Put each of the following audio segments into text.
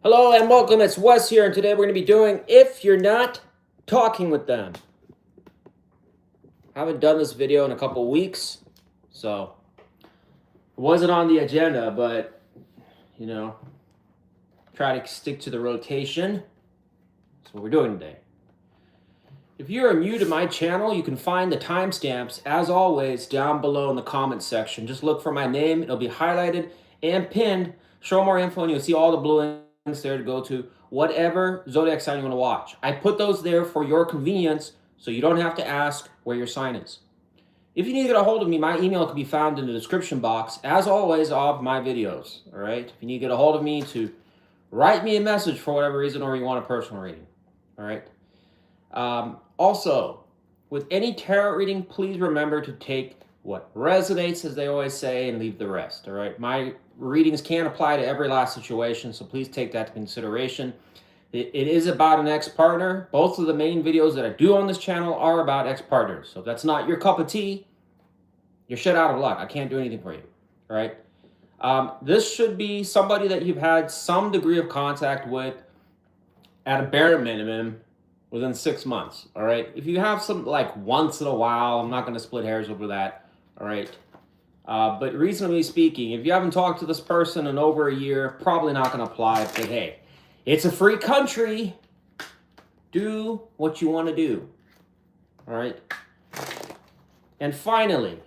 Hello and welcome, it's Wes here, and today we're going to be doing If You're Not Talking With Them. I haven't done this video in a couple weeks, so it wasn't on the agenda, but, try to stick to the rotation. That's what we're doing today. If you're new to my channel, you can find the timestamps, as always, down below in the comments section. Just look for my name, it'll be highlighted and pinned. Show more info, and you'll see all the blue there to go to whatever zodiac sign you want to watch. I put those there for your convenience, so you don't have to ask where your sign is. If you need to get a hold of me, my email can be found in the description box, as always, of my videos. All right? If you need to get a hold of me to write me a message for whatever reason, or you want a personal reading. All right? Also, with any tarot reading, please remember to take what resonates, as they always say, and leave the rest. All right? My readings can apply to every last situation, so please take that into consideration. It is about an ex-partner. Both of the main videos that I do on this channel are about ex-partners. So if that's not your cup of tea, you're shit out of luck. I can't do anything for you. All right? This should be somebody that you've had some degree of contact with at a bare minimum within 6 months. All right? If you have some, like, once in a while, I'm not going to split hairs over that. All right? But reasonably speaking, if you haven't talked to this person in over a year, probably not going to apply. But hey, it's a free country. Do what you want to do. All right? And finally,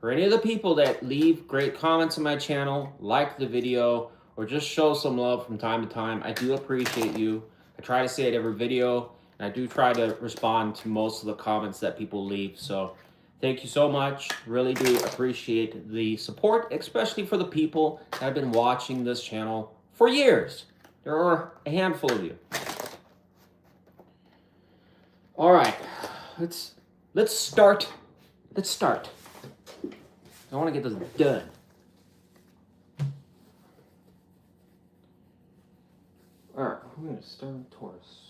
for any of the people that leave great comments on my channel, like the video, or just show some love from time to time, I do appreciate you. I try to say it every video, and I do try to respond to most of the comments that people leave. So thank you so much. Really do appreciate the support, especially for the people that have been watching this channel for years. There are a handful of you. All right, let's start. Let's start. I want to get this done. All right, I'm going to start with Taurus.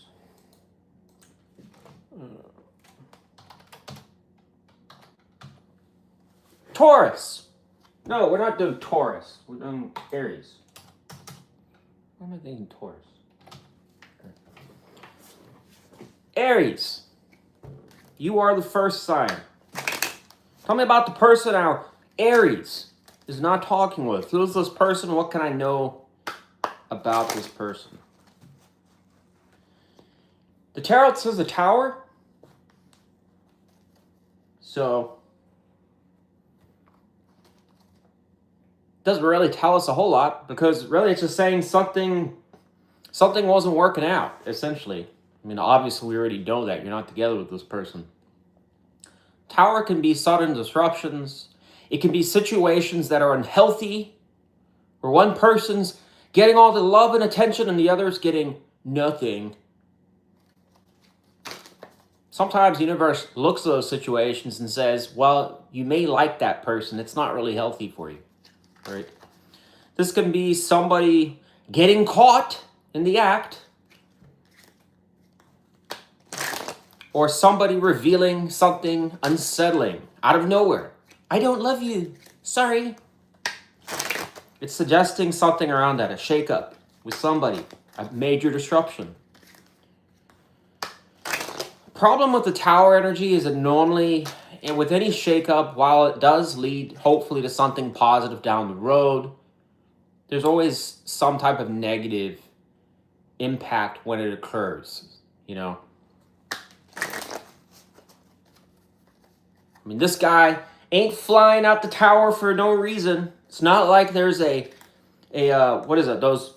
Taurus! No, we're not doing Taurus. We're doing Aries. Why am I thinking Taurus? Okay. Aries. You are the first sign. Tell me about the person now Aries is not talking with. Who is this person? What can I know about this person? The tarot says the Tower. So doesn't really tell us a whole lot, because really it's just saying something wasn't working out, essentially. I mean, obviously we already know that. You're not together with this person. Tower can be sudden disruptions. It can be situations that are unhealthy, where one person's getting all the love and attention and the other's getting nothing. Sometimes the universe looks at those situations and says, well, you may like that person. It's not really healthy for you. Right? This can be somebody getting caught in the act, or somebody revealing something unsettling out of nowhere. I don't love you. Sorry. It's suggesting something around that, a shakeup with somebody, a major disruption. Problem with the Tower energy is that normally, and with any shakeup, while it does lead hopefully to something positive down the road, there's always some type of negative impact when it occurs, you know? I mean, this guy ain't flying out the tower for no reason. It's not like there's a what is it, those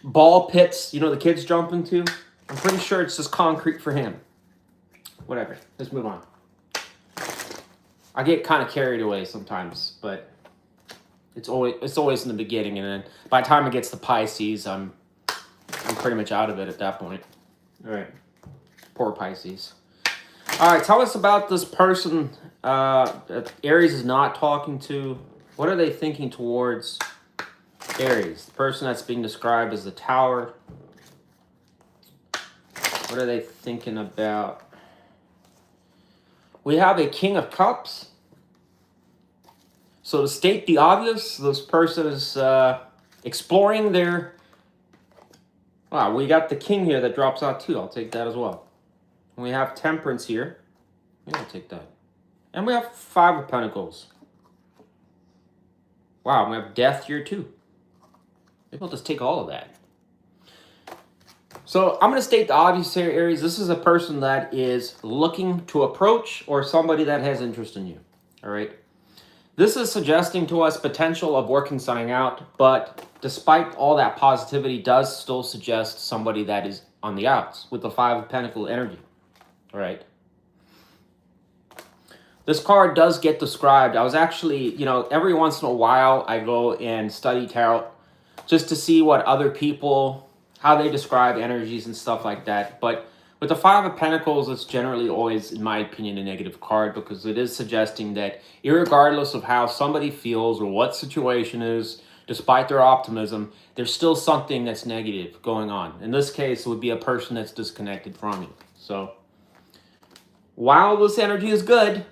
ball pits, you know, the kids jump into? I'm pretty sure it's just concrete for him. Whatever, let's move on. I get kind of carried away sometimes, but it's always in the beginning, and then by the time it gets to Pisces, I'm pretty much out of it at that point. All right, poor Pisces. All right, tell us about this person that Aries is not talking to. What are they thinking towards Aries? The person that's being described as the Tower. What are they thinking about? We have a King of Cups. So to state the obvious, this person is exploring their Wow, we got the king here that drops out too. I'll take that as well. And we have temperance here. Yeah, I'll take that. And we have 5 of Pentacles. Wow, we have death here too. Maybe I'll just take all of that. So I'm going to state the obvious here, Aries. This is a person that is looking to approach or somebody that has interest in you. All right. This is suggesting to us potential of working something out, but despite all that positivity, does still suggest somebody that is on the outs with the 5 of Pentacles energy. All right. This card does get described. I was actually, every once in a while I go and study tarot just to see what other people, how they describe energies and stuff like that. But with the 5 of Pentacles, it's generally always, in my opinion, a negative card because it is suggesting that irregardless of how somebody feels or what situation is, despite their optimism, there's still something that's negative going on. In this case, it would be a person that's disconnected from you. So while this energy is good,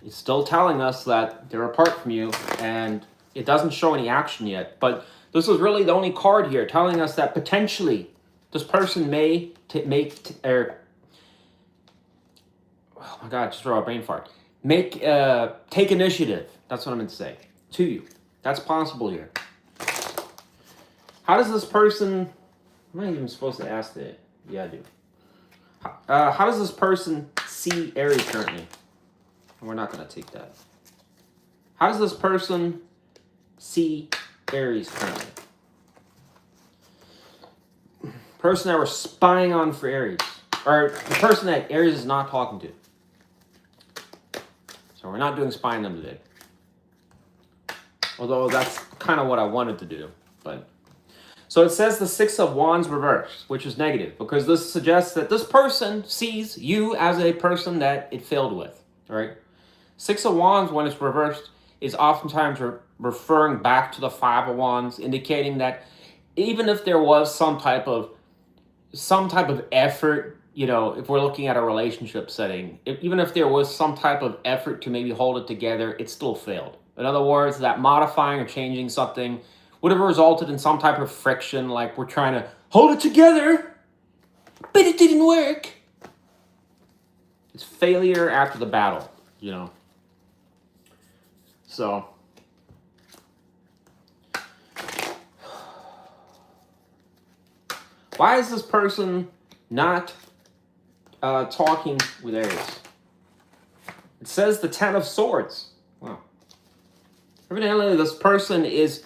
it's still telling us that they're apart from you, and it doesn't show any action yet. But this is really the only card here telling us that potentially this person may oh my God, just throw a brain fart. Take initiative. That's what I'm going to say to you. That's possible here. How does this person? Am I even supposed to ask that? Yeah, I do. How does this person see Aries currently? We're not going to take that. How does this person see Aries currently? Person that we're spying on for Aries. Or the person that Aries is not talking to. So we're not doing spying them today. Although that's kind of what I wanted to do. But so it says the 6 of Wands reversed, which is negative. Because this suggests that this person sees you as a person that it failed with. All right? 6 of Wands, when it's reversed, is oftentimes referring back to the 5 of Wands, indicating that even if there was some type of effort, if we're looking at a relationship setting, even if there was some type of effort to maybe hold it together, it still failed. In other words, that modifying or changing something would have resulted in some type of friction, like we're trying to hold it together, but it didn't work. It's failure after the battle, So, why is this person not talking with Aries? It says the 10 of Swords. Wow. Evidently, this person is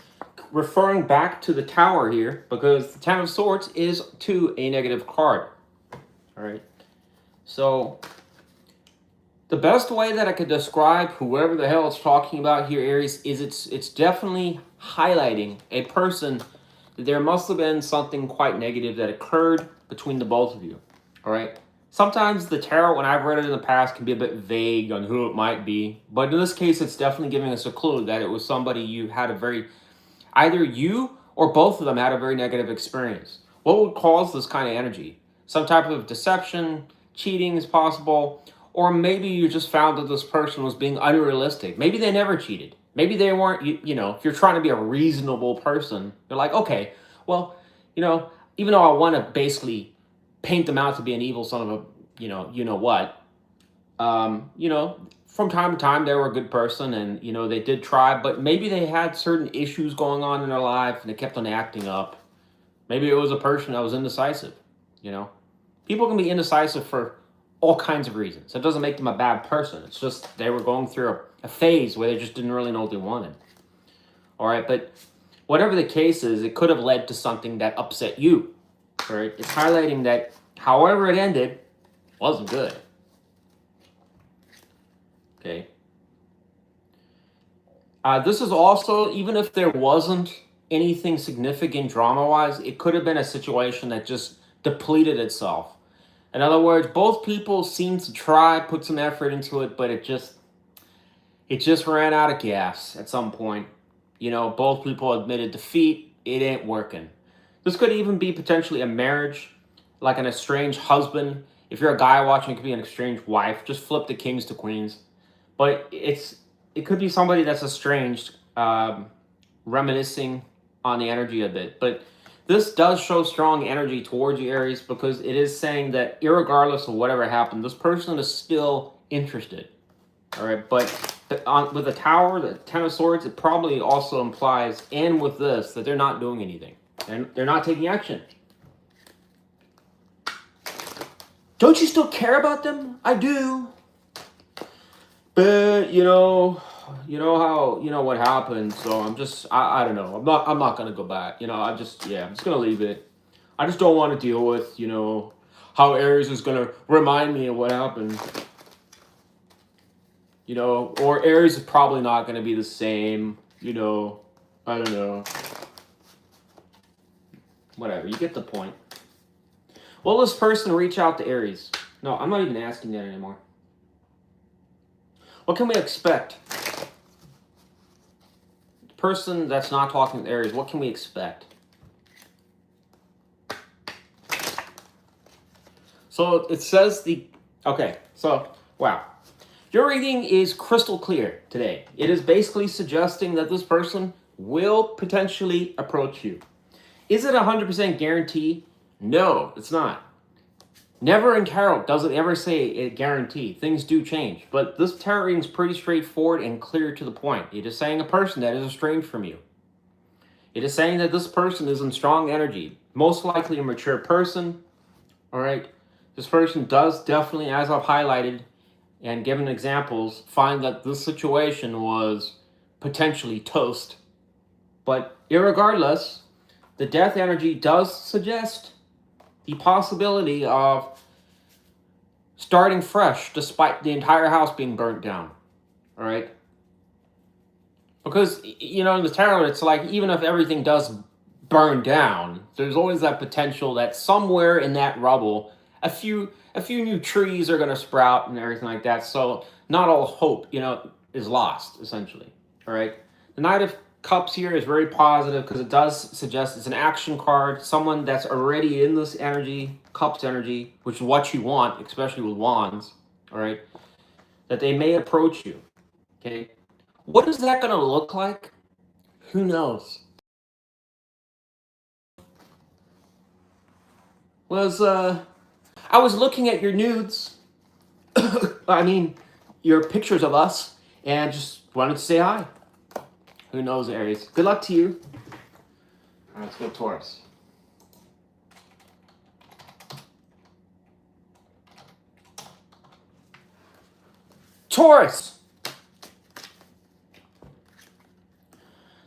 referring back to the Tower here because the 10 of Swords is to a negative card. All right. So the best way that I could describe whoever the hell it's talking about here, Aries, is it's definitely highlighting a person that there must have been something quite negative that occurred between the both of you. All right. Sometimes the tarot, when I've read it in the past, can be a bit vague on who it might be. But in this case, it's definitely giving us a clue that it was somebody you had either you or both of them had a very negative experience. What would cause this kind of energy? Some type of deception, cheating is possible, or maybe you just found that this person was being unrealistic. Maybe they never cheated. Maybe they weren't, if you're trying to be a reasonable person, you're like, okay, well, even though I want to basically paint them out to be an evil son of a, what, from time to time they were a good person and, they did try, but maybe they had certain issues going on in their life and they kept on acting up. Maybe it was a person that was indecisive, People can be indecisive for all kinds of reasons. It doesn't make them a bad person. It's just they were going through a phase where they just didn't really know what they wanted. All right, but whatever the case is, it could have led to something that upset you. All right, it's highlighting that however it ended wasn't good. Okay. This is also, even if there wasn't anything significant drama-wise, it could have been a situation that just depleted itself. In other words, both people seemed to try, put some effort into it, but it just ran out of gas at some point. Both people admitted defeat. It ain't working. This could even be potentially a marriage, like an estranged husband. If you're a guy watching, it could be an estranged wife. Just flip the kings to queens. But it could be somebody that's estranged, reminiscing on the energy a bit. But This does show strong energy towards you, Aries, because it is saying that irregardless of whatever happened, this person is still interested. All right, but with the Tower, the Ten of Swords, it probably also implies, and with this, that they're not doing anything. And they're not taking action. Don't you still care about them? I do. But what happened. So I don't know. I'm not gonna go back. I'm just gonna leave it. I just don't want to deal with how Aries is gonna remind me of what happened. Or Aries is probably not gonna be the same. I don't know. Whatever. You get the point. Will this person reach out to Aries? No, I'm not even asking that anymore. What can we expect? The person that's not talking to Aries, what can we expect? So it says wow. Your reading is crystal clear today. It is basically suggesting that this person will potentially approach you. Is it 100% guarantee? No, it's not. Never in tarot does it ever say a guarantee. Things do change. But this tarot reading is pretty straightforward and clear to the point. It is saying a person that is estranged from you. It is saying that this person is in strong energy. Most likely a mature person. All right. This person does definitely, as I've highlighted and given examples, find that this situation was potentially toast. But irregardless, the death energy does suggest the possibility of starting fresh despite the entire house being burnt down. All right? Because, in the tarot, it's like even if everything does burn down, there's always that potential that somewhere in that rubble, a few new trees are going to sprout and everything like that. So not all hope, is lost, essentially. All right? The Knight of Cups here is very positive because it does suggest it's an action card. Someone that's already in this energy, Cups energy, which is what you want, especially with Wands, all right, that they may approach you, okay? What is that going to look like? Who knows? I was looking at your nudes, your pictures of us, and just wanted to say hi. Who knows, Aries? Good luck to you. All right, let's go Taurus. Taurus!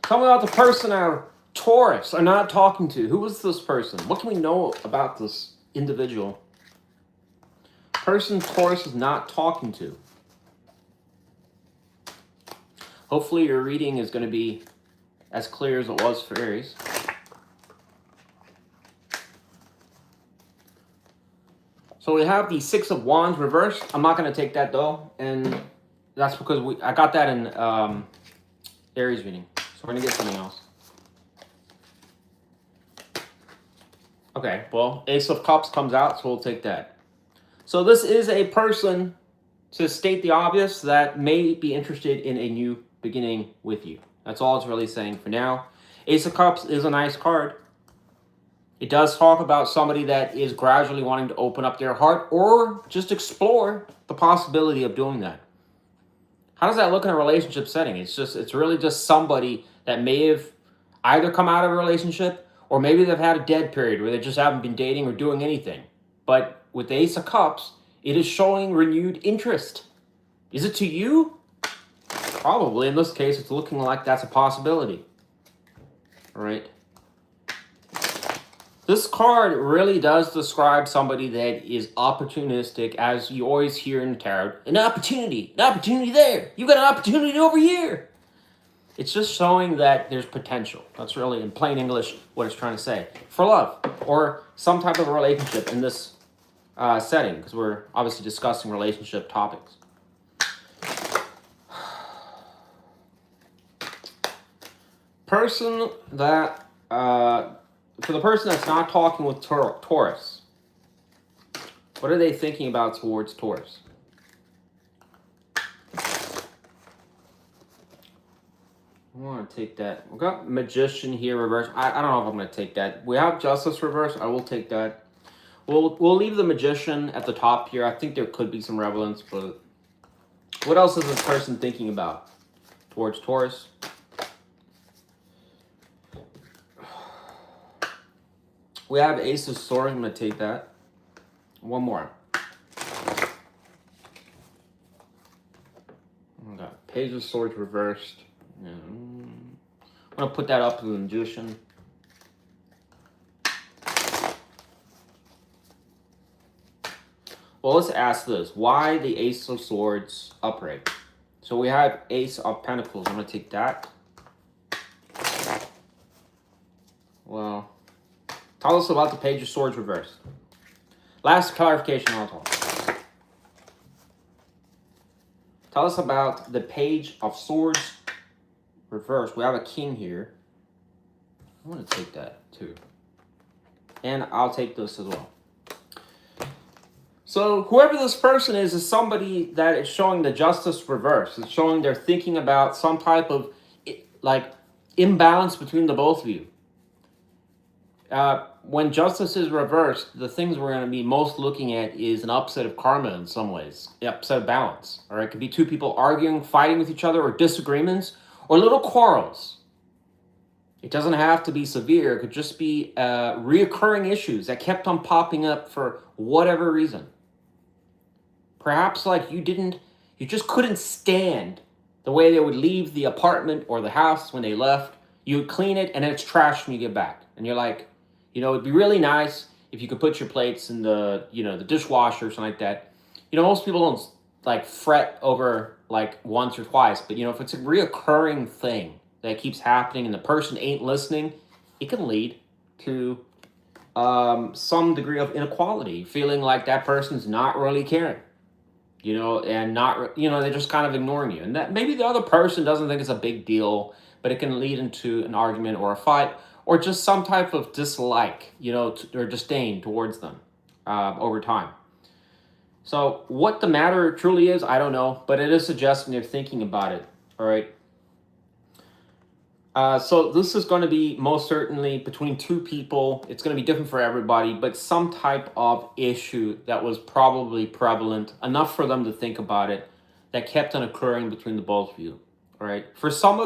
Tell me about the person our Taurus are not talking to. Who is this person? What can we know about this individual? Person Taurus is not talking to. Hopefully your reading is going to be as clear as it was for Aries. So we have the Six of Wands reversed. I'm not going to take that though, and that's because I got that in Aries reading. So we're going to get something else. Okay, well, Ace of Cups comes out, so we'll take that. So this is a person, to state the obvious, that may be interested in a new beginning with you. That's all it's really saying for now. Ace of Cups is a nice card. It does talk about somebody that is gradually wanting to open up their heart or just explore the possibility of doing that. How does that look in a relationship setting? It's really just somebody that may have either come out of a relationship or maybe they've had a dead period where they just haven't been dating or doing anything. But with the Ace of Cups, it is showing renewed interest. Is it to you? Probably. In this case, it's looking like that's a possibility. All right. This card really does describe somebody that is opportunistic, as you always hear in the tarot. An opportunity there. You got an opportunity over here. It's just showing that there's potential. That's really, in plain English, what it's trying to say. For love or some type of a relationship in this setting, because we're obviously discussing relationship topics. Person that, for the person that's not talking with Taurus, what are they thinking about towards Taurus? I want to take that. We got Magician here reverse. I don't know if I'm going to take that. We have Justice reverse. I will take that. We'll leave the Magician at the top here. I think there could be some relevance, but what else is this person thinking about towards Taurus? We have Ace of Swords. I'm going to take that. One more. Okay. Page of Swords reversed. I'm going to put that up to the Magician. Well, let's ask this. Why the Ace of Swords upright? So we have Ace of Pentacles. I'm going to take that. Well, tell us about the Page of Swords reversed. Last clarification I'll talk. Tell us about the Page of Swords reversed. We have a King here. I want to take that too. And I'll take this as well. So whoever this person is somebody that is showing the Justice reverse. It's showing they're thinking about some type of like imbalance between the both of you. When Justice is reversed, the things we're going to be most looking at is an upset of karma in some ways. The upset of balance. All right, it could be two people arguing, fighting with each other, or disagreements, or little quarrels. It doesn't have to be severe. It could just be reoccurring issues that kept on popping up for whatever reason. Perhaps like you just couldn't stand the way they would leave the apartment or the house when they left. You would clean it and then it's trash when you get back. And you're like, it'd be really nice if you could put your plates in the, the dishwasher or something like that. Most people don't like fret over like once or twice, but if it's a reoccurring thing that keeps happening and the person ain't listening, it can lead to some degree of inequality, feeling like that person's not really caring, and not, they're just kind of ignoring you. And that maybe the other person doesn't think it's a big deal, but it can lead into an argument or a fight or just some type of dislike, or disdain towards them over time. So what the matter truly is, I don't know, but it is suggesting they're thinking about it, all right? So this is going to be most certainly between two people. It's going to be different for everybody, but some type of issue that was probably prevalent, enough for them to think about it, that kept on occurring between the both of you, all right? For some,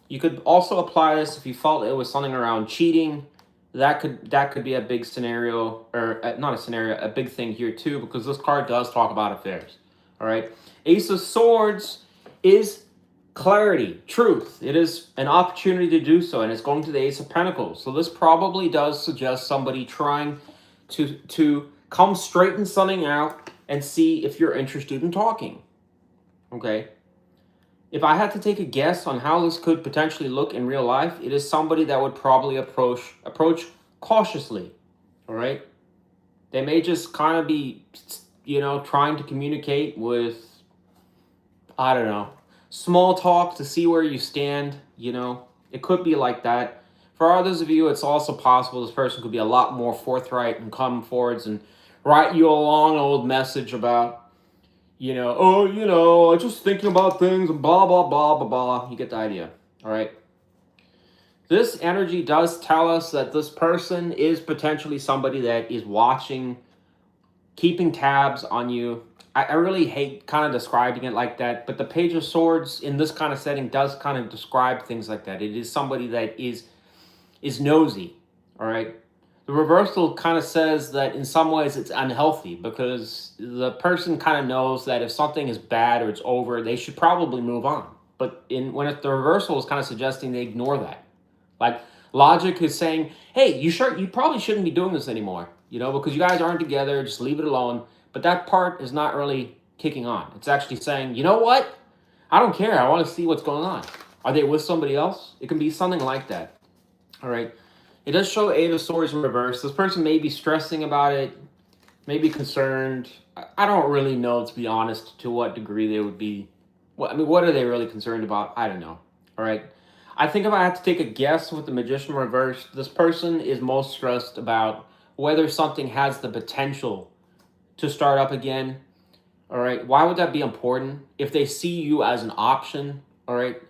you could also apply this if you felt it was something around cheating. That could be a big scenario, or not a scenario, a big thing here too, because this card does talk about affairs, all right? Ace of Swords is clarity, truth. It is an opportunity to do so, and it's going to the Ace of Pentacles. So this probably does suggest somebody trying to come straighten something out and see if you're interested in talking, okay? If I had to take a guess on how this could potentially look in real life, it is somebody that would probably approach cautiously, all right? They may just kind of be, trying to communicate with, I don't know, small talk to see where you stand, It could be like that. For others of you, it's also possible this person could be a lot more forthright and come forwards and write you a long old message about, just thinking about things and blah, blah, blah, blah, blah. You get the idea, all right? This energy does tell us that this person is potentially somebody that is watching, keeping tabs on you. I really hate kind of describing it like that, but the Page of Swords in this kind of setting does kind of describe things like that. It is somebody that is nosy, all right? The reversal kind of says that in some ways it's unhealthy because the person kind of knows that if something is bad or it's over, they should probably move on. But the reversal is kind of suggesting they ignore that. Like logic is saying, hey, you probably shouldn't be doing this anymore, because you guys aren't together, just leave it alone. But that part is not really kicking on. It's actually saying, you know what? I don't care. I want to see what's going on. Are they with somebody else? It can be something like that. All right. It does show Eight of Swords in reverse. This person may be stressing about it, may be concerned. I don't really know, to be honest, to what degree they would be. What are they really concerned about? I don't know. All right. I think if I had to take a guess with the Magician reverse, this person is most stressed about whether something has the potential to start up again, All right. Why would that be important? If they see you as an option, all right.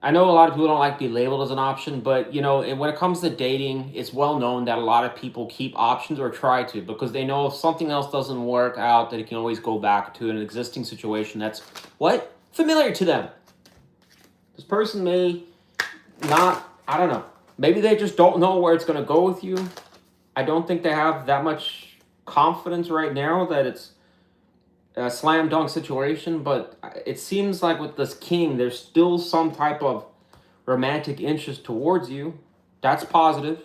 I know a lot of people don't like to be labeled as an option, but when it comes to dating, it's well known that a lot of people keep options or try to because they know if something else doesn't work out, that it can always go back to an existing situation that's what? Familiar to them. This person may not, I don't know. Maybe they just don't know where it's going to go with you. I don't think they have that much confidence right now that it's a slam dunk situation, but it seems like with this king, there's still some type of romantic interest towards you. That's positive.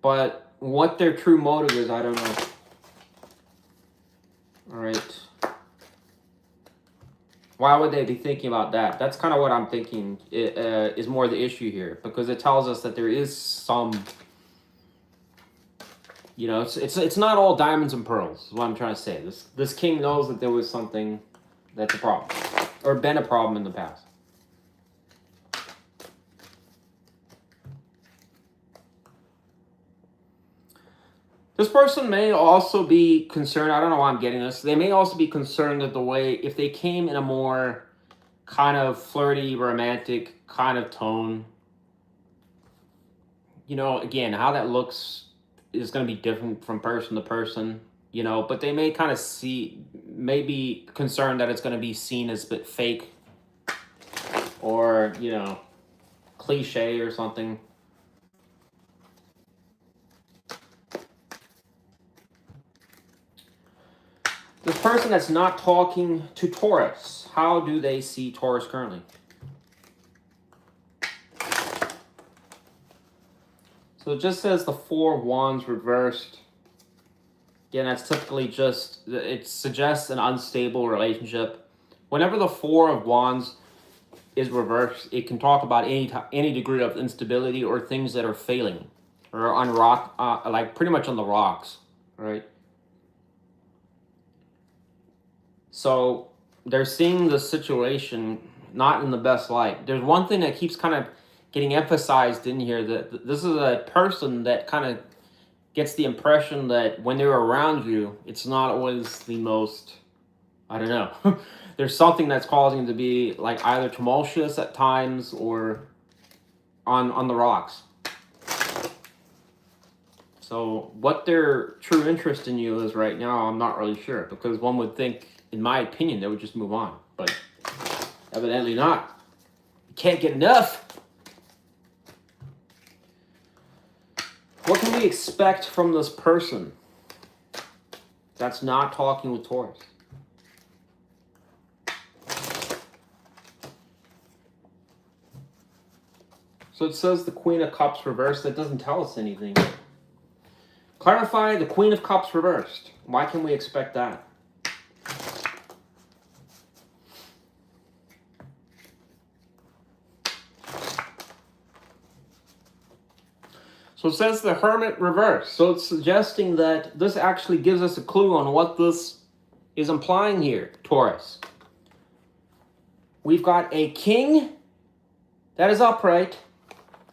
But what their true motive is, I don't know. All right. Why would they be thinking about that? That's kind of what I'm thinking is more the issue here, because it tells us that there is some, it's not all diamonds and pearls, is what I'm trying to say. This king knows that there was something that's a problem, or been a problem in the past. This person may also be concerned, I don't know why I'm getting this, they may also be concerned that the way, if they came in a more kind of flirty, romantic kind of tone, again, how that looks is going to be different from person to person, but they may kind of be concerned that it's going to be seen as a bit fake or, cliche or something. This person that's not talking to Taurus, how do they see Taurus currently? So it just says the Four of Wands reversed. Again, that's typically it suggests an unstable relationship. Whenever the Four of Wands is reversed, it can talk about any degree of instability or things that are failing or on like pretty much on the rocks, right? So they're seeing the situation not in the best light. There's one thing that keeps kind of getting emphasized in here, that this is a person that kind of gets the impression that when they're around you, it's not always the most, I don't know. There's something that's causing them to be like either tumultuous at times or on the rocks. So what their true interest in you is right now, I'm not really sure, because one would think, in my opinion, they would just move on, but evidently not. You can't get enough. What can we expect from this person that's not talking with Taurus? So it says the Queen of Cups reversed. That doesn't tell us anything. Clarify the Queen of Cups reversed. Why can we expect that? So it says the Hermit reversed. So it's suggesting that this actually gives us a clue on what this is implying here, Taurus. We've got a king that is upright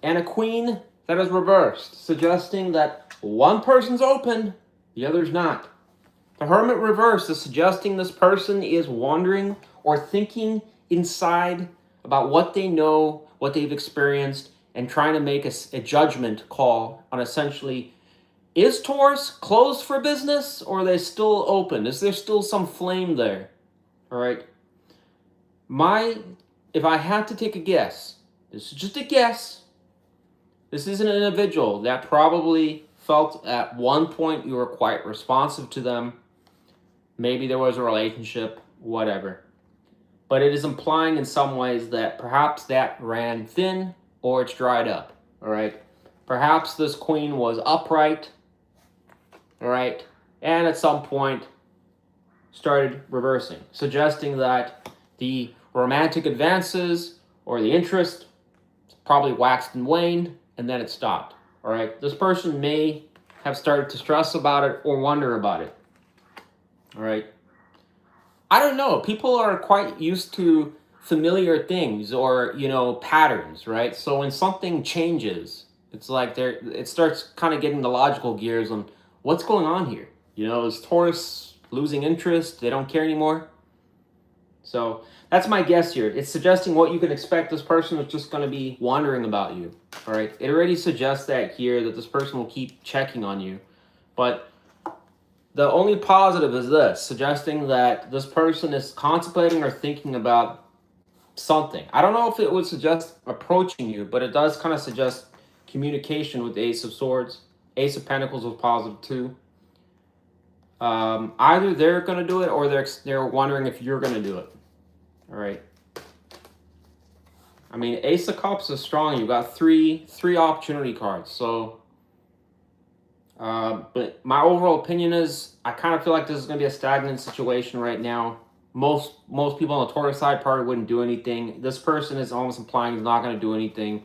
and a queen that is reversed, suggesting that one person's open, the other's not. The Hermit reversed is suggesting this person is wondering or thinking inside about what they know, what they've experienced, and trying to make a judgment call on essentially, is Taurus closed for business or are they still open? Is there still some flame there? All right. If I had to take a guess, this is just a guess. This is an individual that probably felt at one point you were quite responsive to them. Maybe there was a relationship, whatever. But it is implying in some ways that perhaps that ran thin or it's dried up, all right? Perhaps this queen was upright, all right? And at some point started reversing, suggesting that the romantic advances or the interest probably waxed and waned, and then it stopped, all right? This person may have started to stress about it or wonder about it, all right? I don't know. People are quite used to familiar things or, patterns, right? So when something changes, it's like it starts kind of getting the logical gears on what's going on here. Is Taurus losing interest. They don't care anymore. So that's my guess here. It's suggesting what you can expect. This person is just going to be wondering about you. All right. It already suggests that here, that this person will keep checking on you. But the only positive is this, suggesting that this person is contemplating or thinking about something. I don't know if it would suggest approaching you, but it does kind of suggest communication with the Ace of Swords. Ace of Pentacles was positive too. Either they're going to do it or they're wondering if you're going to do it. All right. I mean, Ace of Cups is strong. You've got three opportunity cards. So, but my overall opinion is I kind of feel like this is going to be a stagnant situation right now. Most people on the Taurus side probably wouldn't do anything. This person is almost implying he's not going to do anything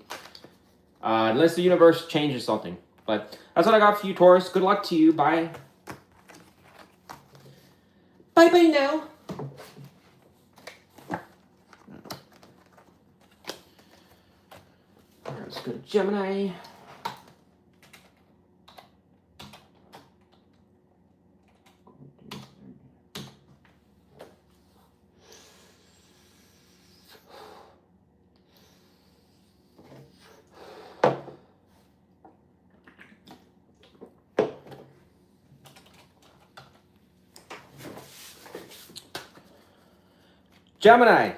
unless the universe changes something. But that's what I got for you, Taurus. Good luck to you. Bye. Bye-bye now. Let's go to Gemini. Gemini.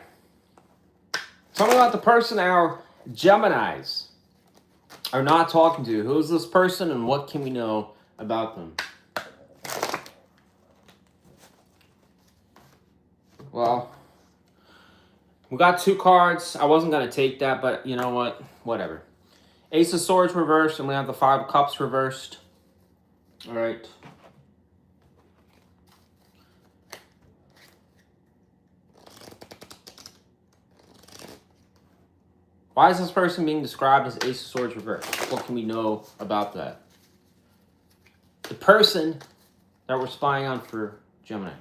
Tell me about the person our Geminis are not talking to. Who is this person and what can we know about them? Well, we got 2 cards. I wasn't going to take that, but you know what? Whatever. Ace of Swords reversed, and we have the 5 of Cups reversed. All right. Why is this person being described as Ace of Swords reversed? What can we know about that? The person that we're spying on for Gemini.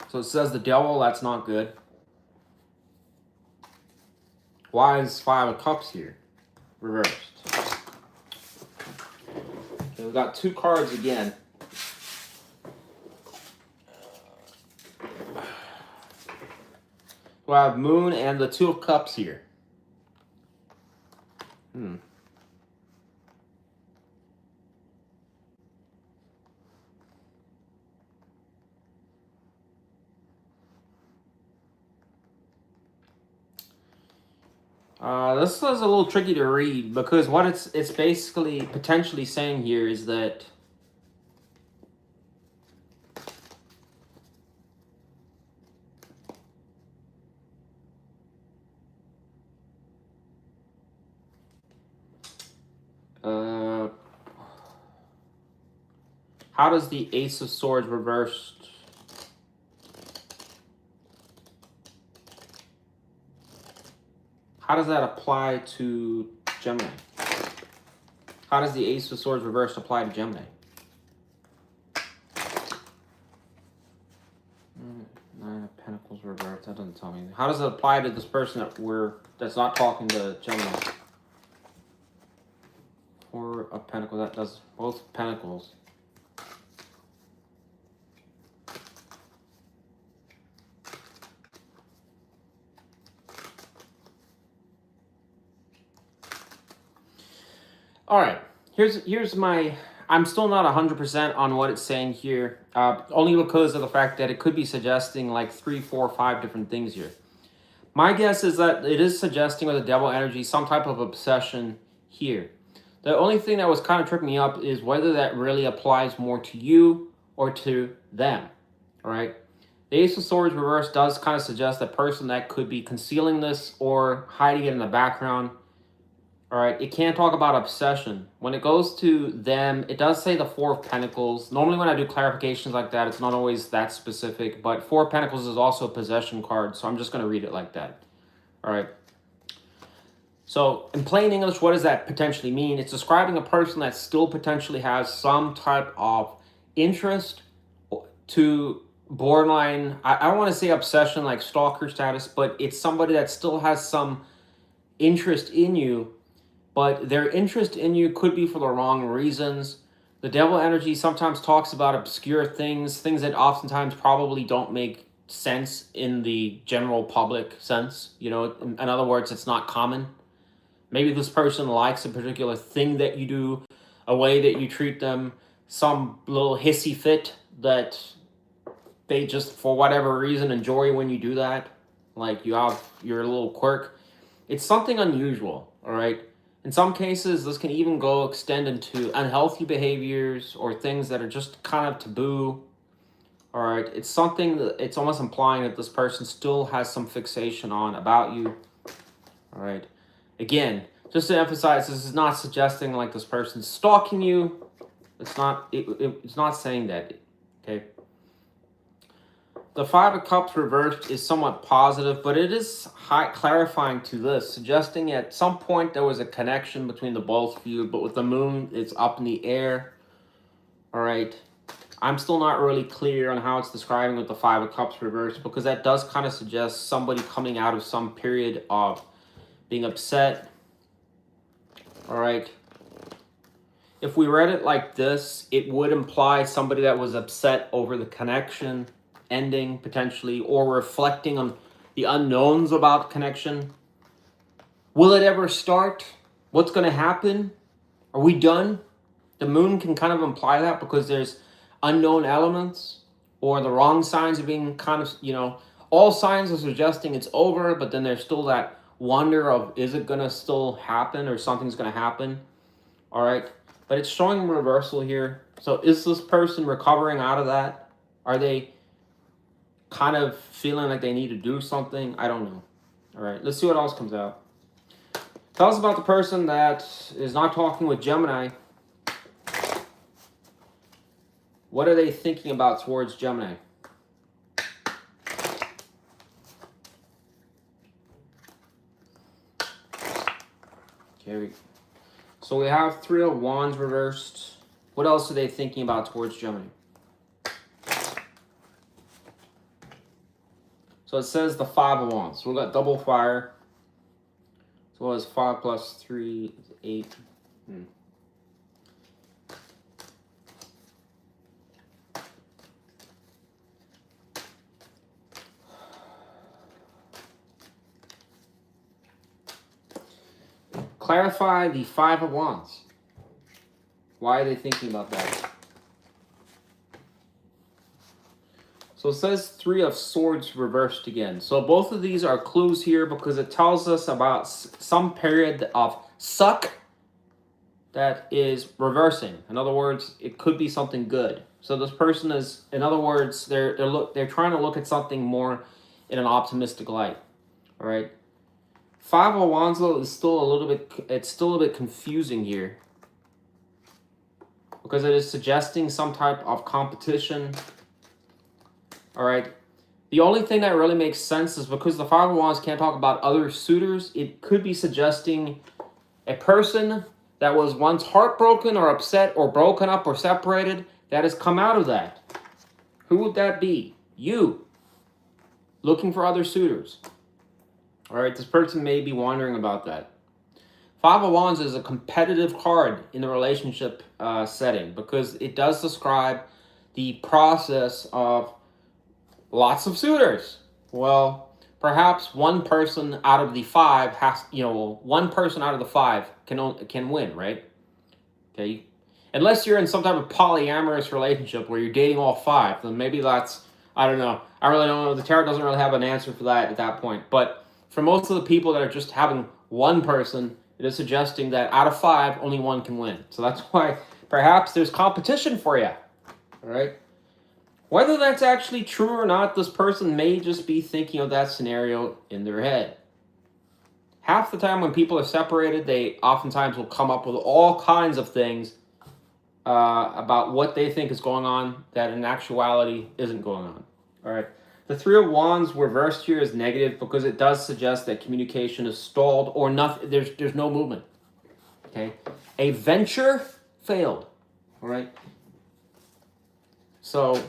So it says the devil, that's not good. Why is 5 of Cups here? Reversed. Okay, we've got 2 cards again. We'll have Moon and the 2 of Cups here. This is a little tricky to read because what it's basically potentially saying here is that how does the Ace of Swords reversed? How does that apply to Gemini? How does the Ace of Swords reversed apply to Gemini? 9 of Pentacles reversed. That doesn't tell me. How does it apply to this person that's not talking to Gemini? 4 of Pentacles. That does both Pentacles. All right, here's my, I'm still not 100% on what it's saying here, only because of the fact that it could be suggesting like 3, 4, 5 different things here. My guess is that it is suggesting with the devil energy some type of obsession here. The only thing that was kind of tripping me up is whether that really applies more to you or to them, all right? The Ace of Swords reverse does kind of suggest a person that could be concealing this or hiding it in the background. All right, it can't talk about obsession. When it goes to them, it does say the 4 of Pentacles. Normally when I do clarifications like that, it's not always that specific, but 4 of Pentacles is also a possession card, so I'm just going to read it like that. All right. So in plain English, what does that potentially mean? It's describing a person that still potentially has some type of interest to borderline, I don't want to say obsession like stalker status, but it's somebody that still has some interest in you. but their interest in you could be for the wrong reasons. The devil energy sometimes talks about obscure things, things that oftentimes probably don't make sense in the general public sense. You know, in other words, it's not common. Maybe this person likes a particular thing that you do, a way that you treat them, some little hissy fit that they just, for whatever reason, enjoy when you do that. Like you have your little quirk. It's something unusual, all right? In some cases, this can even extend into unhealthy behaviors or things that are just kind of taboo. All right, it's something that it's almost implying that this person still has some fixation on about you. All right, again, just to emphasize, this is not suggesting like this person's stalking you. It's not. It's not saying that. Okay. The Five of Cups reversed is somewhat positive, but it is clarifying to this, suggesting at some point there was a connection between the both of you, but with the moon, it's up in the air. All right. I'm still not really clear on how it's describing with the Five of Cups reversed, because that does kind of suggest somebody coming out of some period of being upset. All right. If we read it like this, it would imply somebody that was upset over the connection ending potentially, or reflecting on the unknowns about connection. Will it ever start? What's going to happen? Are we done? The moon can kind of imply that because there's unknown elements, or the wrong signs are being kind of, you know, all signs are suggesting it's over, but then there's still that wonder of, is it going to still happen, or something's going to happen? All right. But it's showing reversal here. So is this person recovering out of that? Are they kind of feeling like they need to do something? I don't know. All right, let's see what else comes out. Tell us about the person that is not talking with Gemini. What are they thinking about towards Gemini? Okay, so we have Three of Wands reversed. What else are they thinking about towards Gemini? So it says the Five of Wands. So we got double fire. So it's 5 plus 3 is 8. Clarify the Five of Wands. Why are they thinking about that? So it says Three of Swords reversed again. So both of these are clues here because it tells us about some period of suck that is reversing. In other words, it could be something good. So this person is, in other words, they're trying to look at something more in an optimistic light. All right. Five of Wands is still a little bit confusing here because it is suggesting some type of competition. All right. The only thing that really makes sense is because the Five of Wands can't talk about other suitors, it could be suggesting a person that was once heartbroken or upset or broken up or separated that has come out of that. Who would that be? You. Looking for other suitors. All right. This person may be wondering about that. Five of Wands is a competitive card in the relationship setting because it does describe the process of lots of suitors. Well, perhaps one person out of the five one person out of the five can win, right? Okay. Unless you're in some type of polyamorous relationship where you're dating all five, then maybe that's, I don't know. I really don't know. The tarot doesn't really have an answer for that at that point. But for most of the people that are just having one person, it is suggesting that out of five, only one can win. So that's why perhaps there's competition for you. All right. Whether that's actually true or not, this person may just be thinking of that scenario in their head. Half the time when people are separated, they oftentimes will come up with all kinds of things about what they think is going on that in actuality isn't going on. All right. The Three of Wands reversed here is negative because it does suggest that communication is stalled or nothing. There's no movement. Okay. A venture failed. All right. So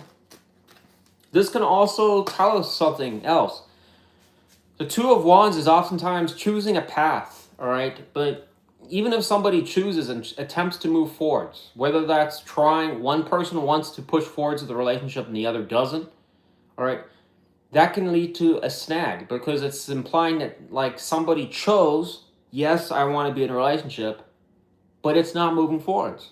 this can also tell us something else. The Two of Wands is oftentimes choosing a path, all right? But even if somebody chooses and attempts to move forwards, whether that's trying, one person wants to push forwards with the relationship and the other doesn't, all right, that can lead to a snag because it's implying that like somebody chose, yes, I want to be in a relationship, but it's not moving forwards.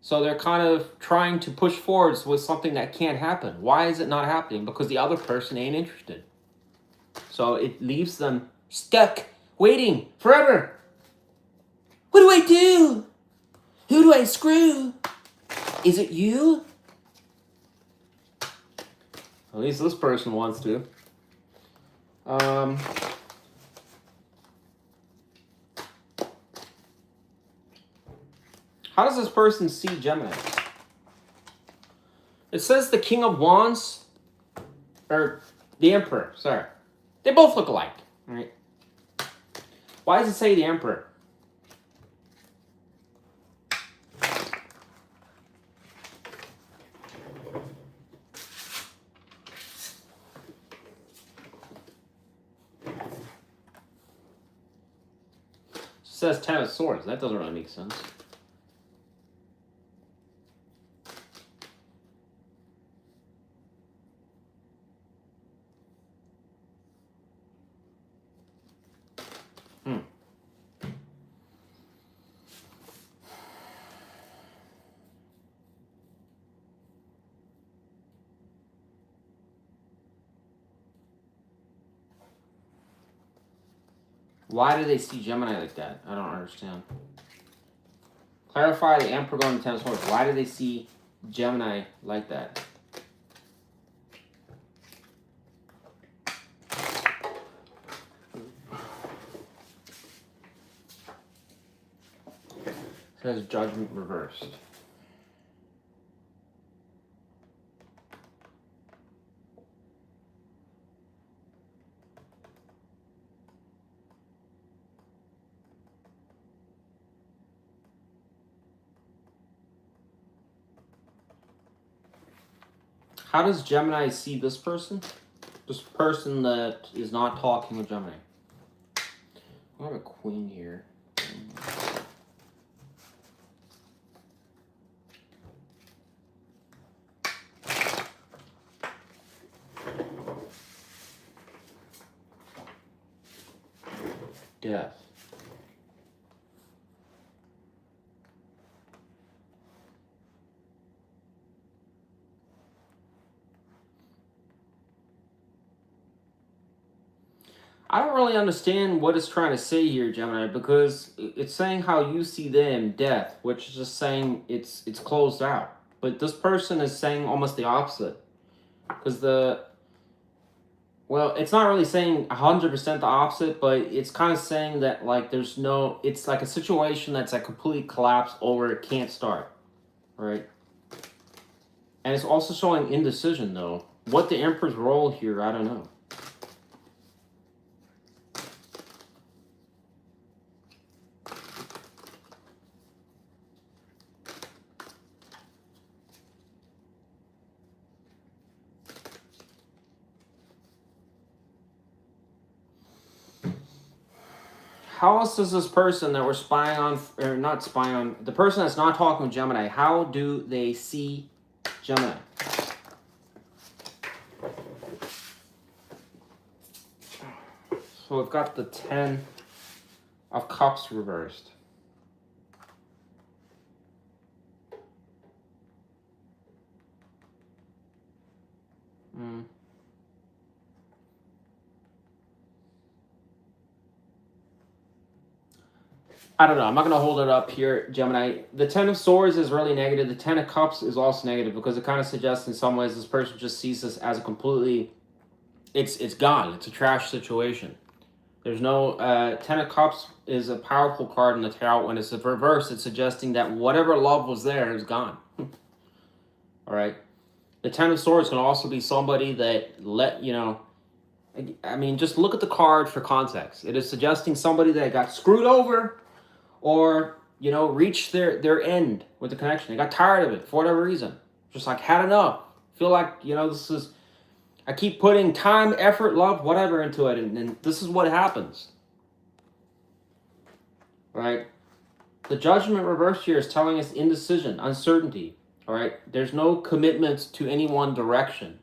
So they're kind of trying to push forwards with something that can't happen. Why is it not happening? Because the other person ain't interested. So it leaves them stuck, waiting forever. What do I do? Who do I screw? Is it you? At least this person wants to. How does this person see Gemini? It says the King of Wands, or the Emperor, sorry. They both look alike, right? Why does it say the Emperor? It says Ten of Swords. That doesn't really make sense. Why do they see Gemini like that? I don't understand. Clarify the Emperor going to Ten of Swords. Why do they see Gemini like that? It says Judgment reversed. How does Gemini see this person? This person that is not talking with Gemini. I have a queen here. Death. I don't really understand what it's trying to say here, Gemini, because it's saying how you see them, death, which is just saying it's closed out. But this person is saying almost the opposite. Because well, it's not really saying 100% the opposite, but it's kind of saying that like there's no, it's like a situation that's like complete collapse over, it can't start, right? And it's also showing indecision though. What the Emperor's role here, I don't know. How else does this person that we're spying on, or not spying on, the person that's not talking with Gemini, how do they see Gemini? So we've got the 10 of Cups reversed. I don't know. I'm not going to hold it up here, Gemini. The 10 of Swords is really negative. The 10 of Cups is also negative because it kind of suggests in some ways this person just sees this as a completely, it's gone. It's a trash situation. There's no, 10 of Cups is a powerful card in the tarot. When it's reversed, it's suggesting that whatever love was there is gone. All right. The 10 of Swords can also be somebody that I mean, just look at the card for context. It is suggesting somebody that got screwed over or, reached their end with the connection. They got tired of it for whatever reason. Just like had enough. Feel like, this is, I keep putting time, effort, love, whatever into it, and this is what happens. Right? The judgment reversed here is telling us indecision, uncertainty. All right, there's no commitment to any one direction,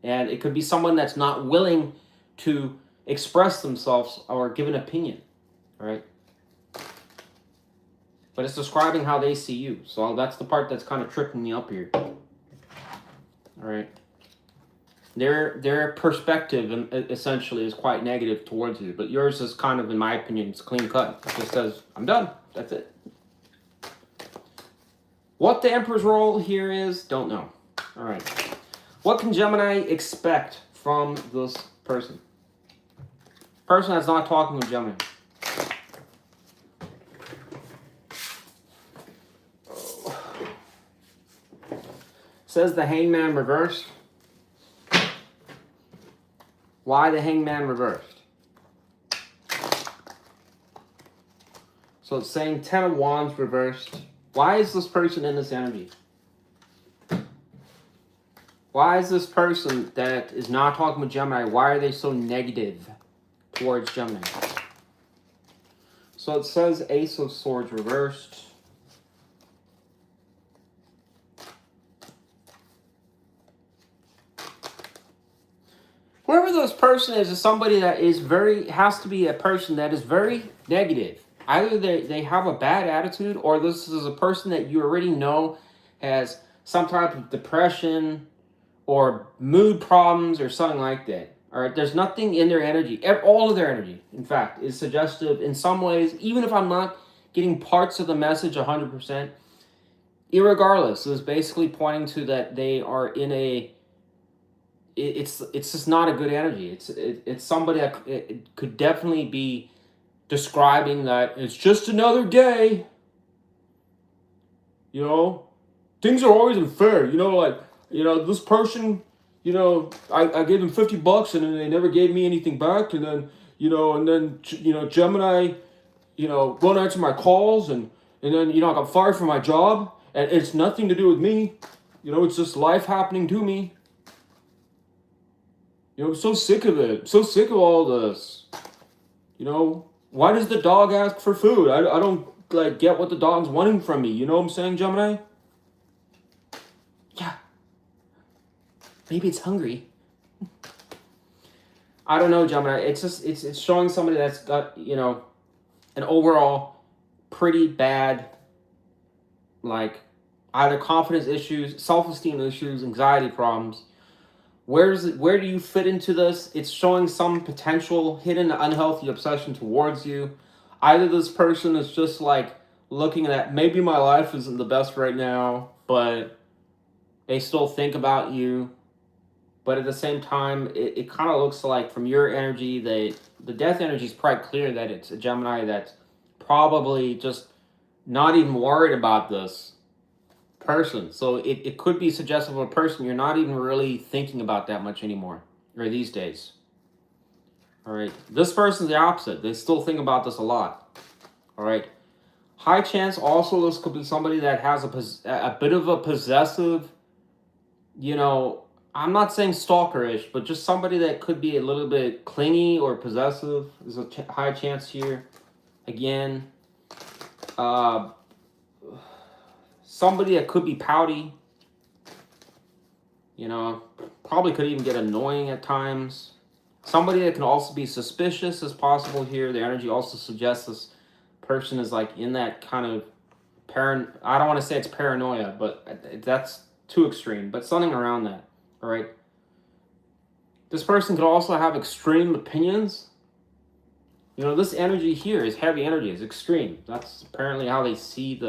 and it could be someone that's not willing to express themselves or give an opinion. All right, but it's describing how they see you. So that's the part that's kind of tripping me up here. All right. Their perspective essentially is quite negative towards you, but yours is kind of, in my opinion, it's clean cut. It just says, I'm done. That's it. What the Emperor's role here is, don't know. All right. What can Gemini expect from this person? Person that's not talking with Gemini. Says the Hangman reversed. Why the Hangman reversed? So it's saying 10 of Wands reversed. Why is this person in this energy? Why is this person that is not talking with Gemini, why are they so negative towards Gemini? So it says Ace of Swords reversed. Whoever this person is somebody that is has to be a person that is very negative. Either they have a bad attitude, or this is a person that you already know has some type of depression or mood problems or something like that. All right, there's nothing in their energy. All of their energy, in fact, is suggestive in some ways, even if I'm not getting parts of the message 100%. Irregardless, is basically pointing to that they are in a... It's just not a good energy. It's somebody that it could definitely be describing that it's just another day. You know, things are always unfair. You know, like, you know, this person, you know, I gave them $50 and then they never gave me anything back, and then Gemini, you know, won't answer my calls, and then I got fired from my job, and it's nothing to do with me. You know, it's just life happening to me. You know, I'm so sick of it. I'm so sick of all this. You know, why does the dog ask for food? I don't, like, get what the dog's wanting from me. You know what I'm saying, Gemini? Yeah. Maybe it's hungry. I don't know, Gemini. It's just, it's showing somebody that's got, you know, an overall pretty bad, like, either confidence issues, self-esteem issues, anxiety problems. Where do you fit into this? It's showing some potential hidden unhealthy obsession towards you. Either this person is just like looking at, maybe my life isn't the best right now, but they still think about you. But at the same time, it kind of looks like from your energy, the death energy is quite clear that it's a Gemini that's probably just not even worried about this person. So it could be suggestive of a person you're not even really thinking about that much anymore, or these days. All right, this person's the opposite. They still think about this a lot. All right, high chance also this could be somebody that has a bit of a possessive, you know, I'm not saying stalkerish, but just somebody that could be a little bit clingy or possessive. There's a high chance here. Again, somebody that could be pouty, you know, probably could even get annoying at times. Somebody that can also be suspicious is possible here. The energy also suggests this person is like in that kind of I don't want to say it's paranoia, but that's too extreme, but something around that, all right? This person could also have extreme opinions. You know, this energy here is heavy energy, it's extreme. That's apparently how they see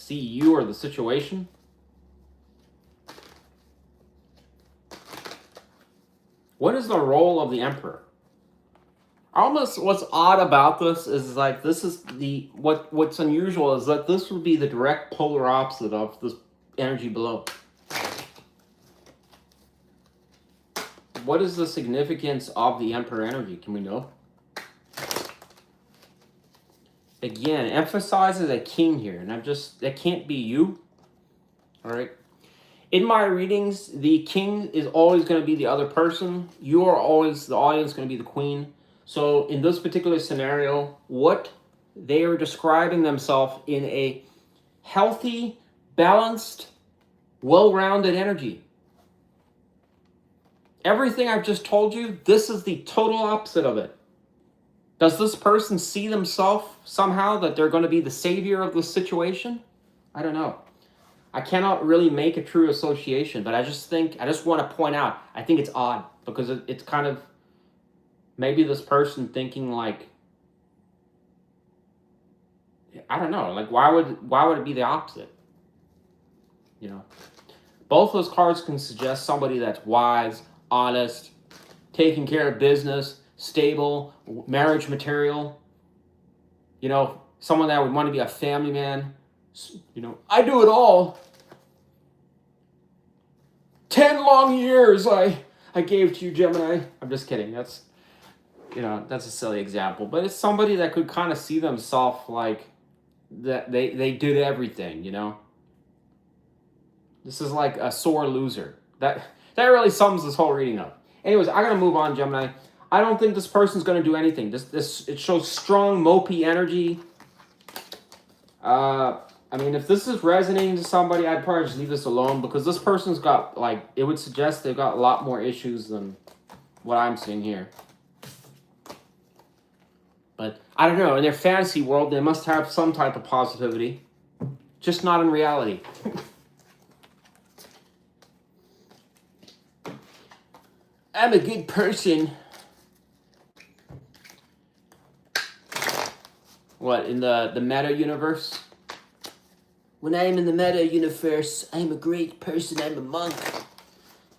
you or the situation. What is the role of the Emperor? Almost what's odd about this is like this is what's unusual is that this would be the direct polar opposite of this energy below. What is the significance of the Emperor energy? Can we know? Again, emphasizes a king here, and that can't be you. All right. In my readings, the king is always going to be the other person. You are always the audience, going to be the queen. So in this particular scenario, what they are describing themselves in a healthy, balanced, well-rounded energy. Everything I've just told you, this is the total opposite of it. Does this person see themselves somehow that they're going to be the savior of the situation? I don't know. I cannot really make a true association, but I just want to point out, I think it's odd because it's kind of maybe this person thinking like, I don't know, like why would it be the opposite? You know, both those cards can suggest somebody that's wise, honest, taking care of business, stable, marriage material. You know, someone that would want to be a family man. You know, I do it all. 10 long years I gave to you, Gemini. I'm just kidding. That's a silly example, but it's somebody that could kind of see themselves like that they did everything, you know. This is like a sore loser. That really sums this whole reading up. Anyways, I gotta move on, Gemini. I don't think this person's gonna do anything. It shows strong mopey energy. I mean, if this is resonating to somebody, I'd probably just leave this alone because this person's got, like, it would suggest they've got a lot more issues than what I'm seeing here. But I don't know, in their fantasy world, they must have some type of positivity, just not in reality. I'm a good person. What, in the meta universe? When I am in the meta universe, I am a great person, I'm a monk.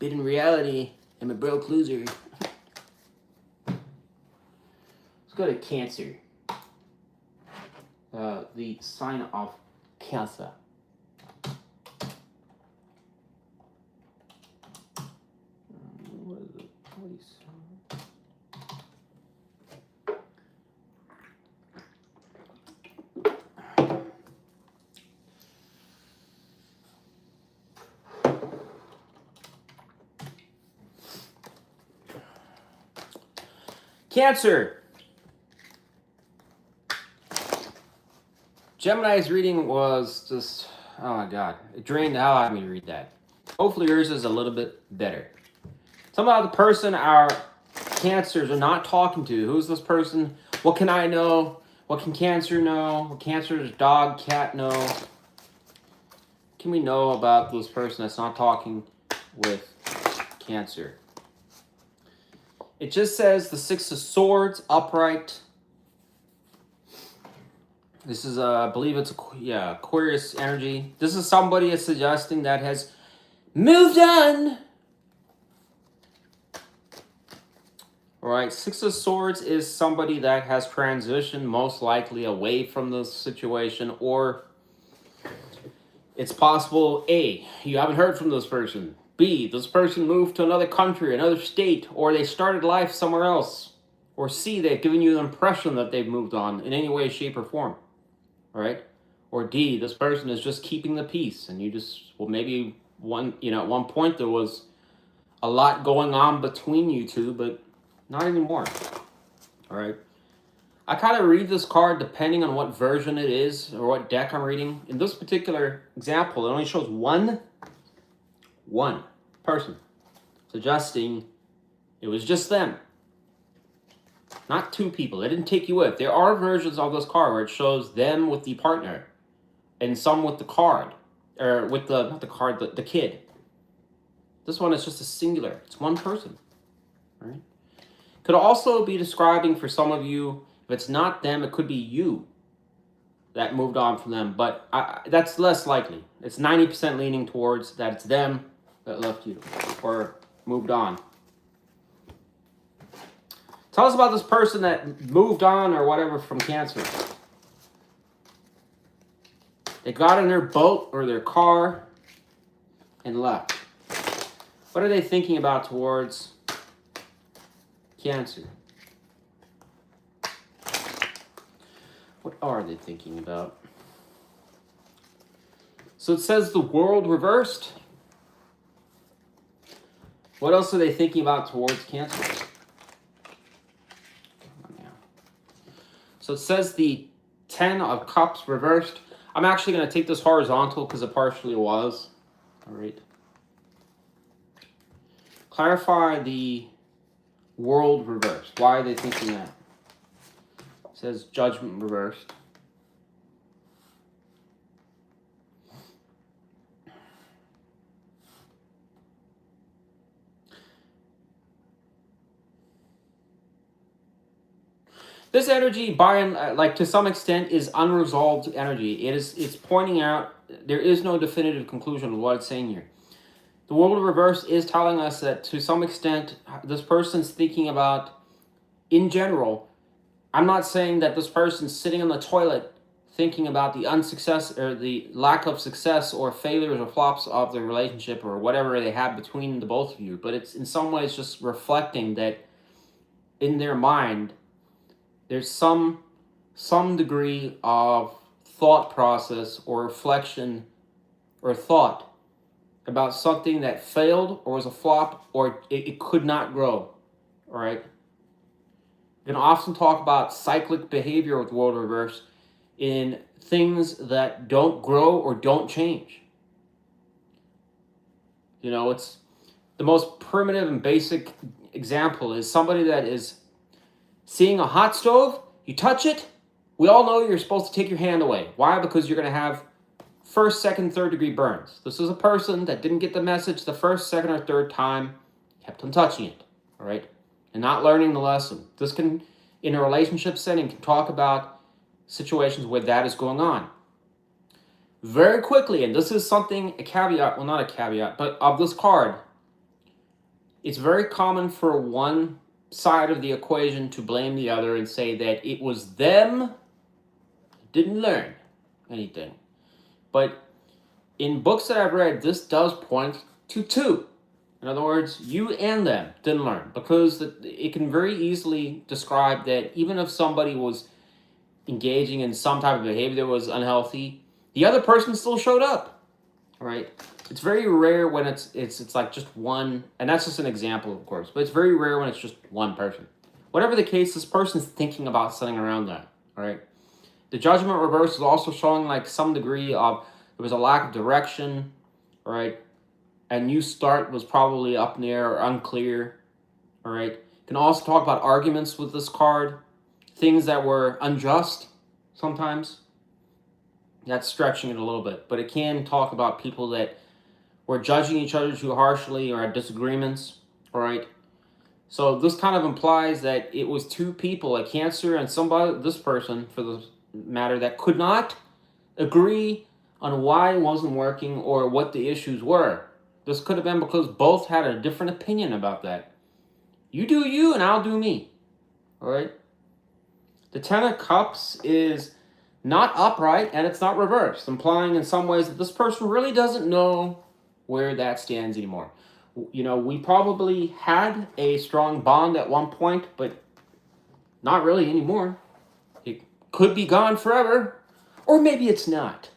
But in reality, I'm a broke loser. Let's go to Cancer. The sign of Cancer. What is it? Cancer. Gemini's reading was just, oh my god, it drained the hell out of me to read that. Hopefully yours is a little bit better. Somehow the person our Cancers are not talking to. Who's this person? What can I know? What can Cancer know? What Cancer's dog, cat know? What can we know about this person that's not talking with Cancer? It just says the Six of Swords, upright. This is, I believe it's, Aquarius energy. This is somebody is suggesting that has moved on. All right, Six of Swords is somebody that has transitioned most likely away from this situation, or it's possible, A, you haven't heard from this person. B, this person moved to another country, another state, or they started life somewhere else. Or C, they've given you the impression that they've moved on in any way, shape, or form. All right? Or D, this person is just keeping the peace, and you just, well, maybe at one point there was a lot going on between you two, but not anymore. All right? I kind of read this card depending on what version it is or what deck I'm reading. In this particular example, it only shows one person, suggesting it was just them, not two people. They didn't take you with. There are versions of this card where it shows them with the partner and some with the card, or with the kid. This one is just a singular. It's one person, right? Could also be describing for some of you, if it's not them, it could be you that moved on from them, but that's less likely. It's 90% leaning towards that it's them that left you or moved on. Tell us about this person that moved on or whatever from Cancer. They got in their boat or their car and left. What are they thinking about towards Cancer? What are they thinking about? So it says the world reversed. What else are they thinking about towards Cancer? Come on now. So it says the Ten of Cups reversed. I'm actually going to take this horizontal because it partially was. All right. Clarify the world reversed. Why are they thinking that? It says judgment reversed. This energy, to some extent, is unresolved energy. It's pointing out there is no definitive conclusion of what it's saying here. The world reverse is telling us that to some extent, this person's thinking about, in general, I'm not saying that this person's sitting on the toilet thinking about the unsuccess or the lack of success or failures or flops of the relationship or whatever they have between the both of you, but it's in some ways just reflecting that in their mind, there's some degree of thought process or reflection or thought about something that failed or was a flop or it could not grow. All right. You can often talk about cyclic behavior with world reverse in things that don't grow or don't change. You know, it's the most primitive and basic example is somebody that is seeing a hot stove, you touch it, we all know you're supposed to take your hand away. Why? Because you're going to have first, second, third degree burns. This is a person that didn't get the message the first, second, or third time, kept on touching it, all right? And not learning the lesson. This can, in a relationship setting, can talk about situations where that is going on. Very quickly, and this is something, a caveat, well, not a caveat, but of this card, it's very common for one side of the equation to blame the other and say that it was them didn't learn anything. But in books that I've read, this does point to two. In other words, you and them didn't learn, because it can very easily describe that even if somebody was engaging in some type of behavior that was unhealthy, the other person still showed up, right? It's very rare when it's like just one, and that's just an example, of course, but it's very rare when it's just one person. Whatever the case, this person's thinking about something around that, all right? The judgment reverse is also showing like some degree of there was a lack of direction, all right? A new start was probably up in the air or unclear, all right? You can also talk about arguments with this card, things that were unjust sometimes. That's stretching it a little bit, but it can talk about people that were judging each other too harshly or had disagreements, all right? So this kind of implies that it was two people, a Cancer and somebody, this person for the matter, that could not agree on why it wasn't working or what the issues were. This could have been because both had a different opinion about that. You do you and I'll do me, all right? The Ten of Cups is not upright and it's not reversed, implying in some ways that this person really doesn't know where that stands anymore. You know, we probably had a strong bond at one point, but not really anymore. It could be gone forever, or maybe it's not.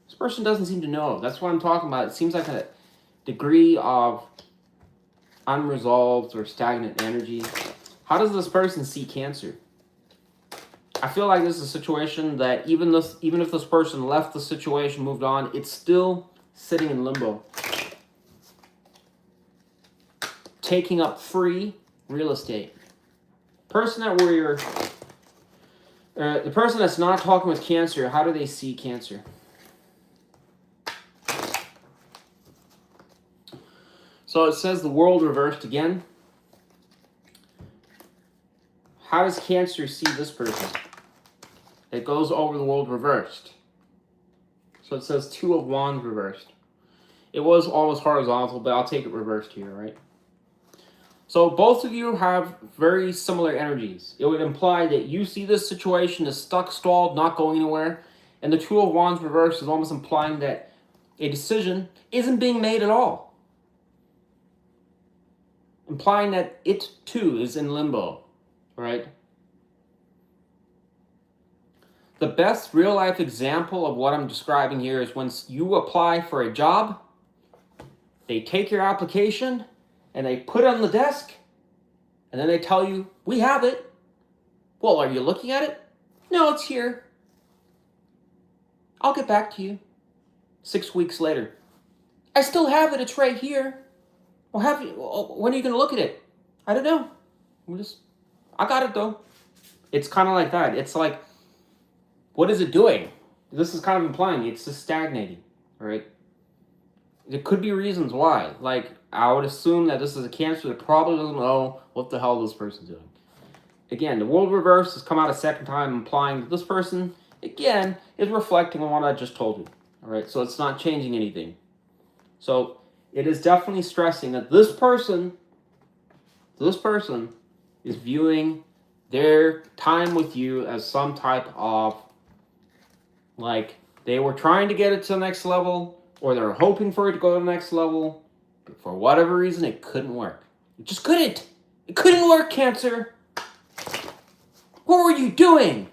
This person doesn't seem to know. That's what I'm talking about. It seems like a degree of unresolved or stagnant energy. How does this person see Cancer? I feel like this is a situation that even if this person left the situation, moved on, it's still sitting in limbo. Taking up free real estate. Person that the person that's not talking with Cancer, how do they see Cancer? So it says the world reversed again. How does Cancer see this person? It goes over the world reversed. So it says Two of Wands reversed. It was almost horizontal, but I'll take it reversed here, right? So both of you have very similar energies. It would imply that you see this situation as stuck, stalled, not going anywhere. And the Two of Wands reversed is almost implying that a decision isn't being made at all. Implying that it too is in limbo, right? The best real life example of what I'm describing here is when you apply for a job, they take your application and they put it on the desk and then they tell you, we have it. Well, are you looking at it? No, it's here. I'll get back to you. 6 weeks later. I still have it. It's right here. Well, when are you going to look at it? I don't know. I got it though. It's kind of like that. It's like, what is it doing? This is kind of implying it's just stagnating, right? There could be reasons why. Like, I would assume that this is a Cancer that probably doesn't know what the hell this person's doing. Again, the world reverse has come out a second time, implying that this person, again, is reflecting on what I just told you. All right, so it's not changing anything. So it is definitely stressing that this person is viewing their time with you as some type of, like, they were trying to get it to the next level, or they're hoping for it to go to the next level, but for whatever reason, it couldn't work. It just couldn't. It couldn't work, Cancer. What were you doing?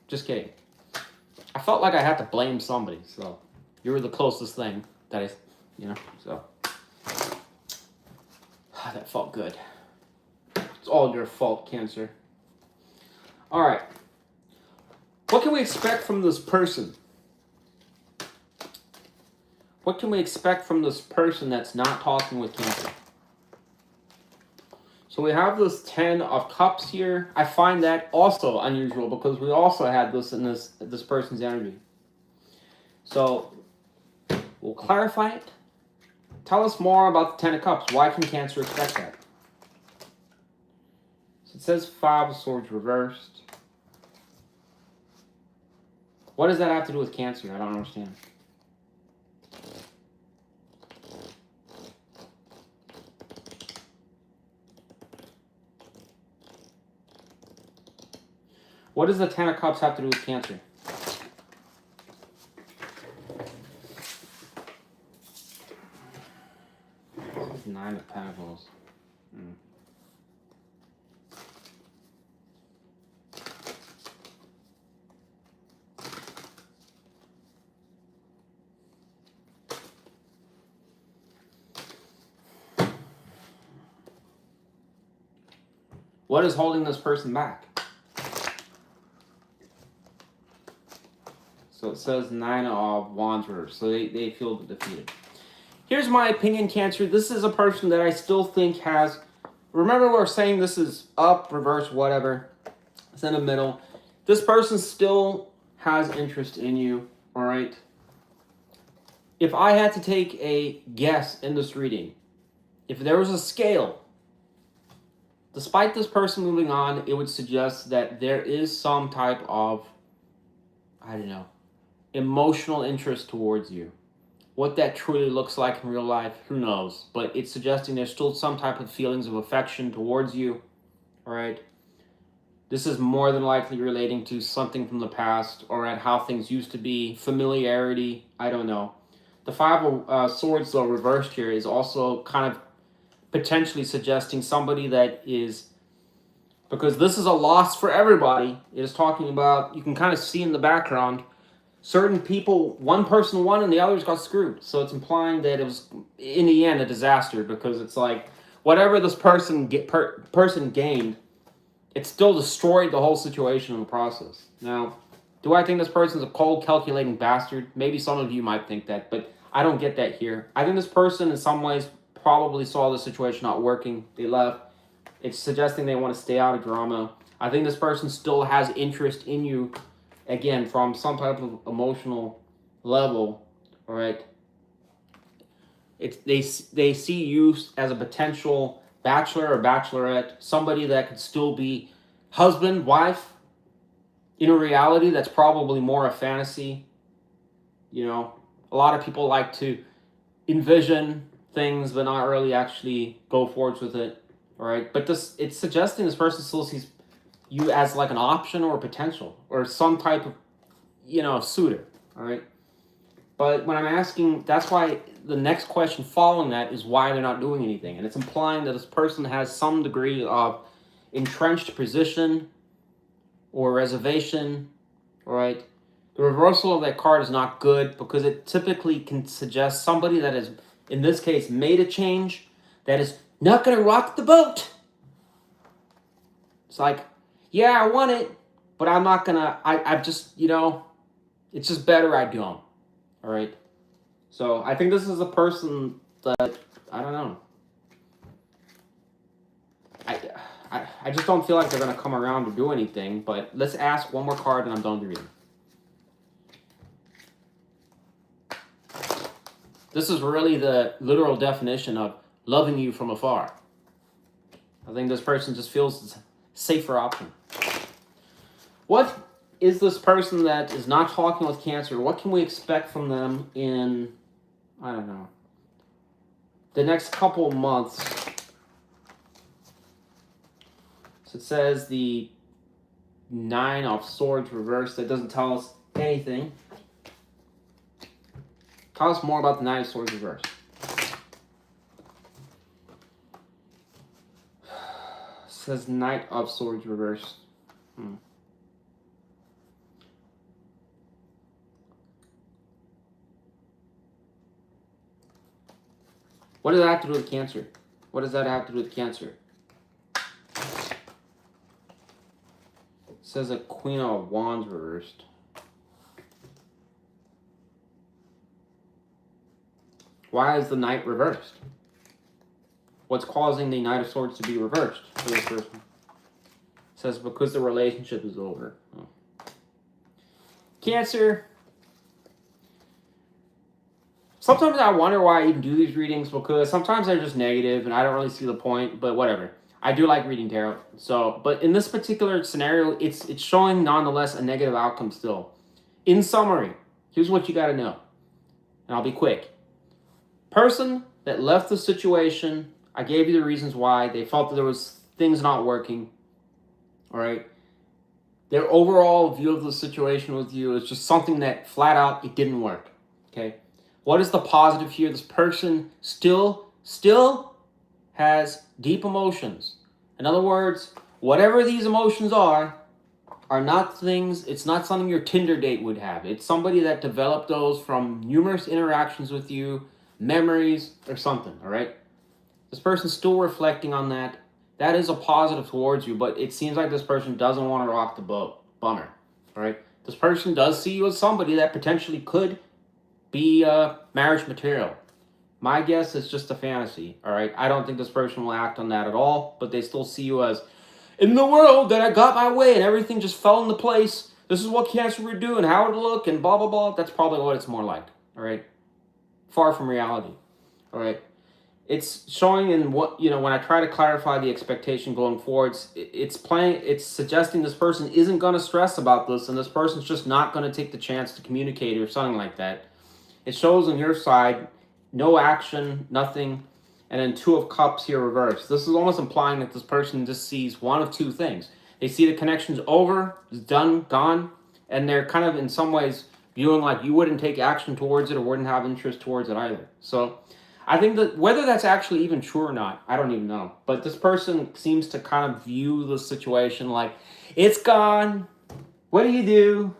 Just kidding. I felt like I had to blame somebody, so you were the closest thing that I, so. That felt good. It's all your fault, Cancer. All right. What can we expect from this person? What can we expect from this person that's not talking with Cancer? So we have this 10 of Cups here. I find that also unusual because we also had this in this person's energy. So we'll clarify it. Tell us more about the 10 of Cups. Why can Cancer expect that? So it says 5 of Swords reversed. What does that have to do with Cancer? I don't understand. What does the 10 of Cups have to do with Cancer? This is 9 of Pentacles. What is holding this person back? So it says 9 of Wands reversed. So they feel defeated. Here's my opinion, Cancer. This is a person that I still think has... Remember we're saying this is up, reverse, whatever. It's in the middle. This person still has interest in you, all right? If I had to take a guess in this reading, if there was a scale, despite this person moving on, it would suggest that there is some type of, I don't know, emotional interest towards you. What that truly looks like in real life, who knows? But it's suggesting there's still some type of feelings of affection towards you, all right? This is more than likely relating to something from the past or at how things used to be, familiarity, I don't know. The 5 of Swords, though, reversed here is also kind of potentially suggesting somebody that is, because this is a loss for everybody. It is talking about, you can kind of see in the background, certain people, one person won and the others got screwed. So it's implying that it was, in the end, a disaster, because it's like, whatever this person gained, it still destroyed the whole situation in the process. Now, do I think this person's a cold, calculating bastard? Maybe some of you might think that, but I don't get that here. I think this person, in some ways, probably saw the situation not working. They left. It's suggesting they want to stay out of drama. I think this person still has interest in you, again, from some type of emotional level, all right? They see you as a potential bachelor or bachelorette, somebody that could still be husband, wife. In a reality, that's probably more a fantasy. You know, a lot of people like to envision things but not really actually go forwards with it, all right? But it's suggesting this person still sees you as like an option or a potential or some type of, suitor, all right? But when I'm asking, that's why the next question following that is why they're not doing anything. And it's implying that this person has some degree of entrenched position or reservation, all right? The reversal of that card is not good because it typically can suggest somebody that has, in this case, made a change that is not going to rock the boat. It's like, yeah, I want it, but I'm not going to, I've just, It's just better I don't. All right. So I think this is a person that, I don't know. I just don't feel like they're going to come around to do anything. But let's ask one more card and I'm done with reading. This is really the literal definition of loving you from afar. I think this person just feels it's a safer option. What is this person that is not talking with Cancer? What can we expect from them in, I don't know, the next couple of months? So it says the Nine of Swords reversed. That doesn't tell us anything. Tell us more about the Nine of Swords reversed. It says Knight of Swords reversed. What does that have to do with Cancer? What does that have to do with Cancer? It says a Queen of Wands reversed. Why is the Knight reversed? What's causing the Knight of Swords to be reversed for this person? It says because the relationship is over. Oh. Cancer. Sometimes I wonder why I even do these readings, because sometimes they're just negative and I don't really see the point, but whatever. I do like reading tarot. So, but in this particular scenario, it's showing nonetheless a negative outcome still. In summary, here's what you got to know. And I'll be quick. Person that left the situation, I gave you the reasons why. They felt that there was things not working. All right. Their overall view of the situation with you is just something that flat out, it didn't work. Okay. What is the positive here? This person still has deep emotions. In other words, whatever these emotions are not things, it's not something your Tinder date would have. It's somebody that developed those from numerous interactions with you, memories, or something, all right? This person's still reflecting on that. That is a positive towards you, but it seems like this person doesn't want to rock the boat. Bummer, all right? This person does see you as somebody that potentially could be marriage material. My guess is just a fantasy, all right? I don't think this person will act on that at all, but they still see you as, in the world that I got my way and everything just fell into place. This is what Cancer would do and how it would look and blah, blah, blah. That's probably what it's more like, all right? Far from reality, all right? It's showing in what, you know, when I try to clarify the expectation going forwards, it's suggesting this person isn't going to stress about this and this person's just not going to take the chance to communicate or something like that. It shows on your side, no action, nothing, and then Two of Cups here reversed. This is almost implying that this person just sees one of two things. They see the connection's over, it's done, gone, and they're kind of in some ways viewing like you wouldn't take action towards it or wouldn't have interest towards it either. So I think that whether that's actually even true or not, I don't even know. But this person seems to kind of view the situation like, it's gone. What do?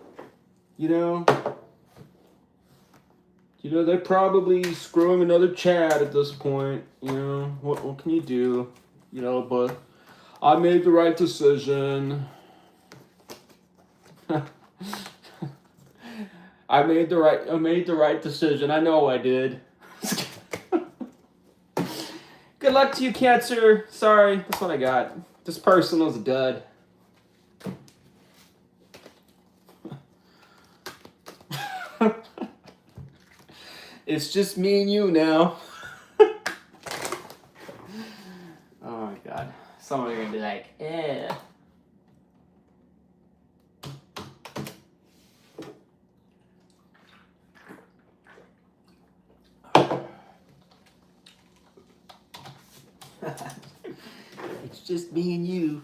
You know? You know, they're probably screwing another Chad at this point. You know, what can you do? You know, but I made the right decision. I made the right decision. I know I did. Good luck to you, Cancer. Sorry, that's what I got. This person was a dud. It's just me and you now. Oh my God. Somebody gonna be like, eh. It's just me and you.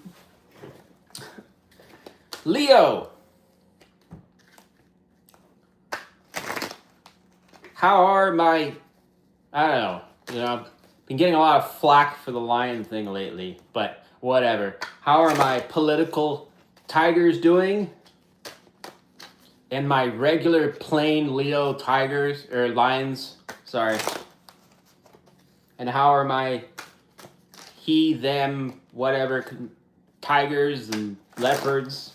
Leo. How are my, I don't know, you know, I've been getting a lot of flack for the lion thing lately, but whatever. How are my political tigers doing? And my regular plain Leo tigers, or lions, sorry. And how are my he, them, whatever, tigers and leopards?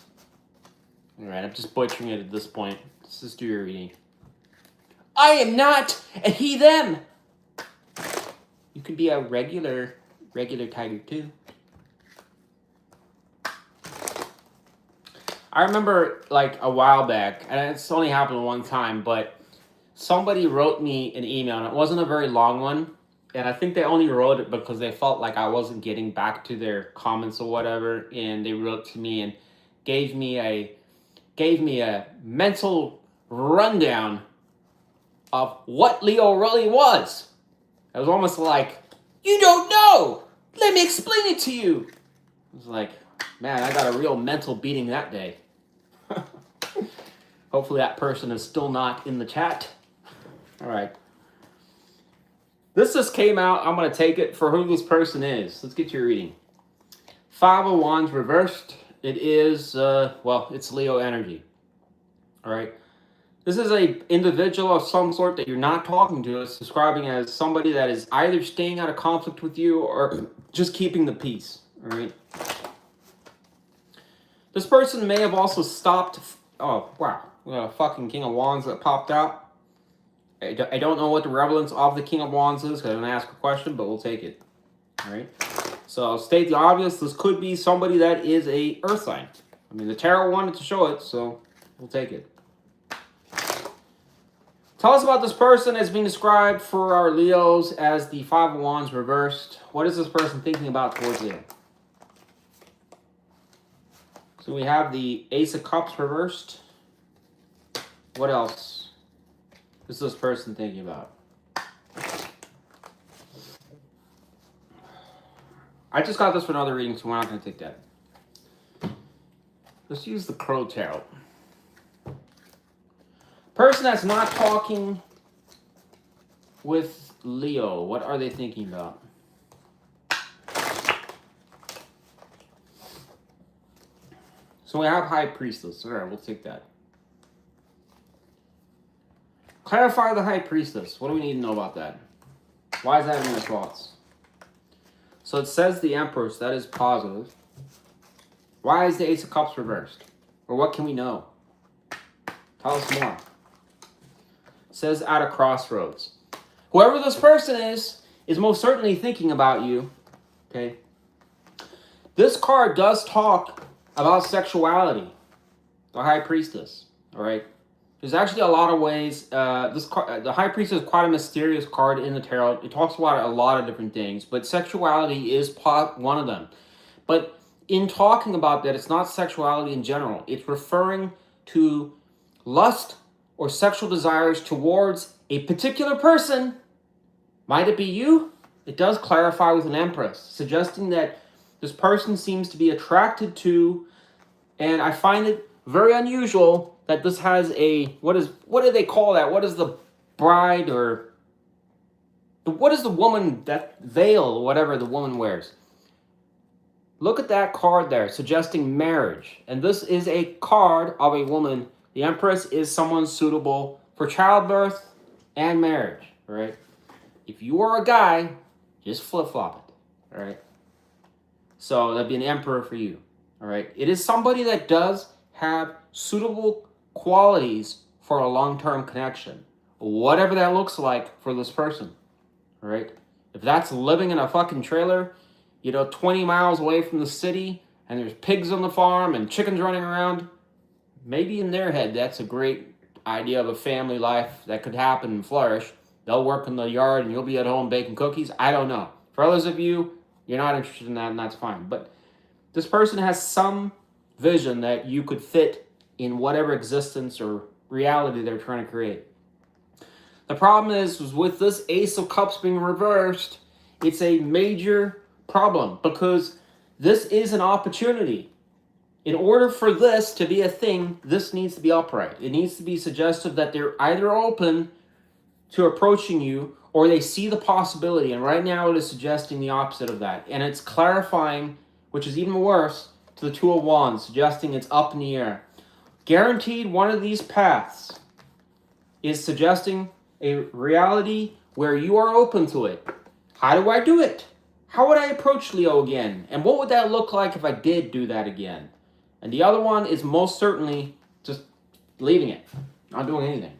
All right, I'm just butchering it at this point. Let's just do your reading. I am not a he, them. You could be a regular tiger too. I remember like a while back, and it's only happened one time, but somebody wrote me an email, and it wasn't a very long one. And I think they only wrote it because they felt like I wasn't getting back to their comments or whatever. And they wrote to me and gave me a mental rundown of what Leo really was. It was almost like, you don't know. Let me explain it to you. It was like, man, I got a real mental beating that day. Hopefully that person is still not in the chat. All right. This just came out. I'm going to take it for who this person is. Let's get your reading. Five of Wands reversed. It is, it's Leo energy. All right. This is a individual of some sort that you're not talking to. It's describing as somebody that is either staying out of conflict with you or just keeping the peace. All right. This person may have also stopped. Oh, wow. We got a fucking King of Wands that popped out. I don't know what the relevance of the King of Wands is because I didn't ask a question, but we'll take it. All right. So I'll state the obvious. This could be somebody that is a earth sign. I mean, the tarot wanted to show it, so we'll take it. Tell us about this person as being described for our Leos as the Five of Wands reversed. What is this person thinking about towards Leo? So we have the Ace of Cups reversed. What else is this person thinking about? I just got this for another reading, so we're not going to take that. Let's use the Crow Tarot. Person that's not talking with Leo, what are they thinking about? So we have High Priestess. All right, we'll take that. Clarify the High Priestess. What do we need to know about that? Why is that in your thoughts? So it says the Empress. That is positive. Why is the Ace of Cups reversed? Or what can we know? Tell us more. It says at a crossroads. Whoever this person is most certainly thinking about you. Okay. This card does talk about sexuality. The High Priestess. All right. There's actually a lot of ways. This card, the High Priestess, is quite a mysterious card in the tarot. It talks about a lot of different things, but sexuality is one of them. But in talking about that, it's not sexuality in general. It's referring to lust or sexual desires towards a particular person. Might it be you? It does clarify with an Empress, suggesting that this person seems to be attracted to, and I find it very unusual that this has a, what do they call that? What is the bride or, what is the woman, that veil, whatever the woman wears? Look at that card there, suggesting marriage. And this is a card of a woman. The Empress is someone suitable for childbirth and marriage, all right? If you are a guy, just flip-flop it, all right? So that'd be an Emperor for you, all right? It is somebody that does have suitable qualities for a long-term connection, whatever that looks like for this person, all right? If that's living in a fucking trailer, 20 miles away from the city, and there's pigs on the farm and chickens running around, maybe in their head that's a great idea of a family life that could happen and flourish. They'll work in the yard and you'll be at home baking cookies. I don't know. For others of you, you're not interested in that, and that's fine. But this person has some vision that you could fit in whatever existence or reality they're trying to create. The problem is with this Ace of Cups being reversed, it's a major problem because this is an opportunity. In order for this to be a thing, this needs to be upright. It needs to be suggestive that they're either open to approaching you or they see the possibility. And right now it is suggesting the opposite of that. And it's clarifying, which is even worse, to the Two of Wands, suggesting it's up in the air. Guaranteed one of these paths is suggesting a reality where you are open to it. How do I do it? How would I approach Leo again? And what would that look like if I did do that again? And the other one is most certainly just leaving it. Not doing anything.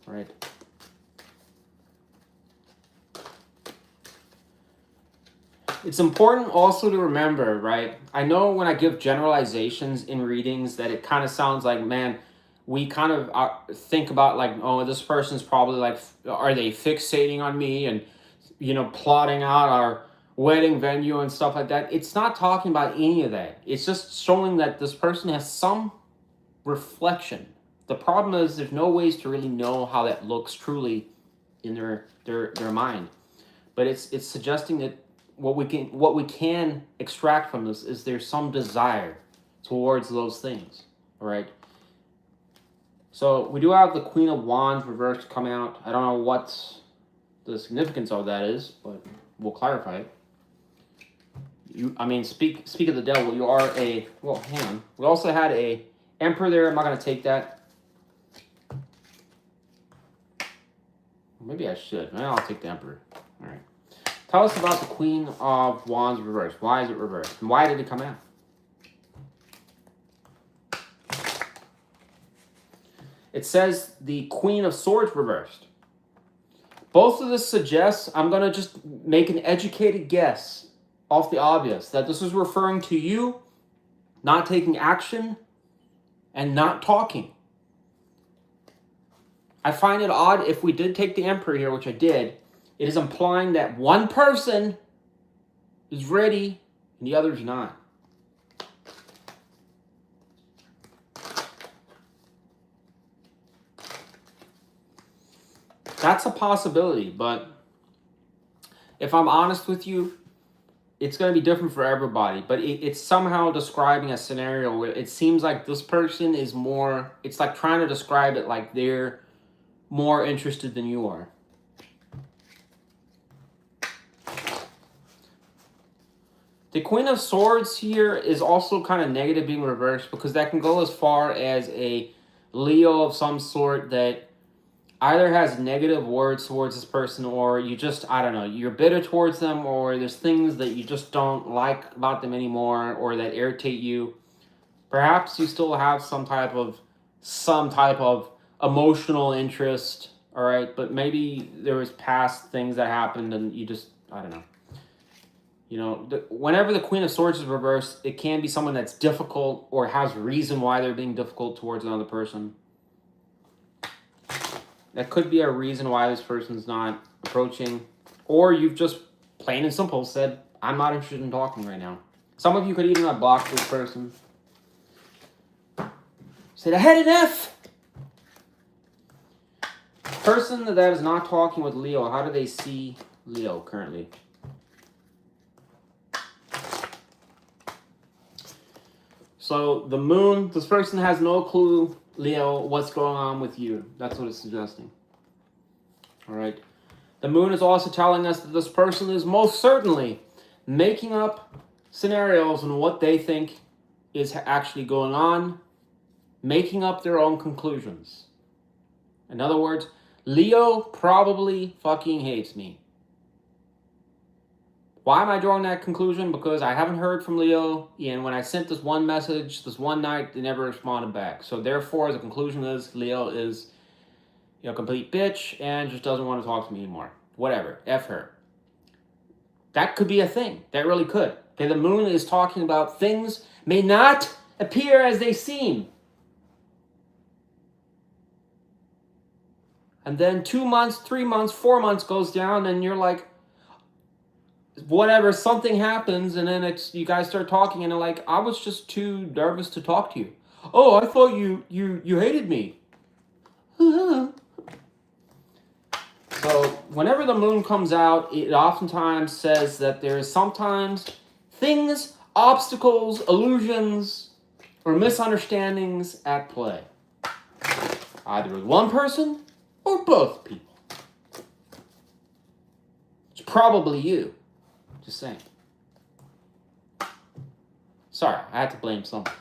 Right? It's important also to remember, right? I know when I give generalizations in readings that it kind of sounds like, man, we kind of think about like, oh, this person's probably like, are they fixating on me and, plotting out our wedding venue and stuff like that. It's not talking about any of that. It's just showing that this person has some reflection. The problem is there's no ways to really know how that looks truly in their mind. But it's suggesting that what we can extract from this is there's some desire towards those things. All right. So we do have the Queen of Wands reversed come out. I don't know what the significance of that is, but we'll clarify it. Speak of the devil. You are hang on. We also had a Emperor there. I'm not going to take that. Maybe I should. I'll take the Emperor. All right. Tell us about the Queen of Wands reversed. Why is it reversed? And why did it come out? It says the Queen of Swords reversed. Both of this suggests, I'm going to just make an educated guess off the obvious, that this is referring to you not taking action and not talking. I find it odd if we did take the Emperor here, which I did. It is implying that one person is ready and the other's not. That's a possibility, but if I'm honest with you, it's going to be different for everybody. But it's somehow describing a scenario where it seems like this person is more, it's like trying to describe it like they're more interested than you are. The Queen of Swords here is also kind of negative being reversed, because that can go as far as a Leo of some sort that either has negative words towards this person, or you just, I don't know, you're bitter towards them, or there's things that you just don't like about them anymore, or that irritate you. Perhaps you still have some type of emotional interest, all right, but maybe there was past things that happened and you just, I don't know. Whenever the Queen of Swords is reversed, it can be someone that's difficult or has reason why they're being difficult towards another person. That could be a reason why this person's not approaching. Or you've just plain and simple said, I'm not interested in talking right now. Some of you could even have blocked this person. Said, I had enough! Person that is not talking with Leo, how do they see Leo currently? So the moon, this person has no clue, Leo, what's going on with you. That's what it's suggesting. All right. The moon is also telling us that this person is most certainly making up scenarios on what they think is actually going on, making up their own conclusions. In other words, Leo probably fucking hates me. Why am I drawing that conclusion? Because I haven't heard from Leo, and when I sent this one message this one night, they never responded back. So therefore, the conclusion is Leo is, a complete bitch and just doesn't want to talk to me anymore. Whatever, F her. That could be a thing. That really could. Okay, the moon is talking about things may not appear as they seem. And then 2 months, 3 months, 4 months goes down, and you're like, whatever, something happens, and then you guys start talking, and they're like, I was just too nervous to talk to you. Oh, I thought you hated me. So whenever the moon comes out, it oftentimes says that there is sometimes things, obstacles, illusions, or misunderstandings at play. Either with one person or both people. It's probably you. Just saying. Sorry, I had to blame something.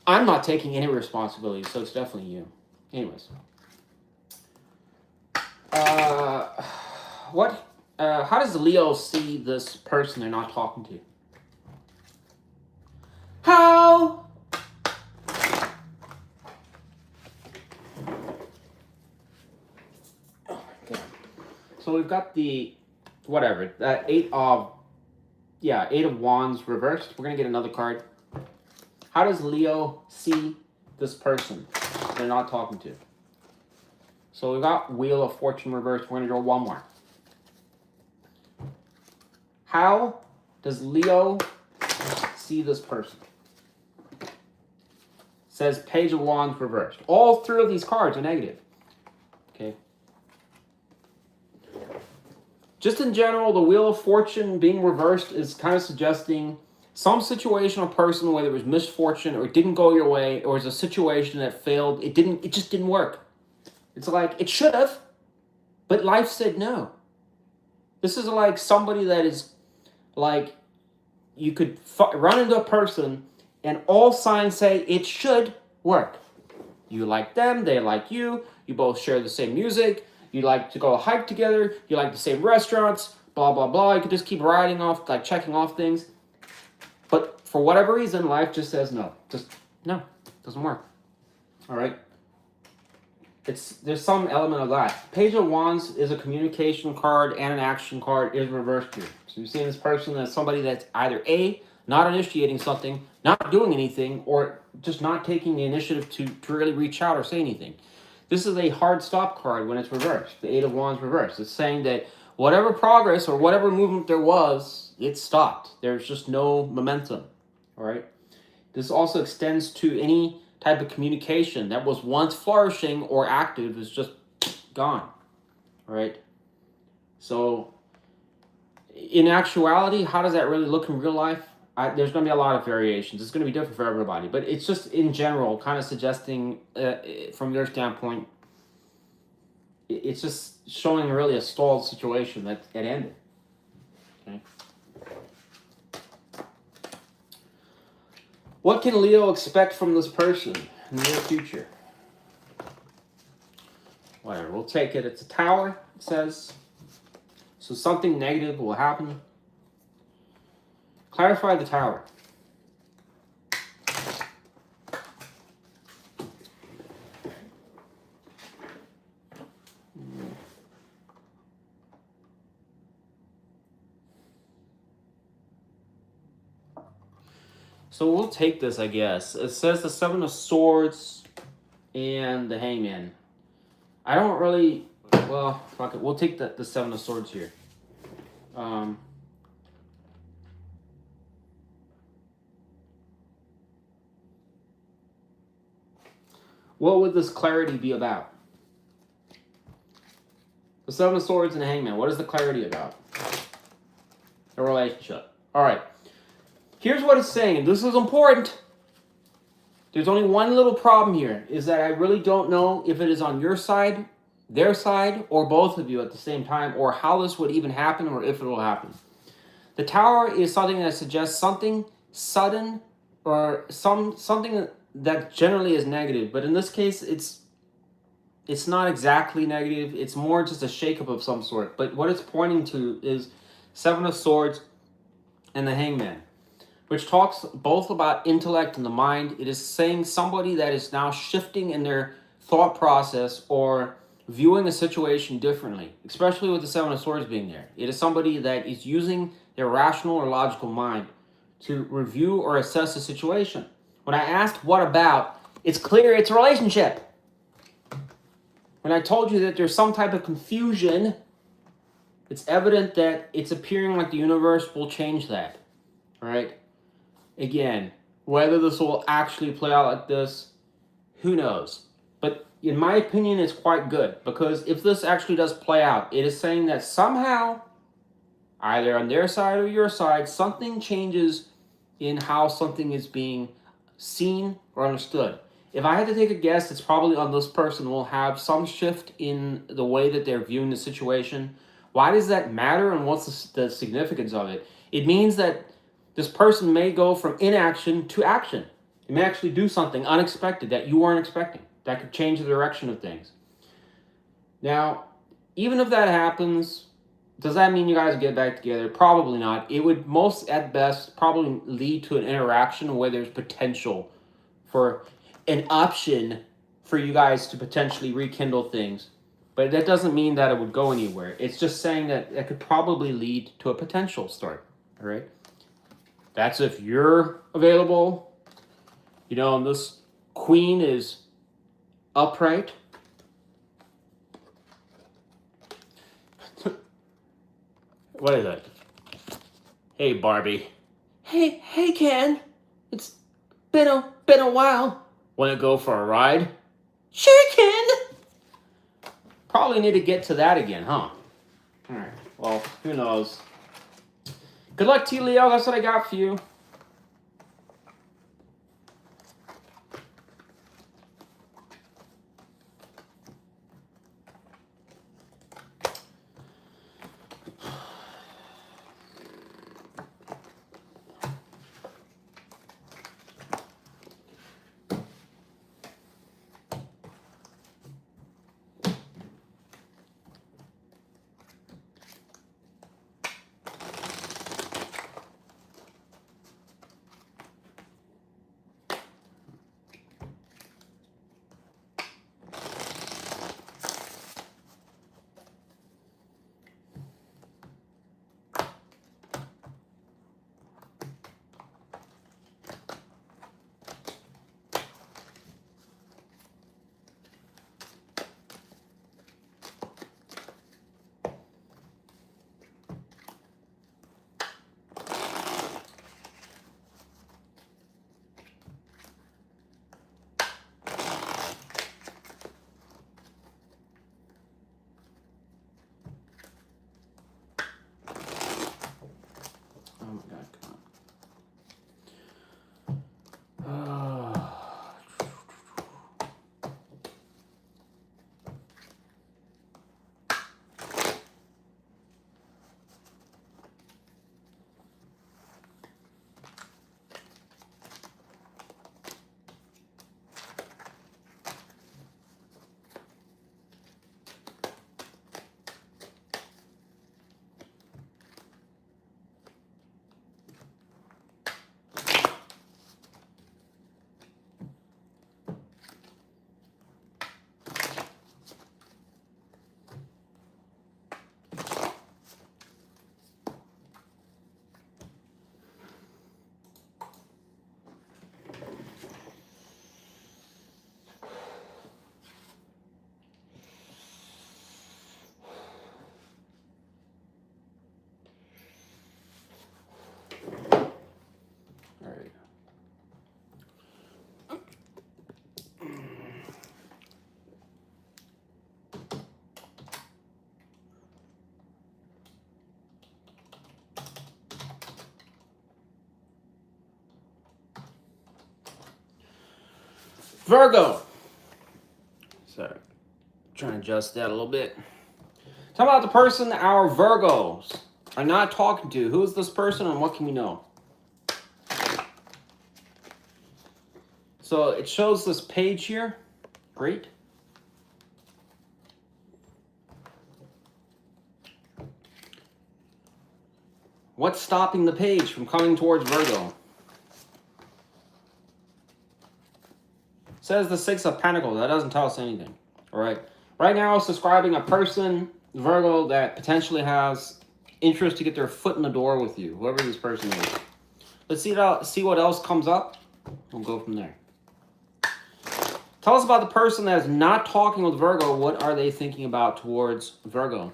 I'm not taking any responsibility, so it's definitely you. Anyways. How does Leo see this person they're not talking to? How So we've got the, whatever, eight of wands reversed. We're going to get another card. How does Leo see this person they're not talking to? So we've got Wheel of Fortune reversed. We're going to draw one more. How does Leo see this person? It says Page of Wands reversed. All three of these cards are negative. Okay. Just in general, the Wheel of Fortune being reversed is kind of suggesting some situation or person, whether it was misfortune or it didn't go your way, or it's a situation that failed. It just didn't work. It's like, it should have, but life said no. This is like somebody that is like, you could run into a person and all signs say it should work. You like them, they like you, you both share the same music, you like to go hike together, you like the same restaurants, blah, blah, blah. You could just keep writing off, like checking off things. But for whatever reason, life just says no. Just, no, doesn't work. All right? There's some element of that. Page of Wands is a communication card and an action card is reversed here. So you're seeing this person as somebody that's either A, not initiating something, not doing anything, or just not taking the initiative to really reach out or say anything. This is a hard stop card when it's reversed. The Eight of Wands reversed. It's saying that whatever progress or whatever movement there was, it stopped. There's just no momentum. All right? This also extends to any type of communication that was once flourishing or active is just gone. All right? So, in actuality, how does that really look in real life? There's going to be a lot of variations. It's going to be different for everybody. But it's just, in general, kind of suggesting, from your standpoint, it's just showing really a stalled situation that it ended. Okay? What can Leo expect from this person in the near future? Whatever, we'll take it. It's a Tower, it says. So something negative will happen. Clarify the Tower. So we'll take this, I guess. It says the Seven of Swords and the Hangman. I don't really... Well, fuck it. We'll take the Seven of Swords here. What would this clarity be about? The Seven of Swords and the Hangman. What is the clarity about? A relationship. All right. Here's what it's saying. This is important. There's only one little problem here, is that I really don't know if it is on your side, their side, or both of you at the same time, or how this would even happen, or if it will happen. The Tower is something that suggests something sudden, or something that generally is negative. But in this case, it's not exactly negative. It's more just a shakeup of some sort. But what it's pointing to is Seven of Swords and the Hangman, which talks both about intellect and the mind. It is saying somebody that is now shifting in their thought process or viewing a situation differently, especially with the Seven of Swords being there. It is somebody that is using their rational or logical mind to review or assess a situation. When I asked what about, it's clear it's a relationship. When I told you that there's some type of confusion, it's evident that it's appearing like the universe will change that. All right? Again, whether this will actually play out like this, who knows? But in my opinion, it's quite good, because if this actually does play out, it is saying that somehow, either on their side or your side, something changes in how something is being seen or understood. If I had to take a guess, it's probably on this person will have some shift in the way that they're viewing the situation. Why does that matter, and what's the significance of it? It means that this person may go from inaction to action. It may actually do something unexpected that you weren't expecting. That could change the direction of things. Now, even if that happens, does that mean you guys get back together? Probably not. It would most, at best, probably lead to an interaction where there's potential for an option for you guys to potentially rekindle things. But that doesn't mean that it would go anywhere. It's just saying that it could probably lead to a potential start. All right. That's if you're available. You know, and this queen is upright. What is it? Hey, Barbie. Hey, Ken. It's been a while. Want to go for a ride? Sure, Ken. Probably need to get to that again, huh? All right. Well, who knows? Good luck to you, Leo. That's what I got for you. Oh my God, come on. All right. Virgo. Sorry. Trying to adjust that a little bit. Talk about the person our Virgos are not talking to. Who is this person and what can we know? So it shows this page here. Great. What's stopping the page from coming towards Virgo? It says the Six of Pentacles. That doesn't tell us anything. All right. Right now, it's describing a person, Virgo, that potentially has interest to get their foot in the door with you, whoever this person is. Let's see what else comes up. We'll go from there. Tell us about the person that is not talking with Virgo. What are they thinking about towards Virgo?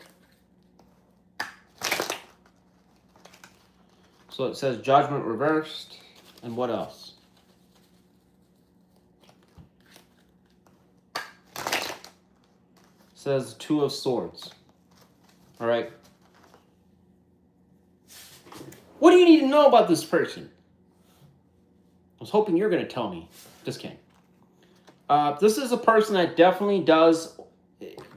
So it says judgment reversed. And what else? Says Two of Swords. All right. What do you need to know about this person? I was hoping you're going to tell me. Just kidding. This is a person that definitely does.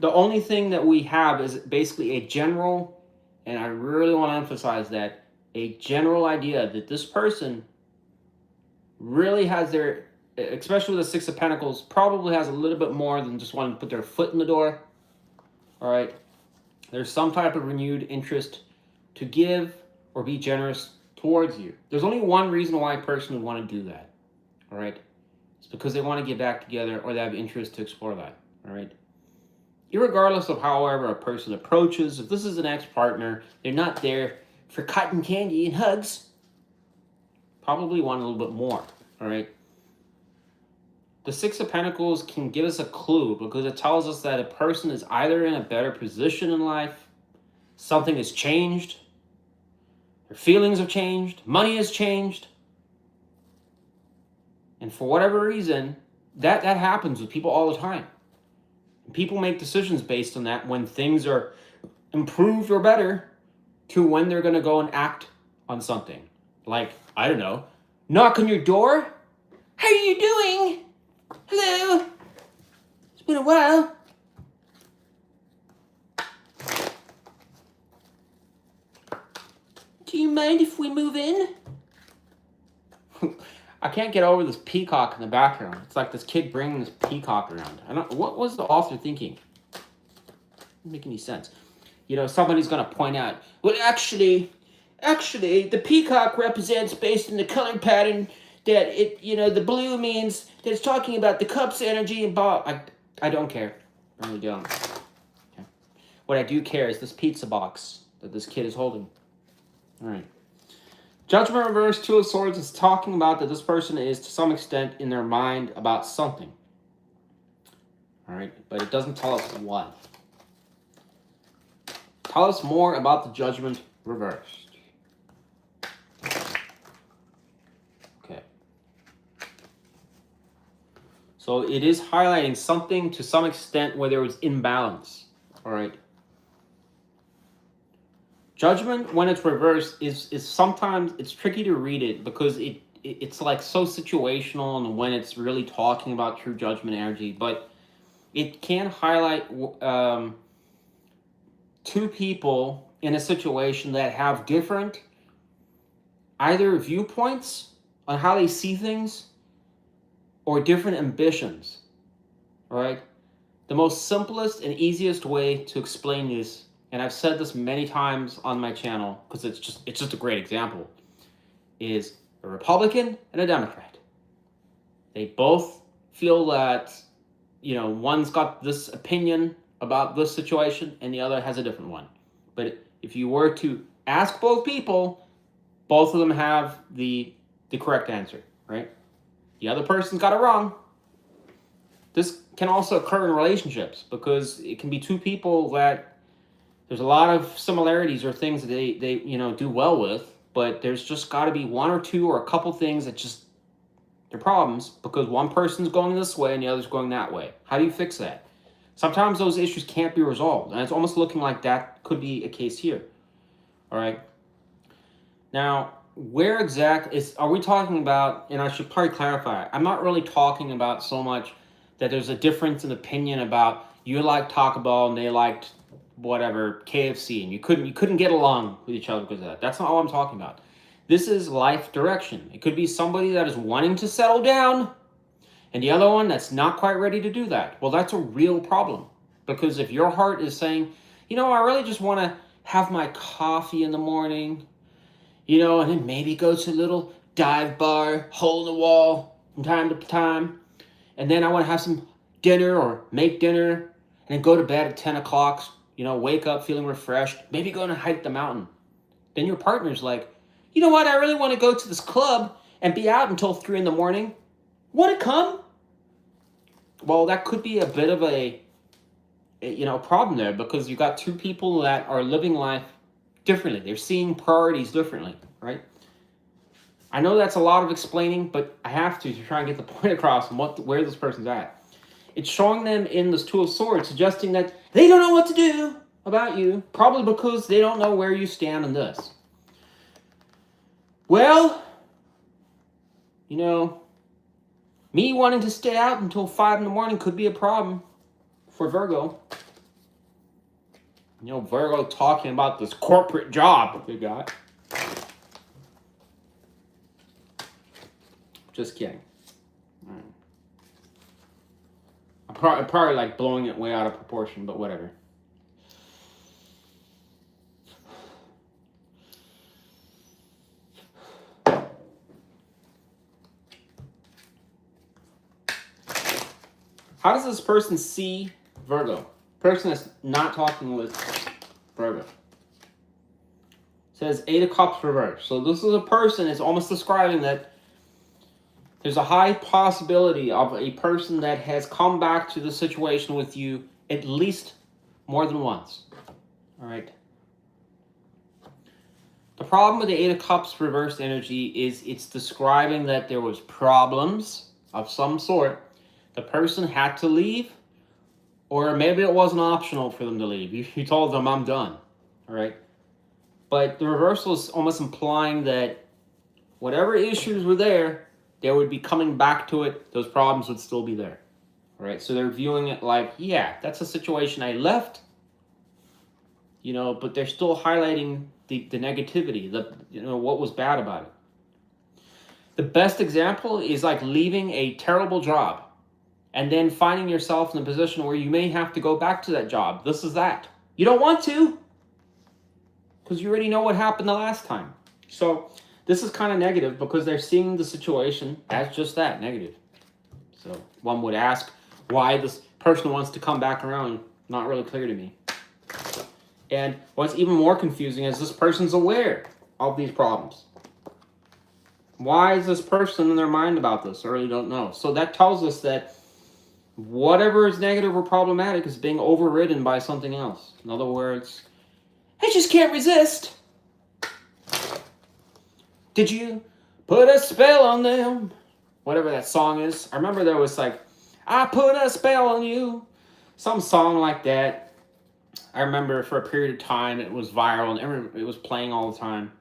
The only thing that we have is basically a general, and I really want to emphasize that, a general idea that this person really has their, especially with the Six of Pentacles, probably has a little bit more than just wanting to put their foot in the door. All right. There's some type of renewed interest to give or be generous towards you. There's only one reason why a person would want to do that. All right. It's because they want to get back together or they have interest to explore that. All right. Irregardless of however a person approaches, if this is an ex-partner, they're not there for cotton candy and hugs. Probably want a little bit more, all right? The Six of Pentacles can give us a clue because it tells us that a person is either in a better position in life, something has changed, their feelings have changed, money has changed, and for whatever reason, that happens with people all the time. And people make decisions based on that when things are improved or better to when they're going to go and act on something. Like, I don't know, knock on your door. How are you doing? Hello. It's been a while. Do you mind if we move in? I can't get over this peacock in the background. It's like this kid bringing this peacock around. What was the author thinking? Doesn't make any sense. You know, somebody's going to point out, well, actually, the peacock represents, based on the color pattern, that it, you know, the blue means that it's talking about the cup's energy and blah. I don't care. I really don't. Okay. What I do care is this pizza box that this kid is holding. All right. Judgment reverse, Two of Swords, is talking about that this person is, to some extent, in their mind about something. All right, but it doesn't tell us what. Tell us more about the Judgment reversed. Okay. So it is highlighting something to some extent where there was imbalance. All right. Judgment, when it's reversed, is sometimes it's tricky to read it because it's like so situational, and when it's really talking about true judgment energy, but it can highlight two people in a situation that have different either viewpoints on how they see things or different ambitions. All right? The most simplest and easiest way to explain this, and I've said this many times on my channel because it's just a great example, is a Republican and a Democrat. They both feel that, you know, one's got this opinion about this situation and the other has a different one. But if you were to ask both people, both of them have the correct answer, right? The other person's got it wrong. This can also occur in relationships because it can be two people that there's a lot of similarities or things that they you know, do well with, but there's just got to be one or two or a couple things that just, they're problems because one person's going this way and the other's going that way. How do you fix that? Sometimes those issues can't be resolved, and it's almost looking like that could be a case here. All right. Now, where exactly are we talking about, and I should probably clarify, I'm not really talking about so much that there's a difference in opinion about you like Taco Bell and they liked whatever, KFC, and you couldn't get along with each other because of that. That's not all I'm talking about. This is life direction. It could be somebody that is wanting to settle down and the other one that's not quite ready to do that. Well, that's a real problem because if your heart is saying, you know, I really just want to have my coffee in the morning, you know, and then maybe go to a little dive bar, hole in the wall from time to time, and then I want to have some dinner or make dinner and then go to bed at 10 o'clock, you know, wake up feeling refreshed, maybe go and hike the mountain. Then your partner's like, you know what, I really want to go to this club and be out until 3 in the morning. Want to come? Well, that could be a bit of a you know, problem there because you've got two people that are living life differently. They're seeing priorities differently, right? I know that's a lot of explaining, but I have to try and get the point across on where this person's at. It's showing them in this Two of Swords, suggesting that they don't know what to do about you, probably because they don't know where you stand on this. Well, you know, me wanting to stay out until 5 in the morning could be a problem for Virgo. You know, Virgo talking about this corporate job they got. Just kidding. I'm probably like blowing it way out of proportion, but whatever. How does this person see Virgo? Person that's not talking with Virgo. Says 8 of Cups reversed. So this is a person that's almost describing that there's a high possibility of a person that has come back to the situation with you at least more than once. All right. The problem with the 8 of Cups reversed energy is it's describing that there was problems of some sort. The person had to leave, or maybe it wasn't optional for them to leave. You told them, I'm done. All right. But the reversal is almost implying that whatever issues were there, they would be coming back to it. Those problems would still be there. All right. So they're viewing it like, yeah, that's a situation I left, you know, but they're still highlighting the negativity, what was bad about it. The best example is like leaving a terrible job and then finding yourself in a position where you may have to go back to that job. This is that. You don't want to, because you already know what happened the last time. So this is kind of negative because they're seeing the situation as just that, negative. So one would ask why this person wants to come back around. Not really clear to me. And what's even more confusing is this person's aware of these problems. Why is this person in their mind about this? I really don't know. So that tells us that whatever is negative or problematic is being overridden by something else. In other words, I just can't resist. Did you put a spell on them? Whatever that song is. I remember there was like, I put a spell on you. Some song like that. I remember for a period of time it was viral and it was playing all the time.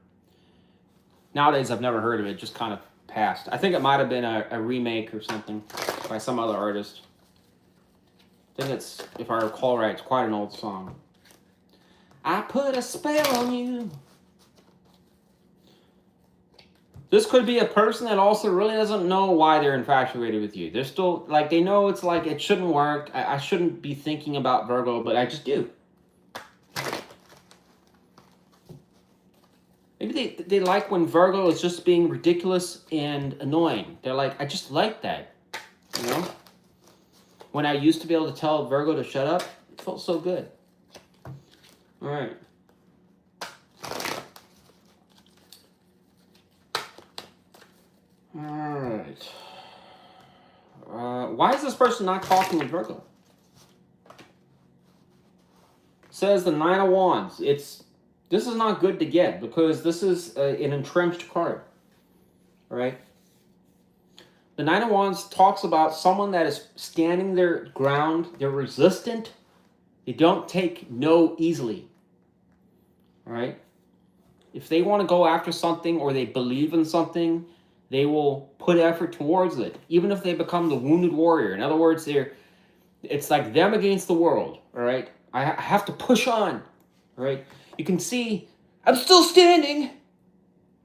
Nowadays I've never heard of it, just kind of passed. I think it might have been a remake or something by some other artist. I think it's, if I recall right, it's quite an old song. I put a spell on you. This could be a person that also really doesn't know why they're infatuated with you. They're still, like, they know it's like, it shouldn't work. I shouldn't be thinking about Virgo, but I just do. Maybe they like when Virgo is just being ridiculous and annoying. They're like, I just like that, you know? When I used to be able to tell Virgo to shut up, it felt so good. All right. All right. Why is this person not talking with Virgo? Says the 9 of Wands. This is not good to get because this is an entrenched card. All right. The 9 of Wands talks about someone that is standing their ground. They're resistant. They don't take no easily. All right. If they want to go after something or they believe in something, they will put effort towards it, even if they become the wounded warrior. In other words, it's like them against the world. All right. I have to push on. All right. You can see I'm still standing,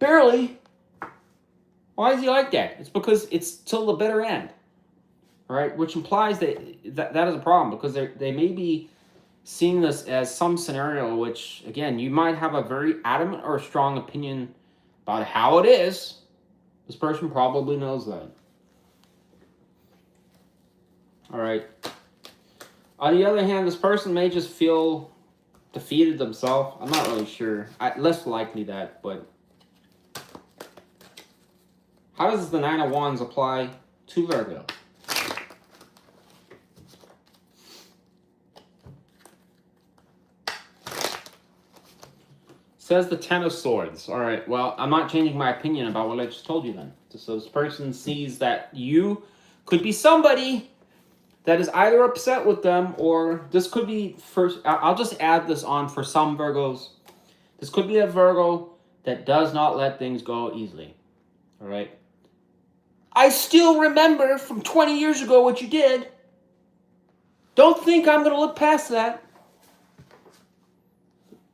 barely. Why is he like that? It's because it's till the bitter end, all right? Which implies that is a problem because they may be seeing this as some scenario which, again, you might have a very adamant or strong opinion about how it is. This person probably knows that. All right. On the other hand, this person may just feel defeated themselves. I'm not really sure. Less likely that, but how does the 9 of Wands apply to Virgo? Says the 10 of Swords. All right, well, I'm not changing my opinion about what I just told you then. So this person sees that you could be somebody that is either upset with them or this could be first. I'll just add this on for some Virgos. This could be a Virgo that does not let things go easily. All right. I still remember from 20 years ago what you did. Don't think I'm going to look past that.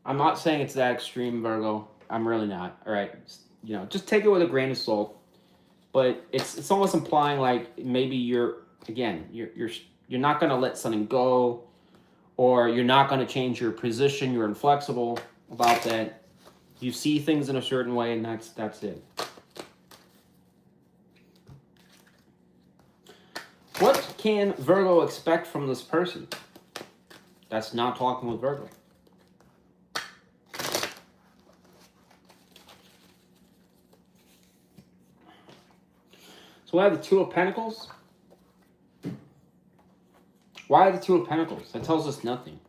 I'm not saying it's that extreme, Virgo. I'm really not. All right. You know, just take it with a grain of salt. But it's almost implying like maybe you're not going to let something go, or you're not going to change your position. You're inflexible about that. You see things in a certain way, and that's it. What can Virgo expect from this person? That's not talking with Virgo. So we have the Two of Pentacles. Why the Two of Pentacles? That tells us nothing.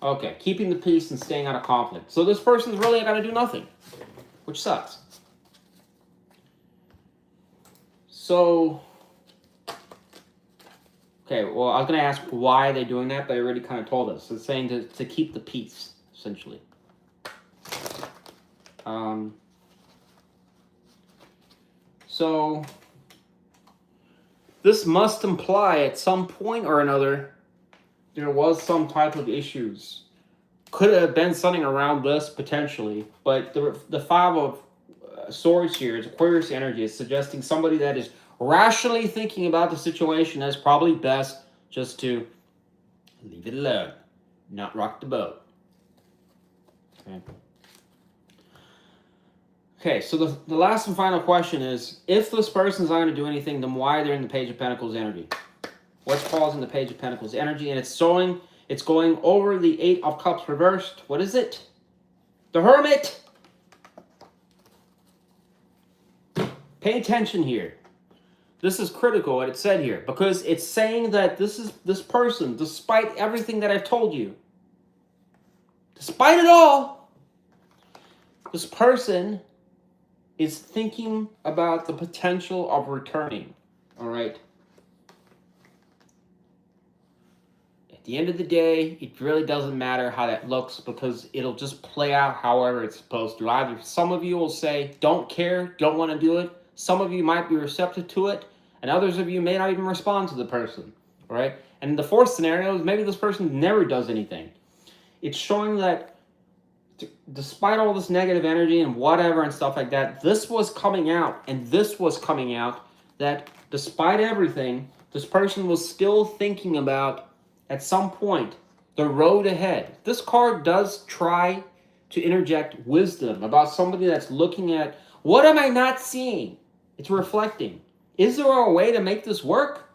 Okay, keeping the peace and staying out of conflict. So this person's really got to do nothing, which sucks. So, okay, well, I was going to ask why they're doing that, but I already kind of told us. It's saying to keep the peace, essentially. So, this must imply at some point or another there was some type of issues. Could have been something around this, potentially, but the Five of Swords here is Aquarius energy. Is suggesting somebody that is rationally thinking about the situation as probably best just to leave it alone, not rock the boat. Okay, so the last and final question is, if this person's not going to do anything, then why they're in the Page of Pentacles energy? What's causing the Page of Pentacles energy? And it's going over the Eight of Cups reversed. What is it? The Hermit. Pay attention here. This is critical what it said here, because it's saying that this person, despite everything that I've told you, despite it all, this person is thinking about the potential of returning. All right. At the end of the day, it really doesn't matter how that looks, because it'll just play out however it's supposed to. Either some of you will say, don't care, don't want to do it. Some of you might be receptive to it, and others of you may not even respond to the person. All right. And the fourth scenario is maybe this person never does anything. It's showing that despite all this negative energy and whatever and stuff like that, this was coming out, and this was coming out, that despite everything, this person was still thinking about, at some point, the road ahead. This card does try to interject wisdom about somebody that's looking at, what am I not seeing? It's reflecting. Is there a way to make this work?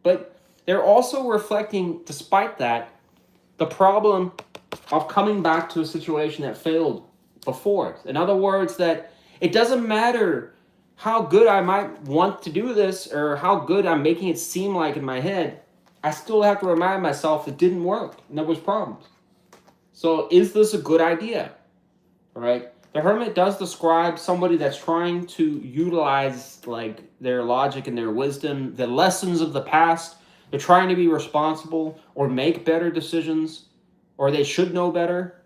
But they're also reflecting, despite that, the problem of coming back to a situation that failed before. In other words, that it doesn't matter how good I might want to do this or how good I'm making it seem like in my head, I still have to remind myself it didn't work and there was problems. So is this a good idea? All right. The Hermit does describe somebody that's trying to utilize like their logic and their wisdom, the lessons of the past. They're trying to be responsible or make better decisions, or they should know better,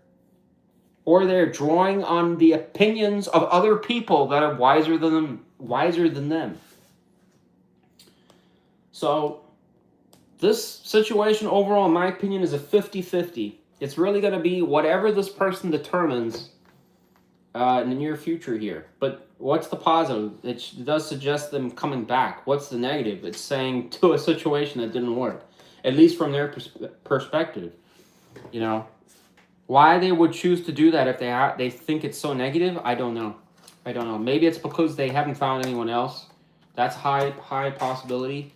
or they're drawing on the opinions of other people that are wiser than them. So this situation overall, in my opinion, is a 50-50. It's really going to be whatever this person determines in the near future here. But what's the positive? It does suggest them coming back. What's the negative? It's saying to a situation that didn't work, at least from their perspective. You know, why they would choose to do that if they think it's so negative, I don't know. Maybe it's because they haven't found anyone else. That's high possibility.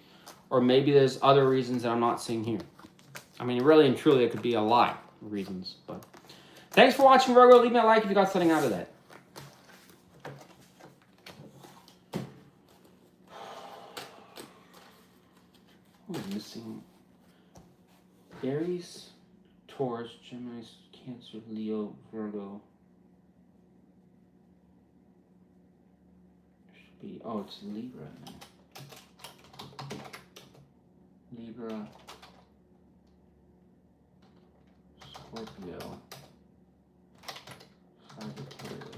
Or maybe there's other reasons that I'm not seeing here. I mean, really and truly, it could be a lot of reasons. But thanks for watching, Virgo. Leave me a like if you got something out of that. Oh, I'm missing Aries, Taurus, Gemini, Cancer, Leo, Virgo. Should be, oh, it's Libra. Libra, Scorpio, Sagittarius.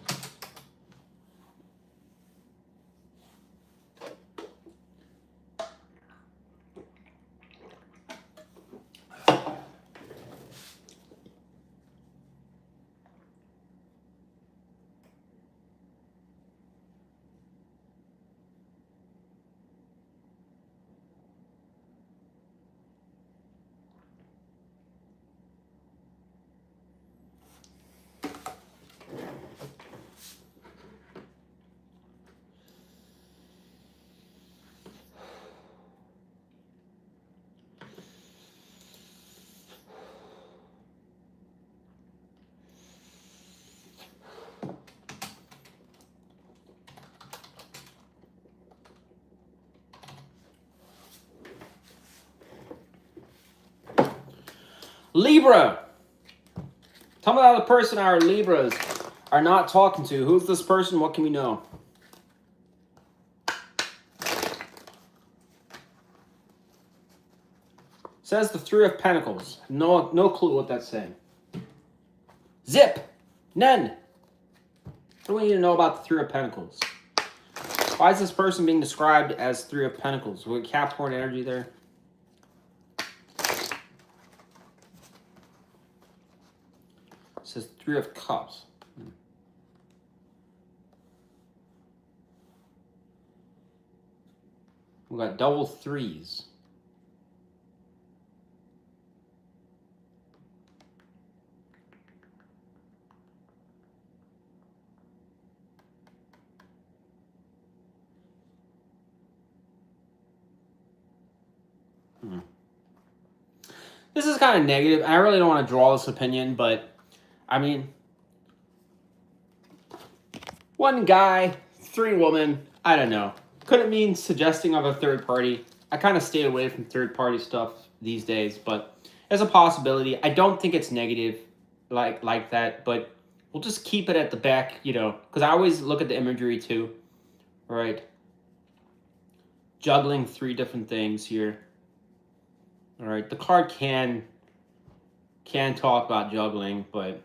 Libra. Tell me how the person our Libras are not talking to. Who's this person? What can we know? Says the Three of Pentacles. No clue what that's saying. Zip. None. What do we need to know about the Three of Pentacles? Why is this person being described as Three of Pentacles? With Capricorn energy there? It says Three of Cups. We got double threes. This is kind of negative. I really don't want to draw this opinion, but I mean, one guy, three women, I don't know. Could it mean suggesting of a third party? I kind of stay away from third party stuff these days, but as a possibility, I don't think it's negative like that, but we'll just keep it at the back, you know, because I always look at the imagery too, right? Juggling three different things here. All right, the card can talk about juggling, but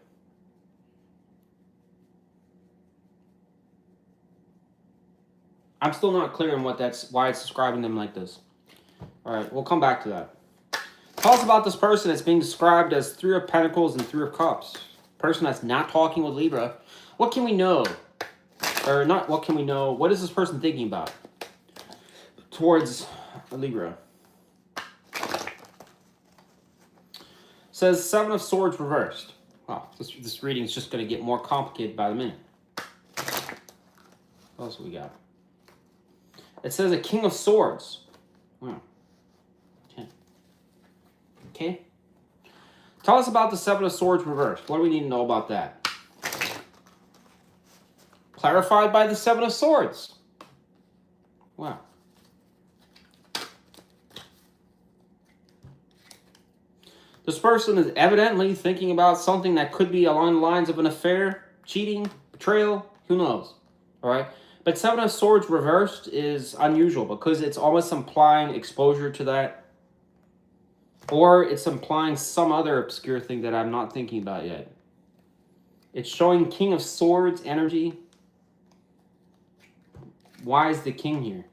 I'm still not clear on why it's describing them like this. All right, we'll come back to that. Tell us about this person that's being described as Three of Pentacles and Three of Cups. Person that's not talking with Libra. What can we know? Or not what can we know? What is this person thinking about towards Libra? Says Seven of Swords reversed. Wow, this reading is just going to get more complicated by the minute. What else we got? It says a King of Swords. Wow. Okay. Tell us about the Seven of Swords reversed. What do we need to know about that? Clarified by the Seven of Swords. Wow. This person is evidently thinking about something that could be along the lines of an affair, cheating, betrayal, who knows, all right? But Seven of Swords reversed is unusual because it's almost implying exposure to that, or it's implying some other obscure thing that I'm not thinking about yet. It's showing King of Swords energy. Why is the king here?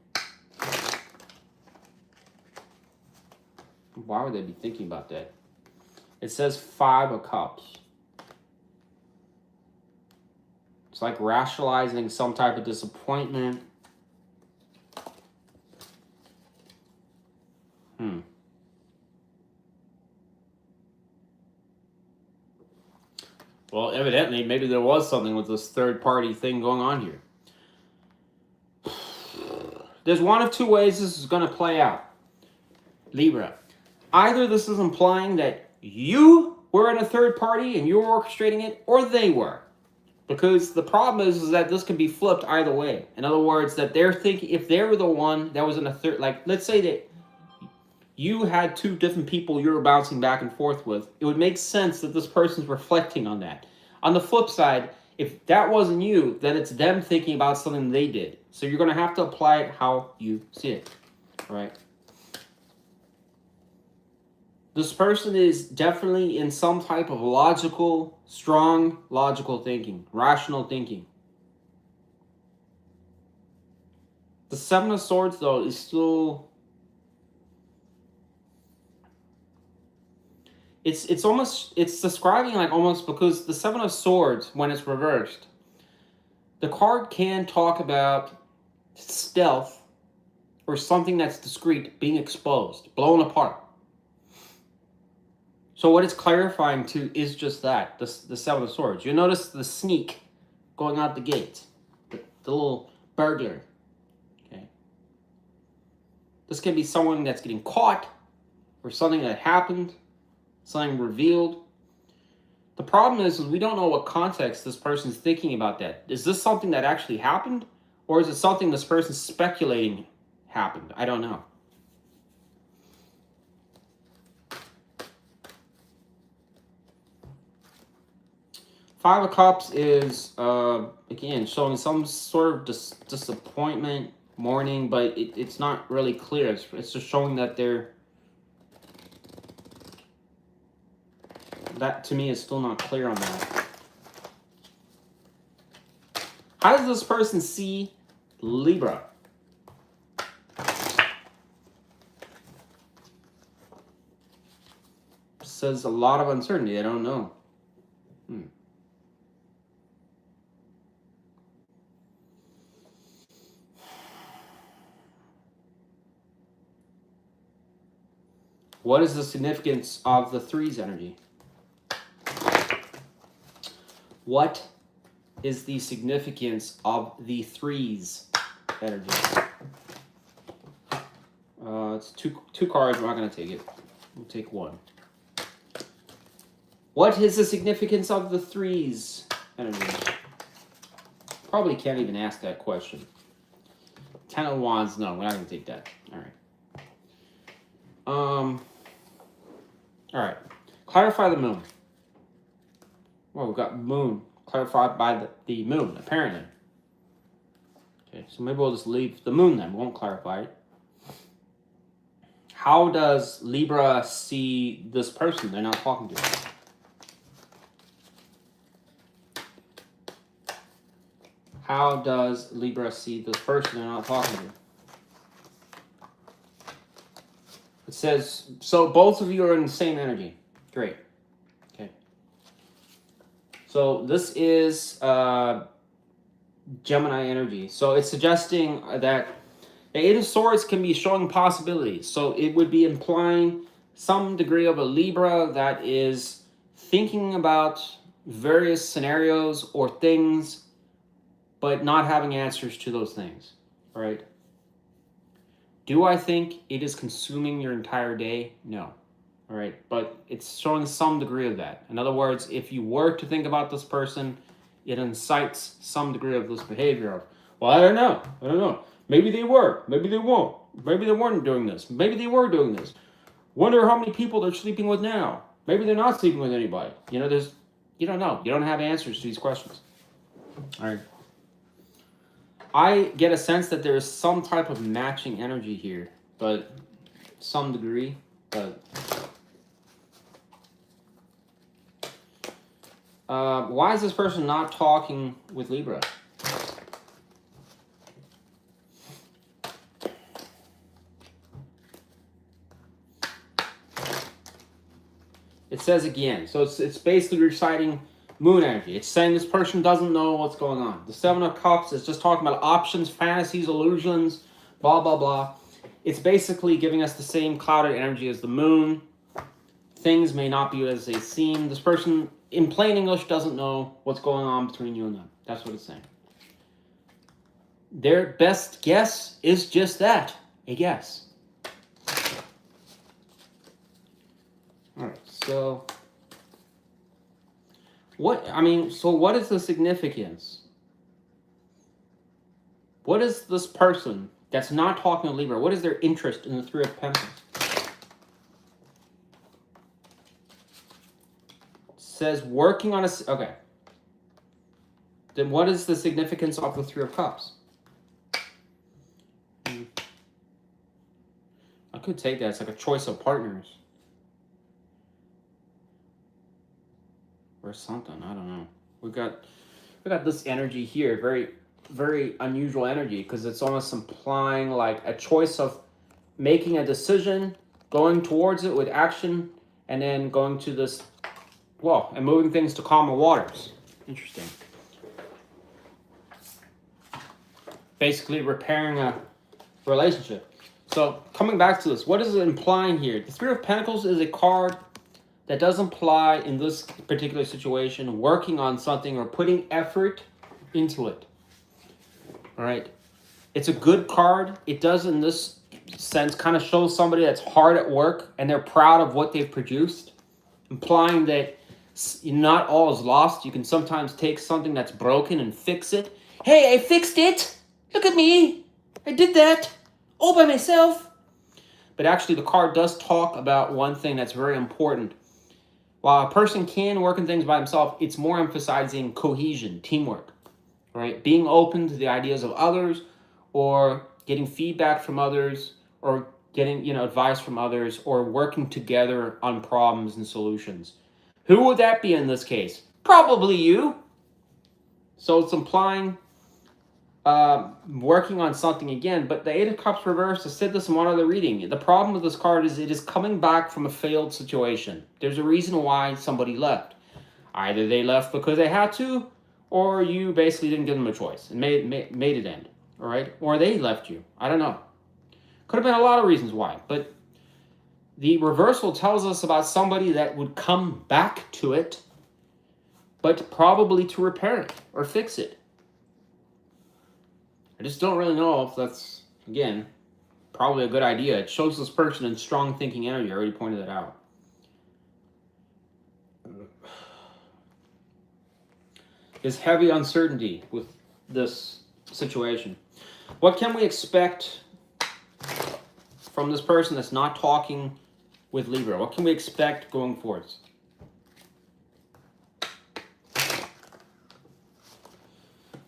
Why would they be thinking about that? It says Five of Cups. It's like rationalizing some type of disappointment. Well, evidently, maybe there was something with this third-party thing going on here. There's one of two ways this is going to play out. Libra. Either this is implying that you were in a third party and you were orchestrating it, or they were. Because the problem is that this can be flipped either way. In other words, that they're thinking, if they were the one that was in a third, like, let's say that you had two different people you were bouncing back and forth with, it would make sense that this person's reflecting on that. On the flip side, if that wasn't you, then it's them thinking about something they did. So you're going to have to apply it how you see it, right? This person is definitely in some type of logical, strong logical thinking, rational thinking. The Seven of Swords, though, is still... It's almost, it's describing like almost, because the Seven of Swords, when it's reversed, the card can talk about stealth or something that's discreet being exposed, blown apart. So what it's clarifying to is just that, the Seven of Swords. You notice the sneak going out the gate, the little burglar. Okay. This can be someone that's getting caught or something that happened. Something revealed. The problem is we don't know what context this person's thinking about that. Is this something that actually happened? Or is it something this person's speculating happened? I don't know. Five of Cups is, again, showing some sort of disappointment, mourning, but it's not really clear. It's just showing that that to me is still not clear on that. How does this person see Libra? Says a lot of uncertainty. I don't know. What is the significance of the threes energy? What is the significance of the threes energy? It's two cards. We're not going to take it. We'll take one. What is the significance of the threes energy? Probably can't even ask that question. 10 of Wands, no, we're not going to take that. All right. All right. Clarify the moon. Well, we've got moon clarified by the moon, apparently. Okay, so maybe we'll just leave the moon then. We won't clarify it. How does Libra see this person they're not talking to? How does Libra see this person they're not talking to? It says, so both of you are in the same energy. Great. Okay. So this is Gemini energy. So it's suggesting that the Eight of Swords can be showing possibilities. So it would be implying some degree of a Libra that is thinking about various scenarios or things, but not having answers to those things. All right. Do I think it is consuming your entire day? No. All right. But it's showing some degree of that. In other words, if you were to think about this person, it incites some degree of this behavior of, well, I don't know. Maybe they were. Maybe they won't. Maybe they weren't doing this. Maybe they were doing this. Wonder how many people they're sleeping with now. Maybe they're not sleeping with anybody. You know, you don't know. You don't have answers to these questions. All right. I get a sense that there is some type of matching energy here, but some degree. But why is this person not talking with Libra? It says again, so it's basically reciting moon energy. It's saying this person doesn't know what's going on. The Seven of Cups is just talking about options, fantasies, illusions, blah, blah, blah. It's basically giving us the same clouded energy as the moon. Things may not be as they seem. This person, in plain English, doesn't know what's going on between you and them. That's what it's saying. Their best guess is just that, a guess. All right, so what is the significance? What is this person that's not talking to Libra? What is their interest in the Three of Pentacles? It says working on okay. Then what is the significance of the Three of Cups? I could take that. It's like a choice of partners. Or something. I don't know. We got this energy here. Very, very unusual energy, because it's almost implying like a choice of making a decision, going towards it with action, and then going to this, well, and moving things to calmer waters. Interesting. Basically repairing a relationship. So coming back to this, what is it implying here? The Three of Pentacles is a card that does imply, in this particular situation, working on something or putting effort into it. All right. It's a good card. It does, in this sense, kind of show somebody that's hard at work and they're proud of what they've produced, implying that not all is lost. You can sometimes take something that's broken and fix it. Hey, I fixed it. Look at me. I did that all by myself. But actually, the card does talk about one thing that's very important. While a person can work on things by himself, it's more emphasizing cohesion, teamwork, right? Being open to the ideas of others, or getting feedback from others, or getting advice from others, or working together on problems and solutions. Who would that be in this case? Probably you. So it's implying working on something again. But the Eight of Cups reversed, I said this in one other reading. The problem with this card is it is coming back from a failed situation. There's a reason why somebody left. Either they left because they had to, or you basically didn't give them a choice and made it end. All right? Or they left you. I don't know. Could have been a lot of reasons why. But the reversal tells us about somebody that would come back to it, but probably to repair it or fix it. I just don't really know if that's, again, probably a good idea. It shows this person in strong thinking energy. I already pointed that out. There's heavy uncertainty with this situation. What can we expect from this person that's not talking with Libra? What can we expect going forward?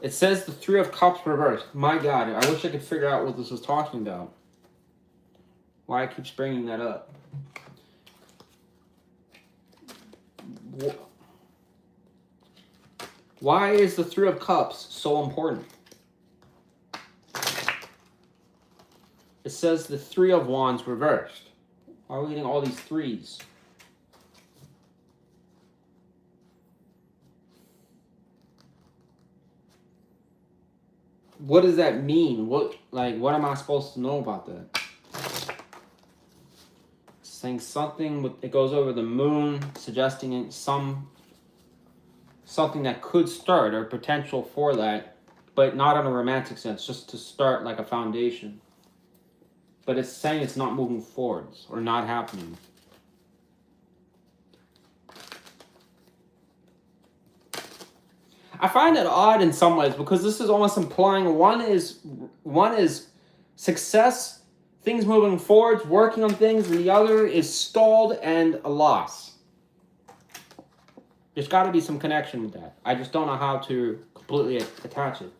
It says the Three of Cups reversed. My God, I wish I could figure out what this was talking about. Why it keeps bringing that up. Why is the Three of Cups so important? It says the Three of Wands reversed. Why are we getting all these threes? What does that mean? What am I supposed to know about that? It's saying something it goes over the moon, suggesting something that could start or potential for that, but not in a romantic sense, just to start like a foundation. But it's saying it's not moving forwards or not happening. I find it odd in some ways because this is almost implying one is success, things moving forwards, working on things, and the other is stalled and a loss. There's got to be some connection with that. I just don't know how to completely attach it.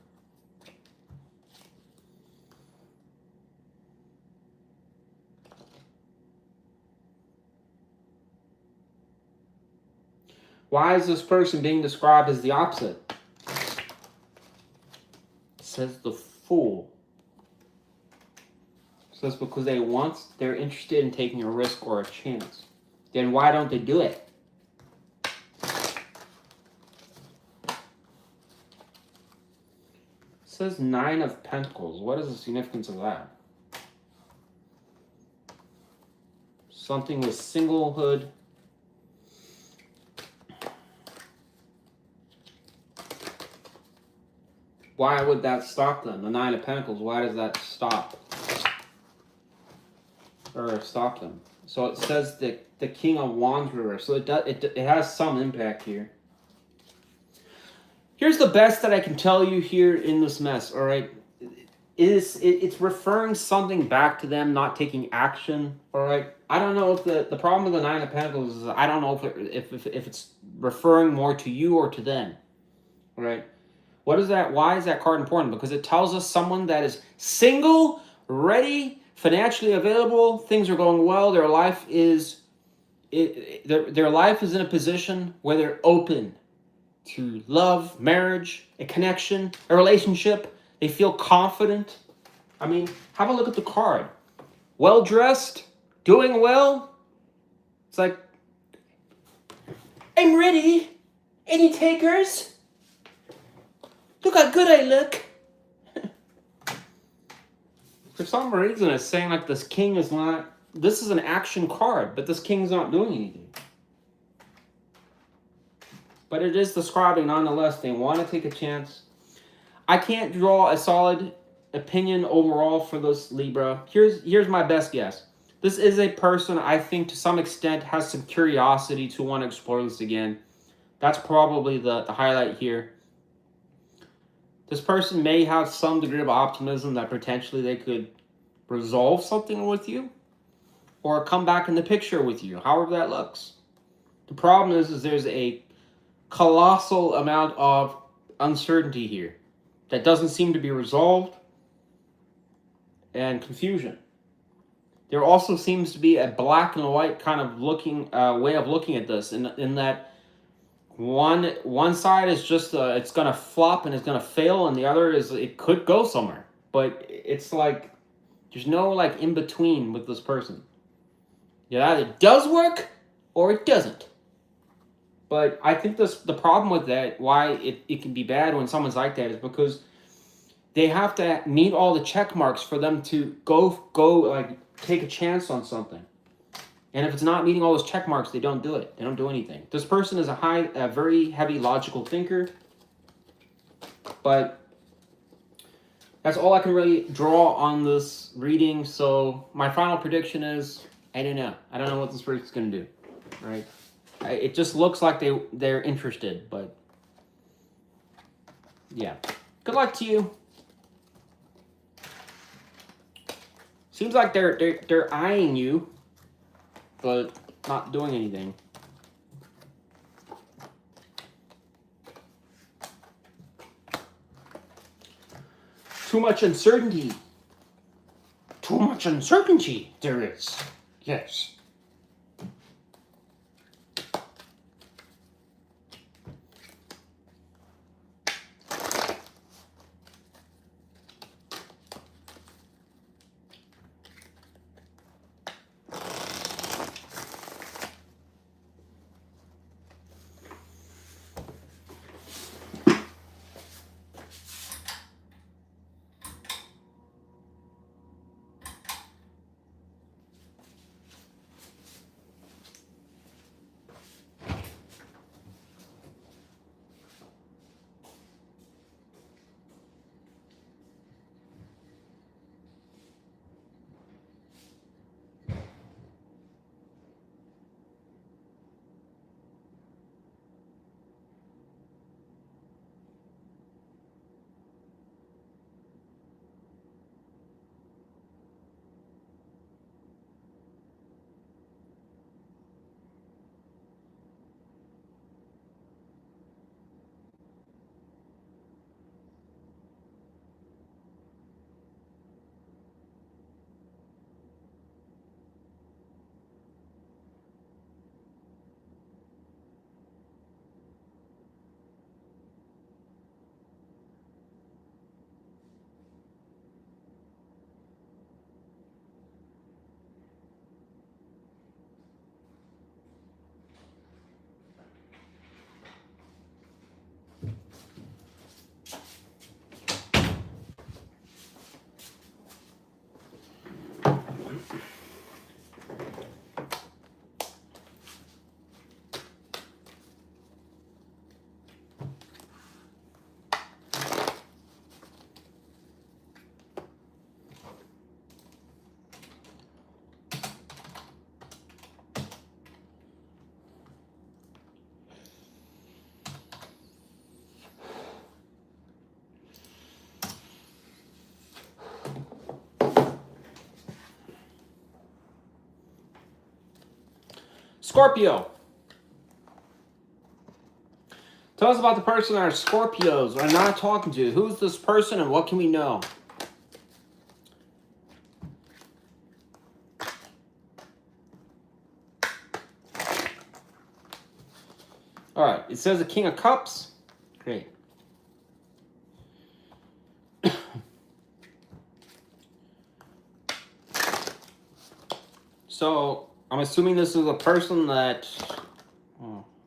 Why is this person being described as the opposite? It says the Fool. It says because they're interested in taking a risk or a chance. Then why don't they do it? It says Nine of Pentacles. What is the significance of that? Something with singlehood. Why would that stop them? The Nine of Pentacles, why does that stop? Or stop them? So it says the King of Wands reverse. So it has some impact here. Here's the best that I can tell you here in this mess, all right? It's referring something back to them not taking action, all right? I don't know if the problem with the Nine of Pentacles is I don't know if it's referring more to you or to them, all right? What is that? Why is that card important? Because it tells us someone that is single, ready, financially available, things are going well, their life is in a position where they're open to love, marriage, a connection, a relationship. They feel confident. I mean, have a look at the card. Well-dressed, doing well. It's like, I'm ready. Any takers? Look how good I look. For some reason, it's saying like this king is not... This is an action card, but this king's not doing anything. But it is describing, nonetheless, they want to take a chance. I can't draw a solid opinion overall for this Libra. Here's my best guess. This is a person I think to some extent has some curiosity to want to explore this again. That's probably the highlight here. This person may have some degree of optimism that potentially they could resolve something with you or come back in the picture with you, however that looks. The problem is there's a colossal amount of uncertainty here that doesn't seem to be resolved, and confusion. There also seems to be a black and white kind of way of looking at this, in that one side is just it's gonna flop and it's gonna fail, and the other is it could go somewhere. But it's like there's no like in between with this person. It either does work or it doesn't. But I think the problem with that, why it can be bad when someone's like that, is because they have to meet all the check marks for them to go like take a chance on something. And if it's not meeting all those check marks, they don't do it. They don't do anything. This person is a very heavy logical thinker, but that's all I can really draw on this reading. So my final prediction is, I don't know. I don't know what this person's going to do, right? It just looks like they're interested, but yeah. Good luck to you. Seems like they're eyeing you, but not doing anything. Too much uncertainty. Too much uncertainty there is. Yes. Scorpio. Tell us about the person our Scorpios are not talking to. Who's this person and what can we know? All right, it says the King of Cups. Great. So I'm assuming this is a person that,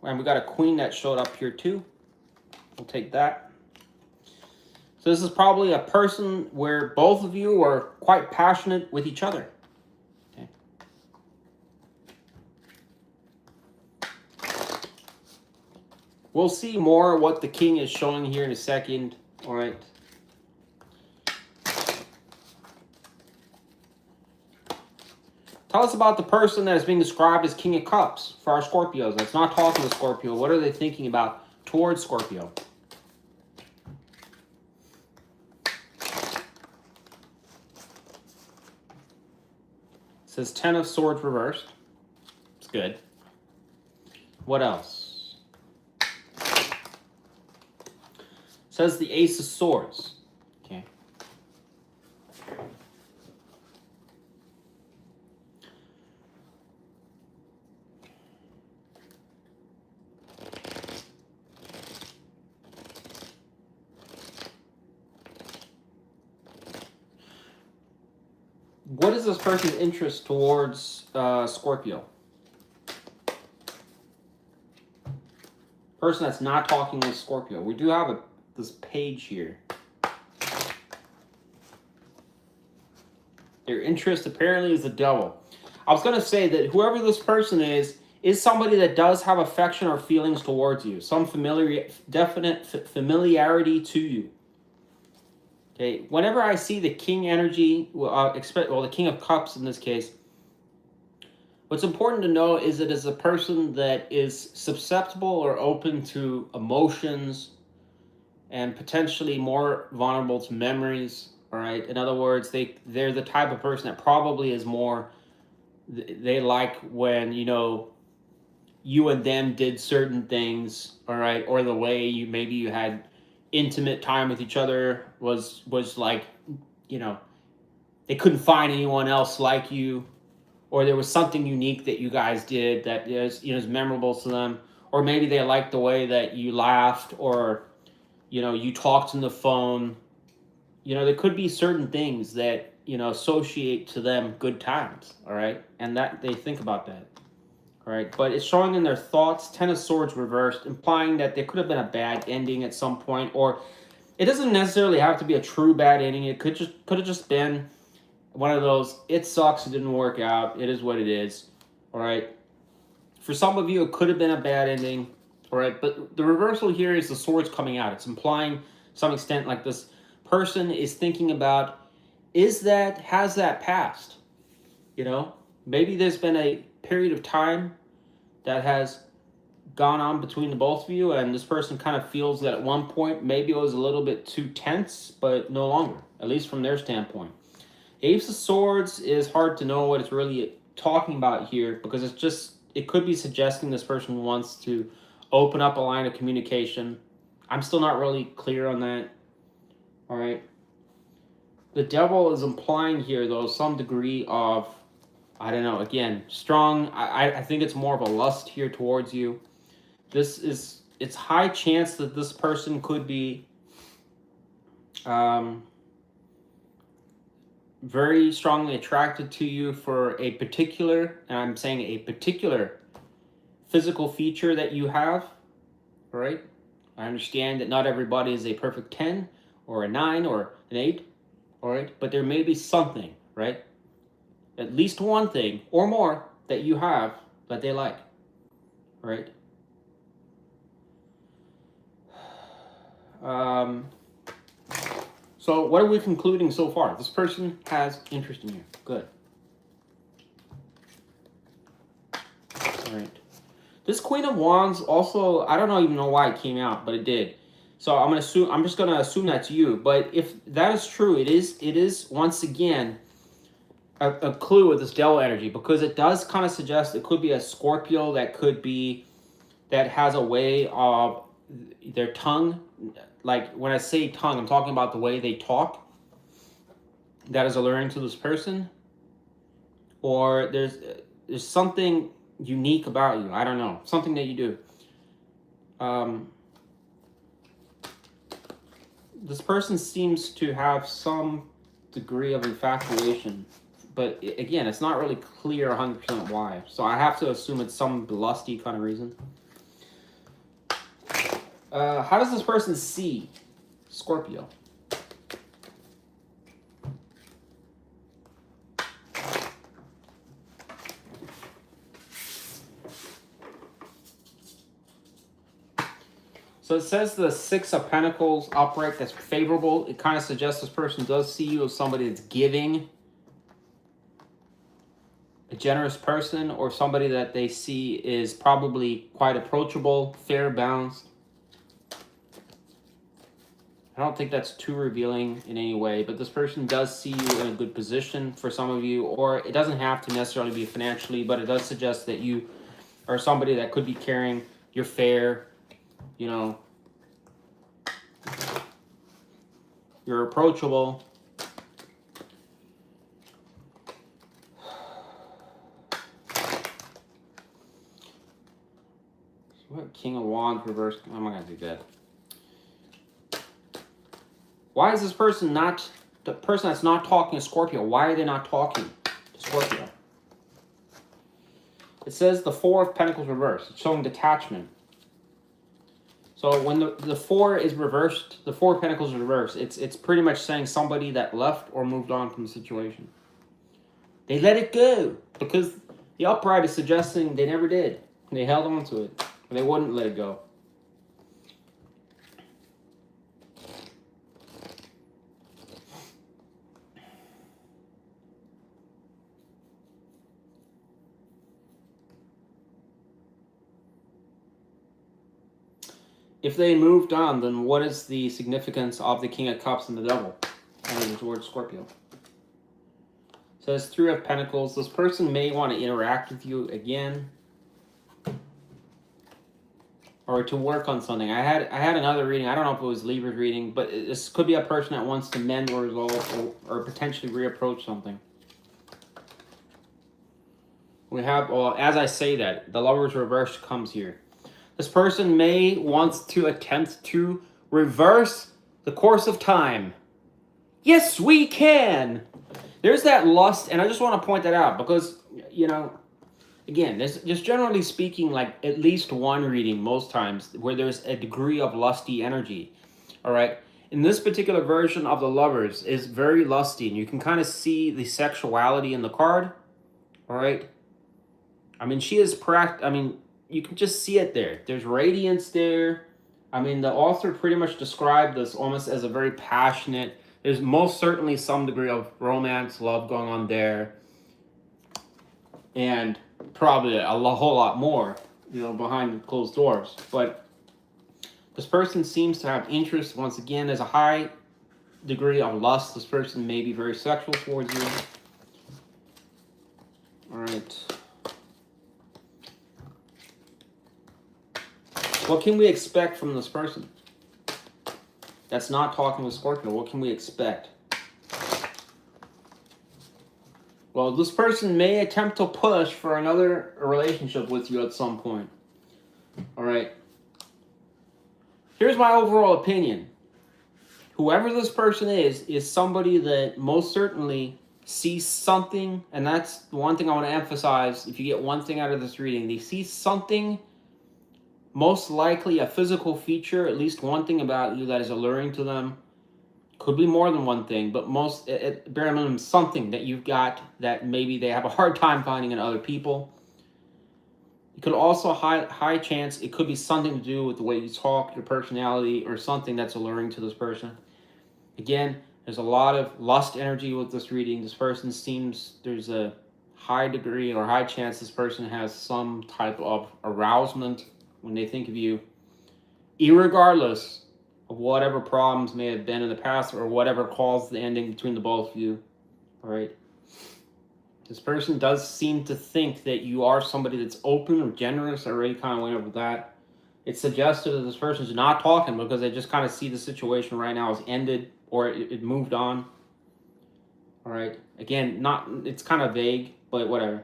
and we got a queen that showed up here too. We'll take that. So this is probably a person where both of you are quite passionate with each other. Okay. We'll see more what the king is showing here in a second. All right. Tell us about the person that is being described as King of Cups for our Scorpios. That's not talking to Scorpio. What are they thinking about towards Scorpio? It says 10 of Swords reversed. It's good. What else? Says the Ace of Swords. Okay. What is this person's interest towards Scorpio? Person that's not talking with Scorpio. We do have this page here. Their interest apparently is the Devil. I was going to say that whoever this person is somebody that does have affection or feelings towards you. Some definite familiarity to you. Okay, whenever I see the King energy, the King of Cups in this case, what's important to know is it is a person that is susceptible or open to emotions and potentially more vulnerable to memories, all right? In other words, they're the type of person that probably is more, they like when, you and them did certain things, all right? Or the way maybe you had intimate time with each other was like, they couldn't find anyone else like you, or there was something unique that you guys did that is memorable to them, or maybe they liked the way that you laughed, or you talked on the phone. There could be certain things that associate to them good times, all right, and that they think about that. All right, but it's showing in their thoughts, Ten of Swords reversed, implying that there could have been a bad ending at some point, or it doesn't necessarily have to be a true bad ending. It could have just been one of those, it sucks, it didn't work out, it is what it is, all right? For some of you, it could have been a bad ending, all right? But the reversal here is the swords coming out. It's implying, to some extent, like this person is thinking about, has that passed? Maybe there's been a period of time that has gone on between the both of you, and this person kind of feels that at one point maybe it was a little bit too tense, but no longer, at least from their standpoint. Ace of Swords is hard to know what it's really talking about here, because it could be suggesting this person wants to open up a line of communication. I'm still not really clear on that. All right. The Devil is implying here, though, some degree of, I don't know, again, strong. I think it's more of a lust here towards you. It's high chance that this person could be very strongly attracted to you for a particular, and I'm saying a particular physical feature that you have, all right? I understand that not everybody is a perfect 10 or a 9 or an 8, all right? But there may be something, right? At least one thing or more that you have that they like, right? So what are we concluding so far? This person has interest in you. Good. All right. This Queen of Wands also, I don't even know why it came out, but it did. So I'm just gonna assume that's you. But if that is true, it is once again a clue with this Devil energy, because it does kind of suggest it could be a Scorpio that has a way of their tongue. Like when I say tongue, I'm talking about the way they talk. That is alluring to this person, or there's something unique about you. I don't know, something that you do. This person seems to have some degree of infatuation, but again, it's not really clear 100% why. So I have to assume it's some lusty kind of reason. How does this person see Scorpio? So it says the Six of Pentacles upright, that's favorable. It kind of suggests this person does see you as somebody that's giving, a generous person, or somebody that they see is probably quite approachable, fair, balanced. I don't think that's too revealing in any way, but this person does see you in a good position for some of you, or it doesn't have to necessarily be financially, but it does suggest that you or somebody that could be caring. You're fair, you know, you're approachable. What? King of Wands reversed. I'm not gonna do that. Why is this person not, the person that's not talking to Scorpio, why are they not talking to Scorpio? It says the Four of Pentacles reversed. It's showing detachment. So when the four is reversed, the Four of Pentacles is reversed, it's pretty much saying somebody that left or moved on from the situation. They let it go because the upright is suggesting they never did. They held on to it. They wouldn't let it go. If they moved on, then what is the significance of the King of Cups and the Devil and towards Scorpio? It says Three of Pentacles. This person may want to interact with you again, or to work on something. I had another reading. I don't know if it was Libra's reading, but this could be a person that wants to mend or resolve or potentially reapproach something. We have, well, as I say that, the Lover's reverse comes here. This person may want to attempt to reverse the course of time. Yes, we can. There's that lust, and I just want to point that out because, you know, again, there's just generally speaking, like at least one reading most times where there's a degree of lusty energy. All right. In this particular version of the Lovers is very lusty, and you can kind of see the sexuality in the card. All right. I mean, she is you can just see it there. There's radiance there. I mean, the author pretty much described this almost as a very passionate. There's most certainly some degree of romance, love going on there. And probably a whole lot more, you know, behind closed doors. But this person seems to have interest. Once again, there's a high degree of lust. This person may be very sexual towards you. All right. What can we expect from this person that's not talking with Scorpio? What can we expect? Well, this person may attempt to push for another relationship with you at some point. All right. Here's my overall opinion. Whoever this person is somebody that most certainly sees something, and that's the one thing I want to emphasize. If you get one thing out of this reading, they see something, most likely a physical feature, at least one thing about you that is alluring to them. Could be more than one thing, but most, at bare minimum, something that you've got that maybe they have a hard time finding in other people. It could also, high chance, it could be something to do with the way you talk, your personality, or something that's alluring to this person. Again, there's a lot of lust energy with this reading. This person seems, there's a high degree or high chance this person has some type of arousement when they think of you, irregardless of whatever problems may have been in the past or whatever caused the ending between the both of you. All right. This person does seem to think that you are somebody that's open or generous. I already kind of went over that. It's suggested that this person's not talking because they just kind of see the situation right now as ended or it moved on. All right. Again, it's kind of vague, but whatever.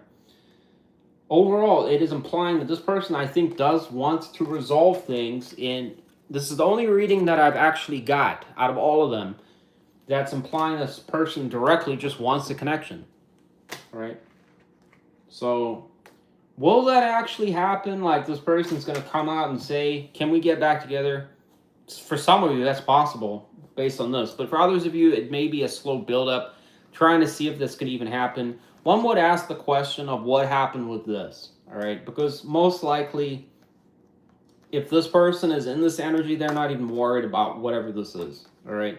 Overall, it is implying that this person, I think, does want to resolve things. And this is the only reading that I've actually got out of all of them that's implying this person directly just wants a connection. All right. So, will that actually happen? Like, this person's going to come out and say, can we get back together? For some of you, that's possible based on this. But for others of you, it may be a slow buildup, trying to see if this could even happen. One would ask the question of what happened with this, all right? Because most likely, if this person is in this energy, they're not even worried about whatever this is, all right?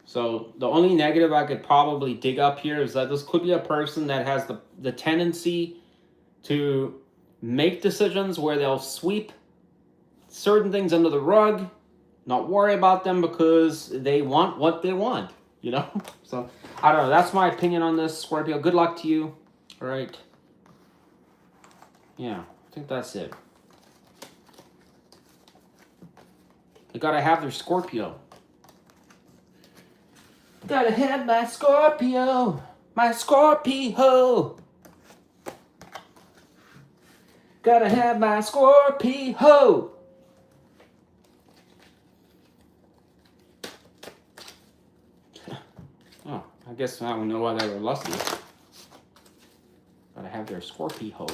So the only negative I could probably dig up here is that this could be a person that has the tendency to make decisions where they'll sweep certain things under the rug, not worry about them because they want what they want, you know? So, I don't know. That's my opinion on this, Scorpio. Good luck to you. All right. Yeah, I think that's it. They gotta have their Scorpio. Gotta have my Scorpio. My Scorpio. Gotta have my Scorpio. Oh, I guess now we know why they were lusty. Gotta have their Scorpio.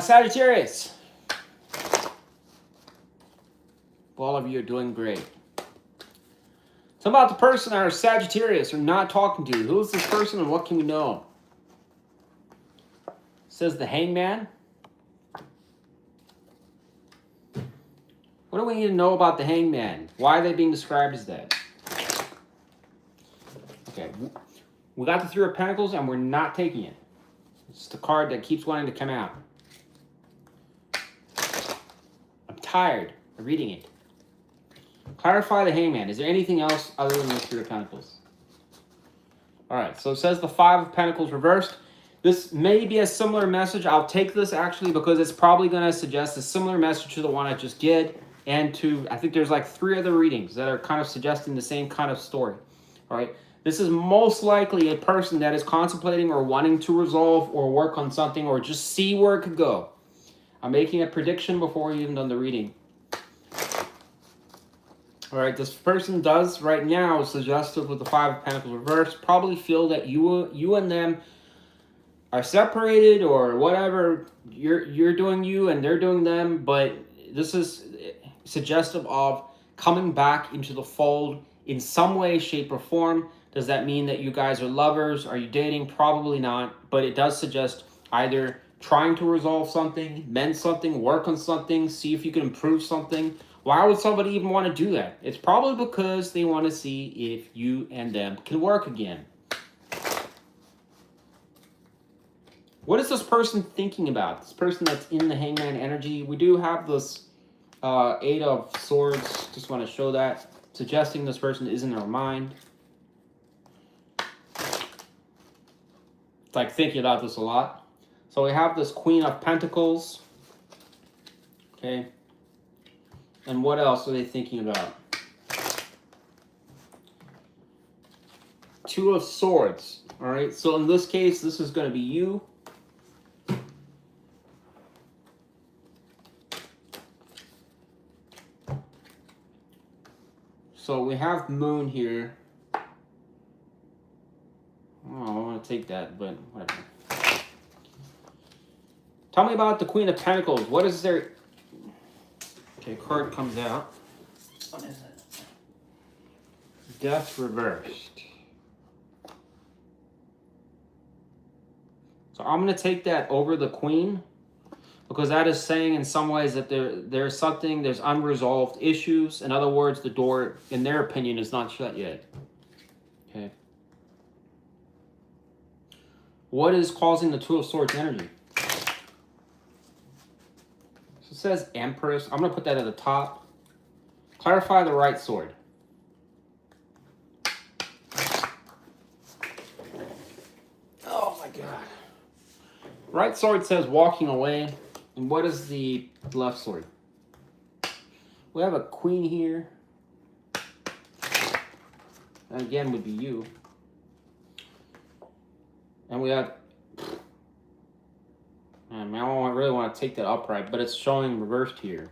Sagittarius. All of you are doing great. So about the person our Sagittarius are not talking to. Who is this person and what can we know? Says the Hangman. What do we need to know about the Hangman? Why are they being described as that? Okay, we got the Three of Pentacles and we're not taking it. It's the card that keeps wanting to come out. I'm tired of reading it. Clarify the Hangman. Is there anything else other than the Three of Pentacles? Alright, so it says the Five of Pentacles reversed. This may be a similar message. I'll take this actually because it's probably going to suggest a similar message to the one I just did. And to, I think there's like 3 other readings that are kind of suggesting the same kind of story. Alright, this is most likely a person that is contemplating or wanting to resolve or work on something or just see where it could go. I'm making a prediction before we've even done the reading. Alright, this person does right now, suggested with the Five of Pentacles reversed, probably feel that you and them are separated or whatever. You're doing you and they're doing them, but this is suggestive of coming back into the fold in some way, shape, or form. Does that mean that you guys are lovers? Are you dating? Probably not, but it does suggest either trying to resolve something, mend something, work on something, see if you can improve something. Why would somebody even want to do that? It's probably because they want to see if you and them can work again. What is this person thinking about? This person that's in the Hangman energy. We do have this Eight of Swords. Just want to show that. Suggesting this person is in their mind. It's like thinking about this a lot. So we have this Queen of Pentacles. Okay. And what else are they thinking about? Two of Swords. All right. So in this case, this is going to be you. So we have Moon here. Oh, I want to take that, but whatever. Tell me about the Queen of Pentacles. What is their... Okay, card comes out. What is it? Death reversed. So I'm going to take that over the Queen, because that is saying in some ways that there's something, there's unresolved issues. In other words, the door, in their opinion, is not shut yet. Okay. What is causing the Two of Swords energy? So it says Empress. I'm going to put that at the top. Clarify the right sword. Oh my God. Right sword says walking away. And what is the left sword? We have a Queen here. That again would be you. And we have... I mean, I don't really want to take that upright, but it's showing reversed here.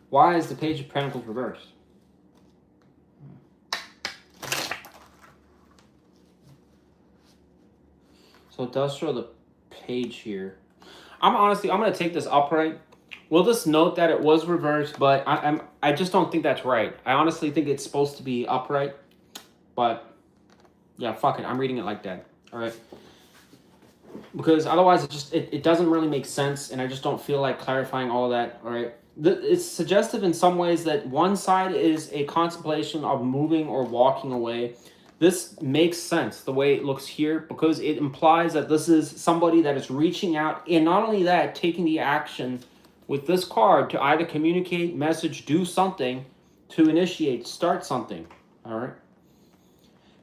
Why is the Page of Pentacles reversed? So it does show the page here. I'm going to take this upright. We'll just note that it was reversed, but I just don't think that's right. I honestly think it's supposed to be upright. But, yeah, fuck it. I'm reading it like that. All right? Because otherwise it doesn't really make sense, and I just don't feel like clarifying all of that. All right? It's suggestive in some ways that one side is a contemplation of moving or walking away. This makes sense the way it looks here because it implies that this is somebody that is reaching out, and not only that, taking the action with this card to either communicate, message, do something, to initiate, start something. All right.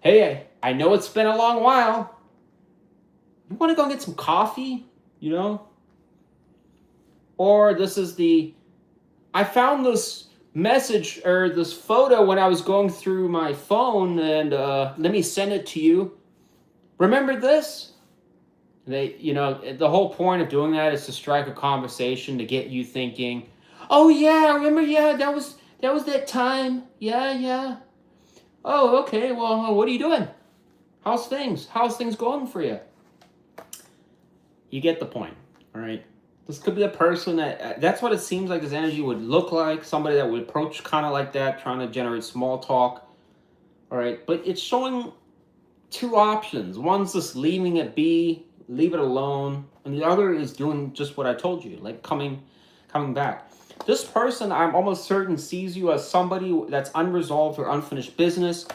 Hey, I know it's been a long while. You want to go get some coffee? You know? Or this is I found this message or this photo when I was going through my phone, and let me send it to you. Remember this? The whole point of doing that is to strike a conversation to get you thinking, oh yeah, remember, yeah, that was that time. Yeah. Oh, okay, well, what are you doing? How's things going for you? You get the point, all right? This could be a person that's what it seems like this energy would look like. Somebody that would approach kind of like that, trying to generate small talk. All right, but it's showing two options. One's just leaving it be, leave it alone. And the other is doing just what I told you, like coming back. This person, I'm almost certain, sees you as somebody that's unresolved or unfinished business.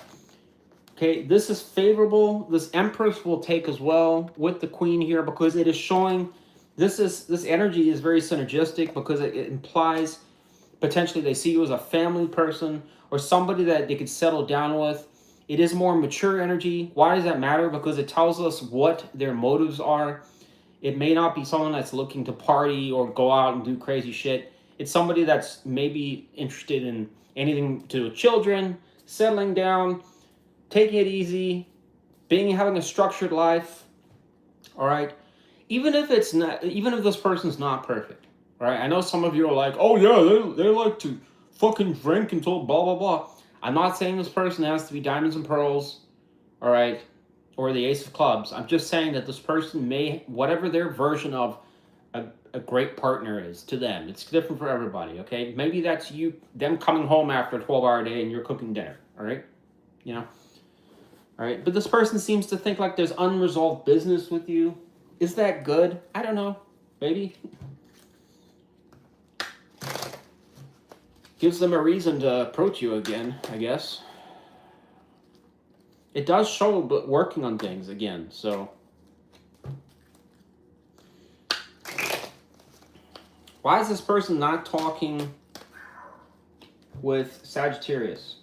Okay, this is favorable. This Empress will take as well with the Queen here because it is showing this energy is very synergistic because it implies potentially they see you as a family person or somebody that they could settle down with. It is more mature energy. Why does that matter? Because it tells us what their motives are. It may not be someone that's looking to party or go out and do crazy shit. It's somebody that's maybe interested in anything to do with children, settling down, taking it easy, having a structured life. All right. Even if this person's not perfect, right? I know some of you are like, oh yeah, they like to fucking drink until blah blah blah. I'm not saying this person has to be diamonds and pearls, all right, or the ace of clubs. I'm just saying that this person may, whatever their version of a great partner is to them, it's different for everybody. Okay, maybe that's them coming home after a 12-hour day and you're cooking dinner. All right, all right. But this person seems to think like there's unresolved business with you. Is that good? I don't know. Maybe. Gives them a reason to approach you again, I guess. It does show but working on things again, so. Why is this person not talking with Sagittarius?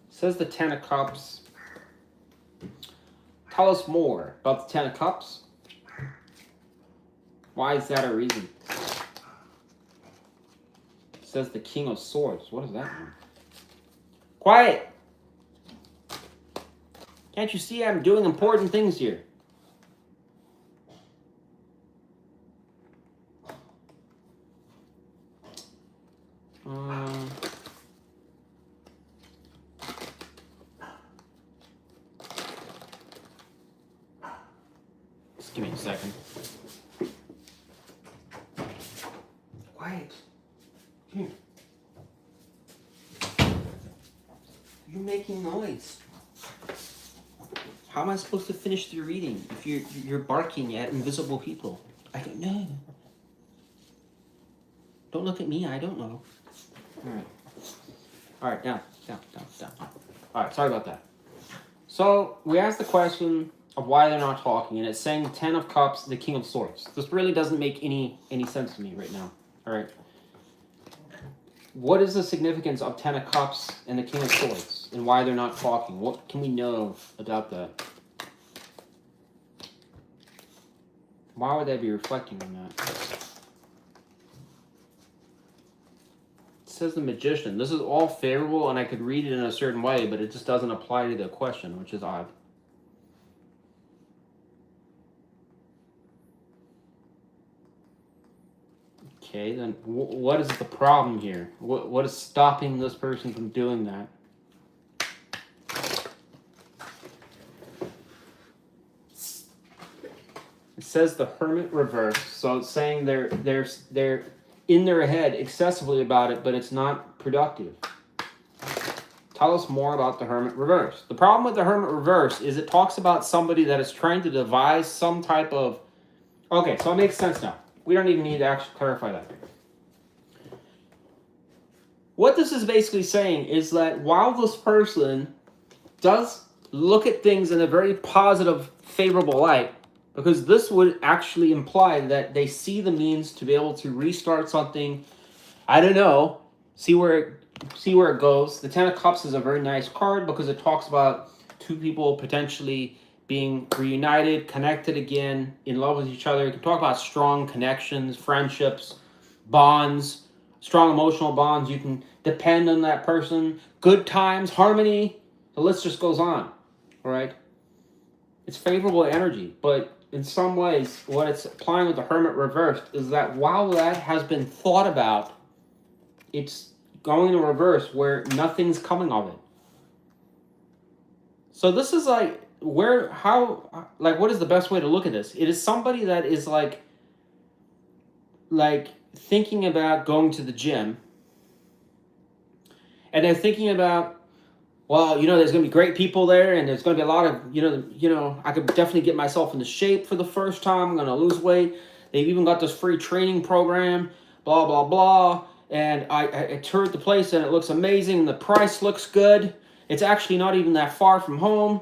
Says the Ten of Cups. Tell us more about the Ten of Cups. Why is that a reason? It says the King of Swords. What does that mean? Quiet! Can't you see I'm doing important things here? Just give me a second. Quiet. Here. You're making noise. How am I supposed to finish the reading if you're barking at invisible people? I don't know. Don't look at me. I don't know. All right. Down. All right. Sorry about that. So we asked the question of why they're not talking, and it's saying the Ten of Cups, the King of Swords. This really doesn't make any sense to me right now. All right. What is the significance of Ten of Cups and the King of Swords, and why they're not talking? What can we know about that? Why would they be reflecting on that? It says the Magician. This is all favorable, and I could read it in a certain way, but it just doesn't apply to the question, which is odd. Okay, then what is the problem here? What is stopping this person from doing that? It says the Hermit reverse, so it's saying they're in their head excessively about it, but it's not productive. Tell us more about the Hermit reverse. The problem with the Hermit reverse is it talks about somebody that is trying to devise some type of Okay, so it makes sense now. We don't even need to actually clarify that. What this is basically saying is that while this person does look at things in a very positive, favorable light, because this would actually imply that they see the means to be able to restart something. I don't know. See where it goes. The Ten of Cups is a very nice card because it talks about two people potentially being reunited, connected again, in love with each other. You can talk about strong connections, friendships, bonds, strong emotional bonds. You can depend on that person. Good times, harmony. The list just goes on. All right? It's favorable energy, but in some ways, what it's applying with the Hermit reversed is that while that has been thought about, it's going in reverse where nothing's coming of it. So this is like, what is the best way to look at this? It is somebody that is like thinking about going to the gym, and they're thinking about, well, there's going to be great people there, and there's going to be a lot of, I could definitely get myself into shape for the first time. I'm going to lose weight. They've even got this free training program, blah, blah, blah. And I toured the place, and it looks amazing. The price looks good. It's actually not even that far from home.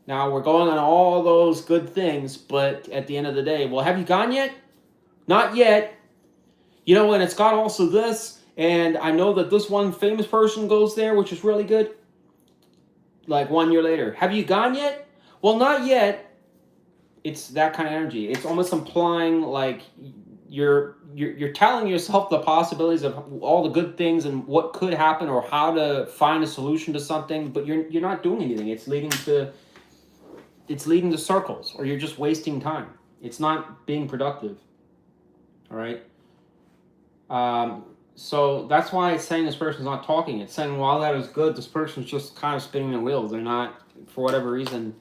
Now, we're going on all those good things, but at the end of the day, well, have you gone yet? Not yet. And it's got also this, and I know that this one famous person goes there, which is really good. Like 1 year later. Have you gone yet? Well, not yet. It's that kind of energy. It's almost implying like you're telling yourself the possibilities of all the good things and what could happen or how to find a solution to something, but you're not doing anything. It's leading to circles, or you're just wasting time. It's not being productive. All right. So that's why it's saying this person's not talking. It's saying while that is good, this person's just kind of spinning their wheels. They're not, for whatever reason,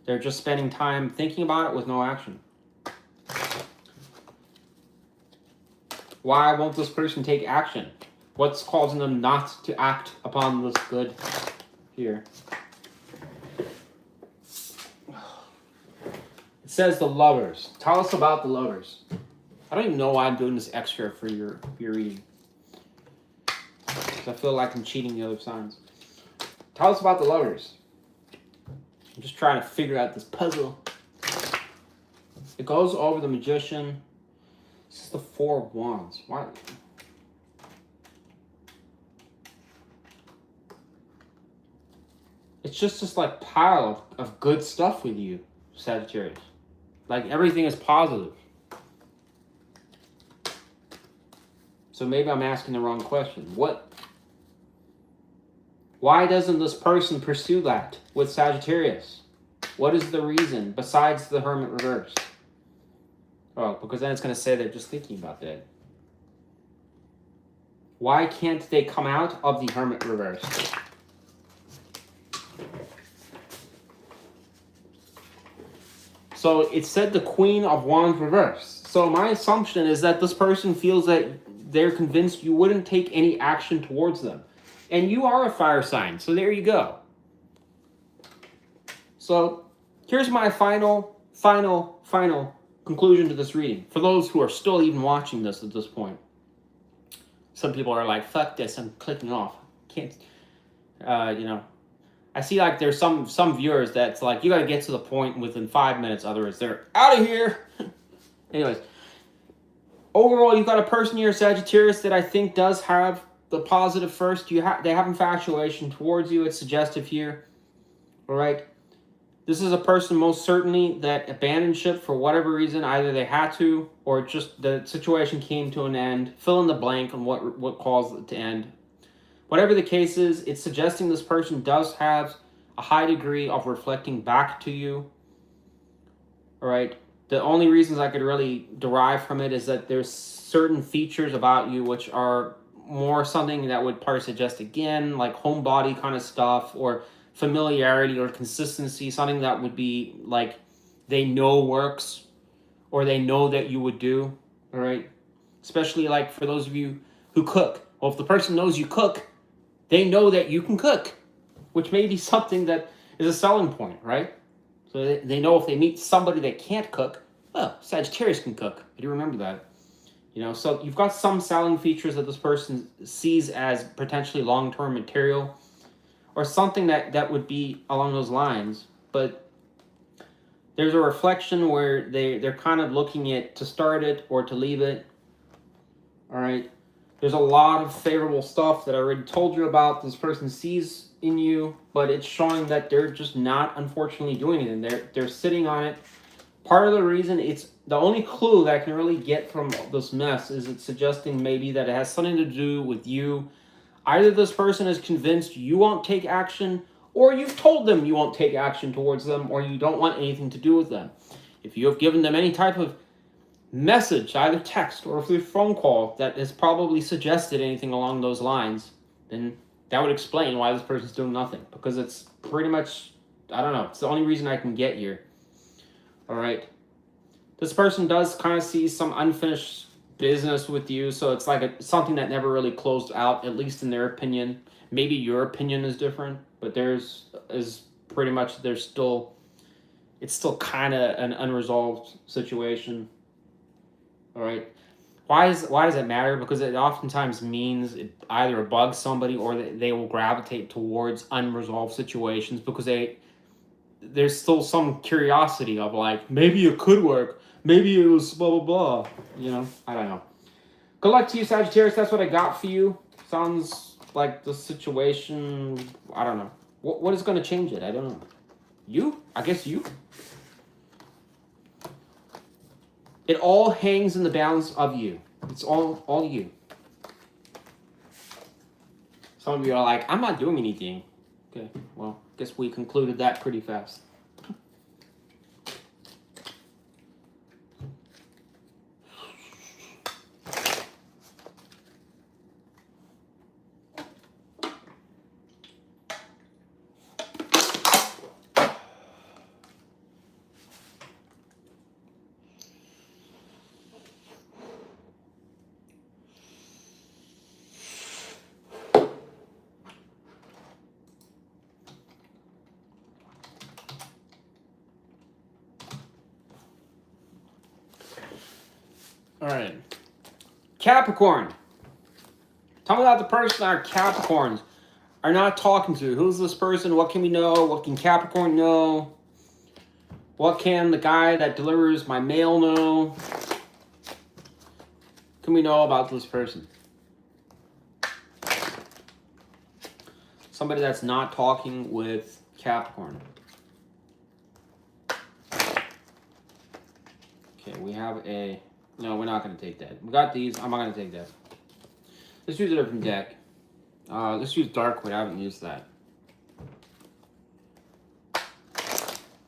they're just spending time thinking about it with no action. Why won't this person take action? What's causing them not to act upon this good here? It says the Lovers. Tell us about the Lovers. I don't even know why I'm doing this extra for your reading. Because I feel like I'm cheating the other signs. Tell us about the Lovers. I'm just trying to figure out this puzzle. It goes over the Magician. This is the Four of Wands. Why? It's just this like pile of good stuff with you, Sagittarius. Like everything is positive. So maybe I'm asking the wrong question. Why doesn't this person pursue that with Sagittarius? What is the reason besides the Hermit reverse? Oh, because then it's going to say they're just thinking about that. Why can't they come out of the Hermit reverse? So it said the Queen of Wands reverse. So my assumption is that this person feels that they're convinced you wouldn't take any action towards them. And you are a fire sign, so there you go. So here's my final conclusion to this reading. For those who are still even watching this at this point. Some people are like, fuck this, I'm clicking off. Can't, I see like there's some viewers that's like, you got to get to the point within 5 minutes, otherwise they're out of here. Anyways, overall, you've got a person here, Sagittarius, that I think does have the positive first. They have infatuation towards you. It's suggestive here. All right. This is a person most certainly that abandoned ship for whatever reason. Either they had to, or just the situation came to an end. Fill in the blank on what caused it to end. Whatever the case is, it's suggesting this person does have a high degree of reflecting back to you. All right. The only reasons I could really derive from it is that there's certain features about you which are more something that would probably suggest, again, like homebody kind of stuff, or familiarity or consistency, something that would be like they know works, or they know that you would do, all right? Especially like for those of you who cook. Well, if the person knows you cook, they know that you can cook, which may be something that is a selling point, right? So they know if they meet somebody that can't cook, Oh, Sagittarius can cook. I do remember that. You know, so you've got some selling features that this person sees as potentially long-term material or something that would be along those lines. But there's a reflection where they're kind of looking at to start it or to leave it. All right. There's a lot of favorable stuff that I already told you about this person sees in you, but it's showing that they're just not, unfortunately, doing it. And they're sitting on it. Part of the reason, it's the only clue that I can really get from this mess is it's suggesting maybe that it has something to do with you. Either this person is convinced you won't take action, or you've told them you won't take action towards them, or you don't want anything to do with them. If you have given them any type of message, either text or through phone call, that has probably suggested anything along those lines, then that would explain why this person's doing nothing. Because it's pretty much, I don't know, it's the only reason I can get here. All right. This person does kind of see some unfinished business with you, so it's like something that never really closed out, at least in their opinion. Maybe your opinion is different, but it's still kind of an unresolved situation. All right. Why does it matter? Because it oftentimes means it either bugs somebody or they will gravitate towards unresolved situations because there's still some curiosity of like, maybe it could work. Maybe it was blah, blah, blah. You know, I don't know. Good luck to you, Sagittarius. That's what I got for you. Sounds like the situation, I don't know. What is going to change it? I don't know. You? I guess you? It all hangs in the balance of you. It's all you. Some of you are like, I'm not doing anything. Okay, well, guess we concluded that pretty fast. All right. Capricorn. Tell me about the person our Capricorns are not talking to. Who's this person? What can we know? What can Capricorn know? What can the guy that delivers my mail know? Can we know about this person? Somebody that's not talking with Capricorn. Okay, we have a... No, we're not going to take that. We got these. I'm not going to take that. Let's use a different deck. Let's use Darkwood. I haven't used that.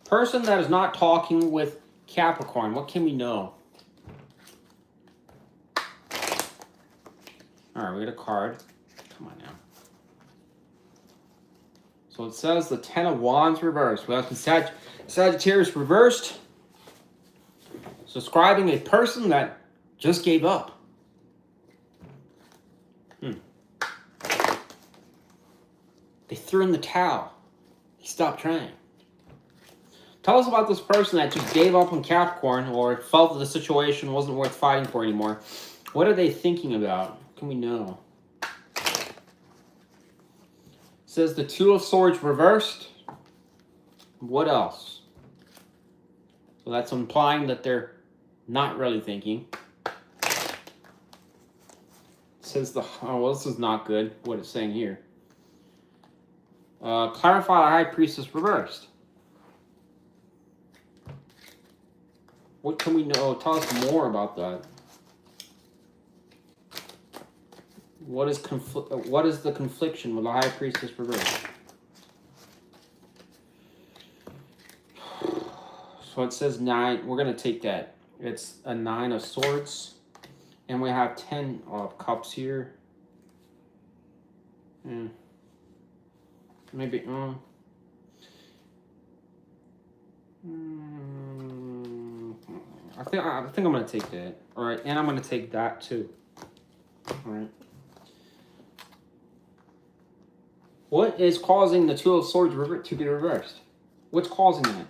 Person that is not talking with Capricorn. What can we know? Alright, we got a card. Come on now. So it says the Ten of Wands reversed. We have some Sagittarius reversed. Describing a person that just gave up. They threw in the towel. They stopped trying. Tell us about this person that just gave up on Capricorn or felt that the situation wasn't worth fighting for anymore. What are they thinking about? Can we know? It says the Two of Swords reversed. What else? So that's implying that they're not really thinking. It says this is not good, what it's saying here. Clarify the High Priestess reversed. What can we know? Tell us more about that. What is the confliction with the High Priestess reversed? So it says 9. We're going to take that. It's a 9 of Swords. And we have 10 of Cups here. Maybe, I think I'm going to take that. All right, and I'm going to take that too. All right. What is causing the Two of Swords to be reversed? What's causing that?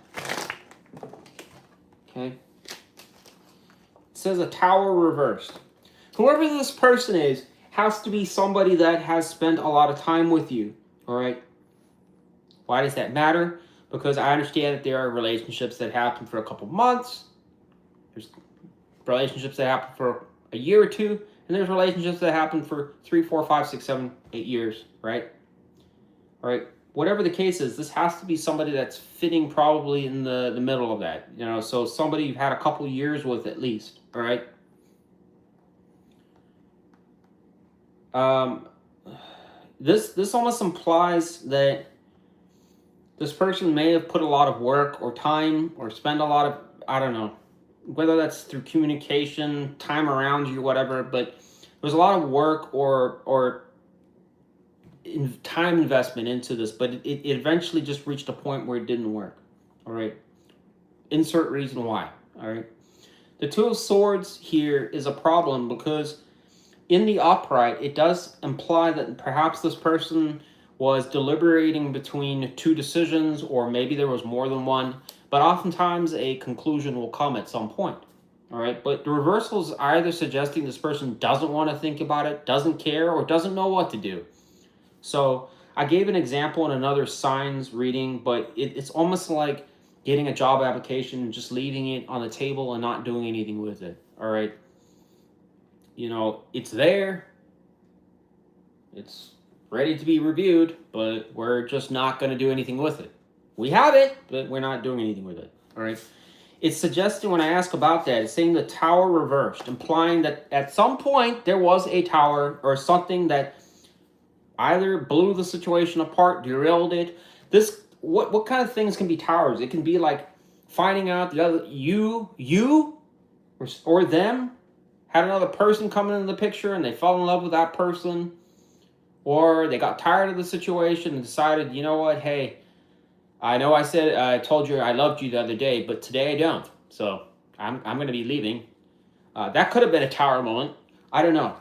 Okay. says a Tower reversed. Whoever this person is has to be somebody that has spent a lot of time with you, all right? Why does that matter? Because I understand that there are relationships that happen for a couple months. There's relationships that happen for a year or two, and there's relationships that happen for 3, 4, 5, 6, 7, 8 years, right? All right. Whatever the case is, this has to be somebody that's fitting probably in the middle of that. You know, so somebody you've had a couple years with at least, all right? This almost implies that this person may have put a lot of work or time or spend a lot of, I don't know, whether that's through communication, time around you, whatever, but there's a lot of work or time investment into this, but it eventually just reached a point where it didn't work. All right. Insert reason why. All right. The Two of Swords here is a problem because in the upright, it does imply that perhaps this person was deliberating between two decisions, or maybe there was more than one, but oftentimes a conclusion will come at some point. All right. But the reversal is either suggesting this person doesn't want to think about it, doesn't care, or doesn't know what to do. So I gave an example in another signs reading, but it's almost like getting a job application and just leaving it on the table and not doing anything with it. All right. You know, it's there. It's ready to be reviewed, but we're just not going to do anything with it. We have it, but we're not doing anything with it. All right. It's suggesting when I ask about that, it's saying the Tower reversed, implying that at some point there was a tower or something that either blew the situation apart, derailed it. This what kind of things can be towers? It can be like finding out the other you or them had another person coming into the picture and they fell in love with that person, or they got tired of the situation and decided, you know what, hey, I know I told you I loved you the other day, but today I don't. So I'm going to be leaving. That could have been a tower moment. I don't know.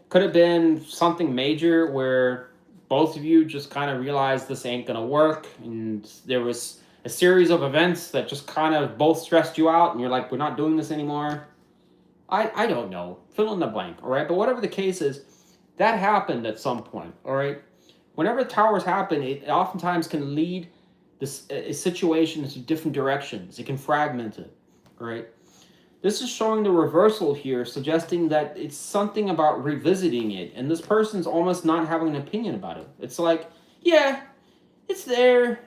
Could have been something major where both of you just kind of realized this ain't going to work. And there was a series of events that just kind of both stressed you out. And you're like, we're not doing this anymore. I don't know. Fill in the blank. All right. But whatever the case is, that happened at some point. All right. Whenever towers happen, it oftentimes can lead a situation into different directions. It can fragment it. All right. This is showing the reversal here, suggesting that it's something about revisiting it, and this person's almost not having an opinion about it. It's like, yeah, it's there.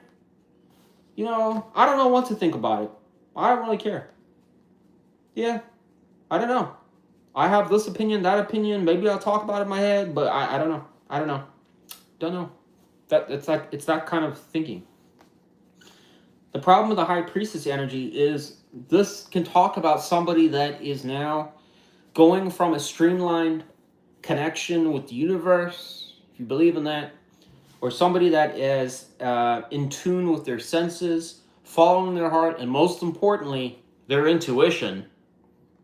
You know, I don't know what to think about it. I don't really care. Yeah, I don't know. I have this opinion, that opinion. Maybe I'll talk about it in my head, but I don't know. I don't know. Don't know. It's that kind of thinking. The problem with the High Priestess energy is this can talk about somebody that is now going from a streamlined connection with the universe, if you believe in that, or somebody that is in tune with their senses, following their heart, and most importantly, their intuition.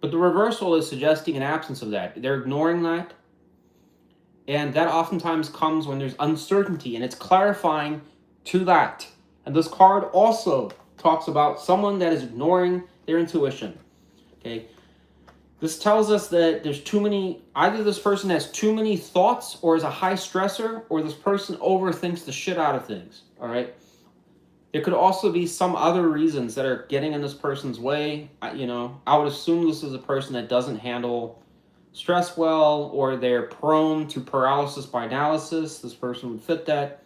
But the reversal is suggesting an absence of that. They're ignoring that. And that oftentimes comes when there's uncertainty, and it's clarifying to that. And this card also talks about someone that is ignoring their intuition. Okay. This tells us that there's too many, either this person has too many thoughts or is a high stressor, or this person overthinks the shit out of things. All right. There could also be some other reasons that are getting in this person's way. You know, I would assume this is a person that doesn't handle stress well, or they're prone to paralysis by analysis. This person would fit that.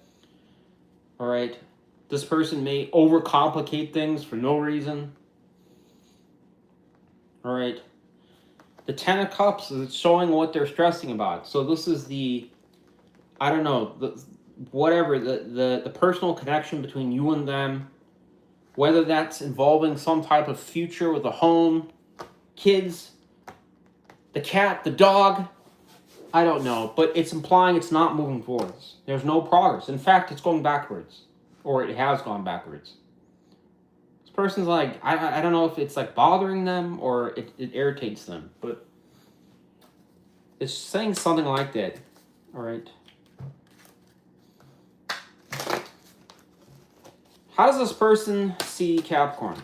All right. This person may overcomplicate things for no reason. All right. The Ten of Cups is showing what they're stressing about. So this is the, I don't know, the personal connection between you and them, whether that's involving some type of future with a home, kids, the cat, the dog, I don't know. But it's implying it's not moving forwards. There's no progress. In fact, it's going backwards. Or it has gone backwards. This person's like, I don't know if it's like bothering them or it irritates them, but it's saying something like that. All right. How does this person see Capricorn?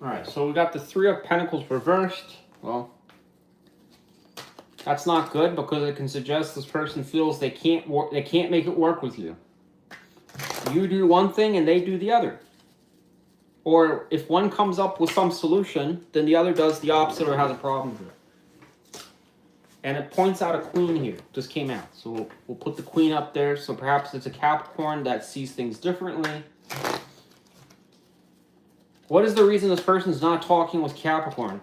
All right, so we got the Three of Pentacles reversed. Well, that's not good because it can suggest this person feels they can't make it work with you. You do one thing and they do the other. Or if one comes up with some solution, then the other does the opposite or has a problem with it. And it points out a queen here. Just came out. So we'll put the queen up there. So perhaps it's a Capricorn that sees things differently. What is the reason this person's not talking with Capricorn?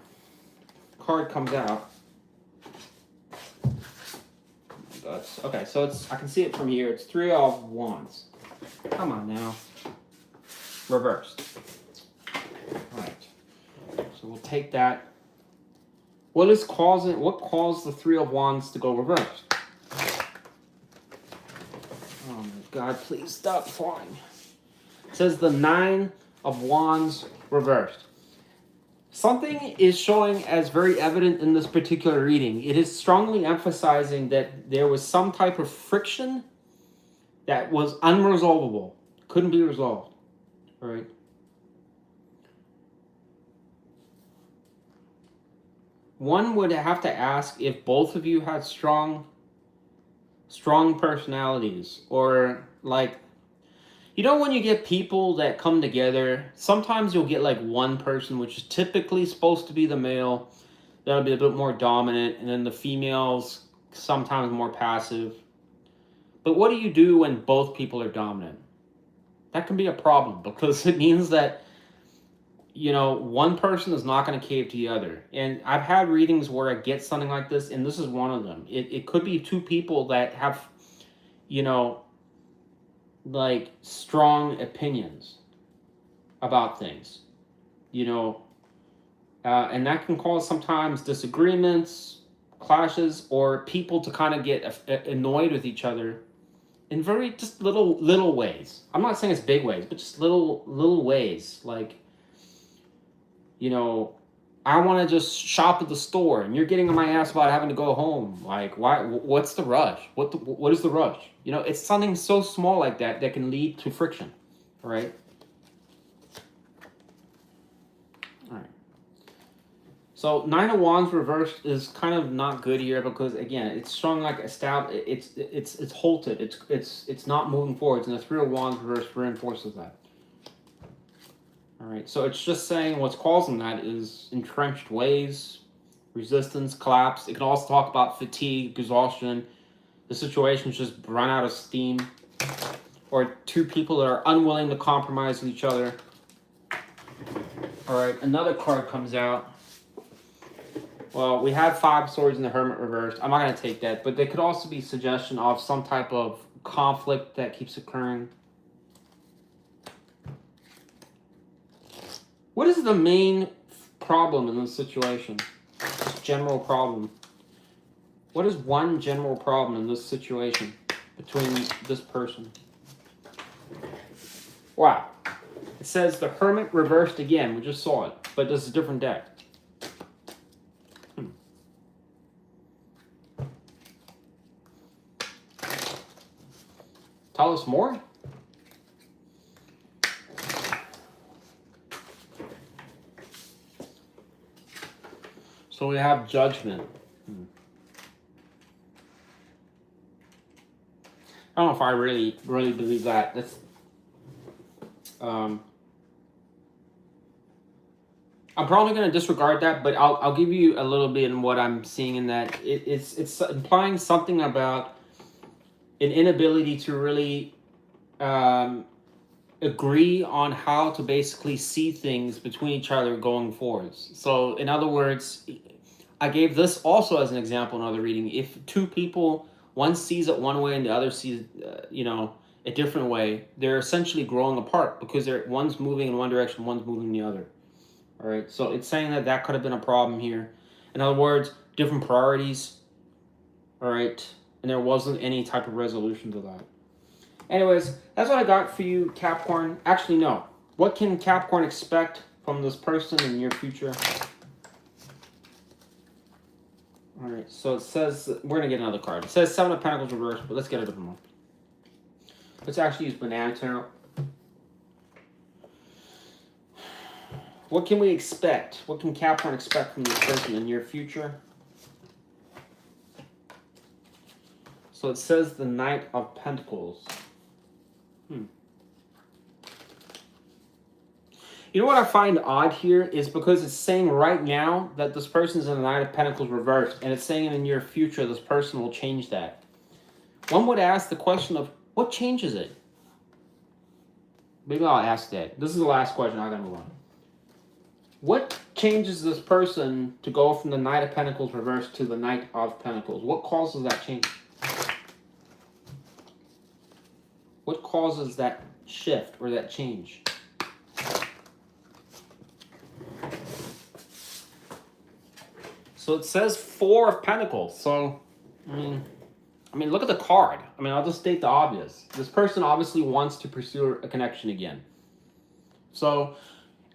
Card comes out. Okay, so it's, I can see it from here. It's Three of Wands. Come on now. Reversed. All right. So we'll take that. What caused the Three of Wands to go reversed? Oh my God, please stop flying. It says the Nine of Wands reversed. Something is showing as very evident in this particular reading. It is strongly emphasizing that there was some type of friction that was unresolvable. Couldn't be resolved. All right. One would have to ask if both of you had strong personalities, or like, you know, when you get people that come together, sometimes you'll get like one person, which is typically supposed to be the male, that'll be a bit more dominant, and then the females sometimes more passive. But what do you do when both people are dominant? That can be a problem because it means that, you know, one person is not going to cave to the other. And I've had readings where I get something like this, and this is one of them. It could be two people that have, you know, like strong opinions about things, you know, and that can cause sometimes disagreements, clashes, or people to kind of get annoyed with each other in very just little ways. I'm not saying it's big ways, but just little ways. Like, you know, I want to just shop at the store, and you're getting on my ass about having to go home. Like, why? What's the rush? What is the rush? You know, it's something so small like that that can lead to friction, right? All right. So Nine of Wands reversed is kind of not good here because again, it's strong like it's halted. It's not moving forwards, and the Three of Wands reversed reinforces that. All right, so it's just saying what's causing that is entrenched ways, resistance, collapse. It can also talk about fatigue, exhaustion. The situation's just run out of steam. Or two people that are unwilling to compromise with each other. All right, another card comes out. Well, we had Five Swords and the Hermit reversed. I'm not going to take that, but there could also be suggestion of some type of conflict that keeps occurring. What is the main problem in this situation? Just general problem. What is one general problem in this situation between this person? Wow. It says the Hermit reversed again. We just saw it, but this is a different deck. Tell us more. So we have Judgment. I don't know if I really believe that. That's I'm probably going to disregard that, but I'll give you a little bit in what I'm seeing in that. It's implying something about an inability to really agree on how to basically see things between each other going forwards. So in other words, I gave this also as an example in another reading. If two people, one sees it one way and the other sees a different way, they're essentially growing apart because one's moving in one direction, one's moving in the other. All right, so it's saying that could have been a problem here. In other words, different priorities. All right, and there wasn't any type of resolution to that. Anyways, that's what I got for you, Capricorn. Actually, no. What can Capricorn expect from this person in the near future? All right, so it says, we're going to get another card. It says Seven of Pentacles reversed, but let's get a different one. Let's actually use Banana Tarot. What can we expect? What can Capricorn expect from this person in the near future? So it says the Knight of Pentacles. You know what I find odd here is because it's saying right now that this person's in the Knight of Pentacles reversed, and it's saying in the near future this person will change that. One would ask the question of, what changes it? Maybe I'll ask that. This is the last question. I'm going to move on. What changes this person to go from the Knight of Pentacles reversed to the Knight of Pentacles? What causes that change? What causes that shift or that change? So it says 4 of Pentacles. So, I mean, look at the card. I mean, I'll just state the obvious. This person obviously wants to pursue a connection again. So,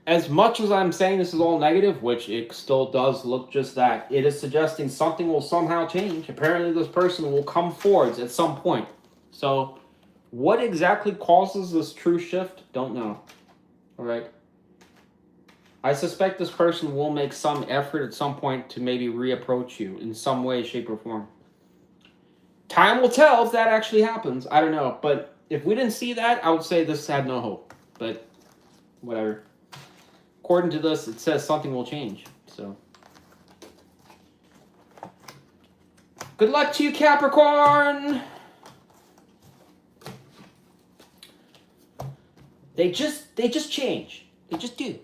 as much as I'm saying this is all negative, which it still does look just that, it is suggesting something will somehow change. Apparently, this person will come forwards at some point. So, what exactly causes this true shift? Don't know. All right. I suspect this person will make some effort at some point to maybe reapproach you in some way, shape, or form. Time will tell if that actually happens. I don't know. But if we didn't see that, I would say this had no hope. But whatever. According to this, it says something will change. So good luck to you, Capricorn. They just change. They just do.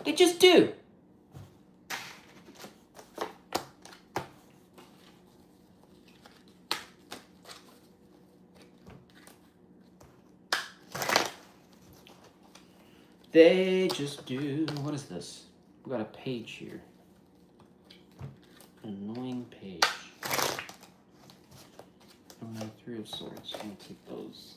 They just do. They just do. What is this? We got a page here. Annoying page. Oh, 3 of Swords. I'm gonna take those.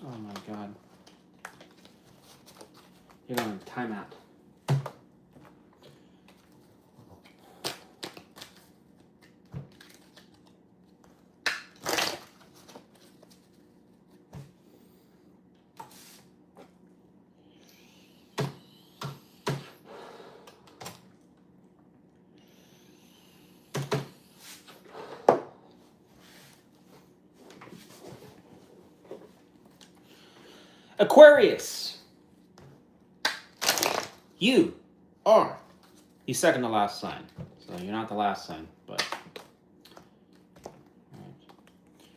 Oh my God. You're on timeout. Aquarius, you are the second to last sign. So you're not the last sign, but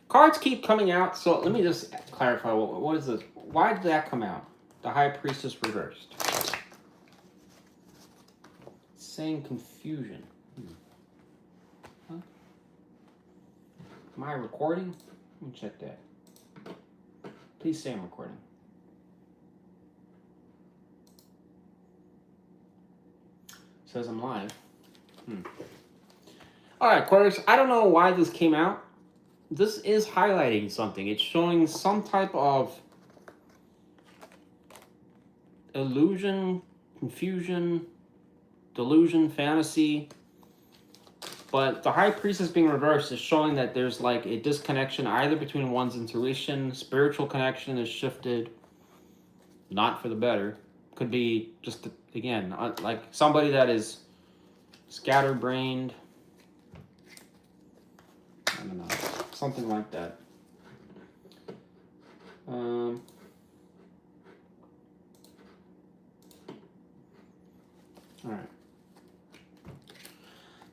cards keep coming out. So let me just clarify. What is this? Why did that come out? The High Priestess reversed. Saying confusion. Huh? Am I recording? Let me check that. Please say I'm recording. Says I'm live. All right, Aquarius, I don't know why this came out. This is highlighting something. It's showing some type of illusion, confusion, delusion, fantasy. But the High Priestess being reversed is showing that there's like a disconnection either between one's intuition, spiritual connection is shifted, not for the better. Could be just, again, like somebody that is scatterbrained. I don't know, something like that. All right.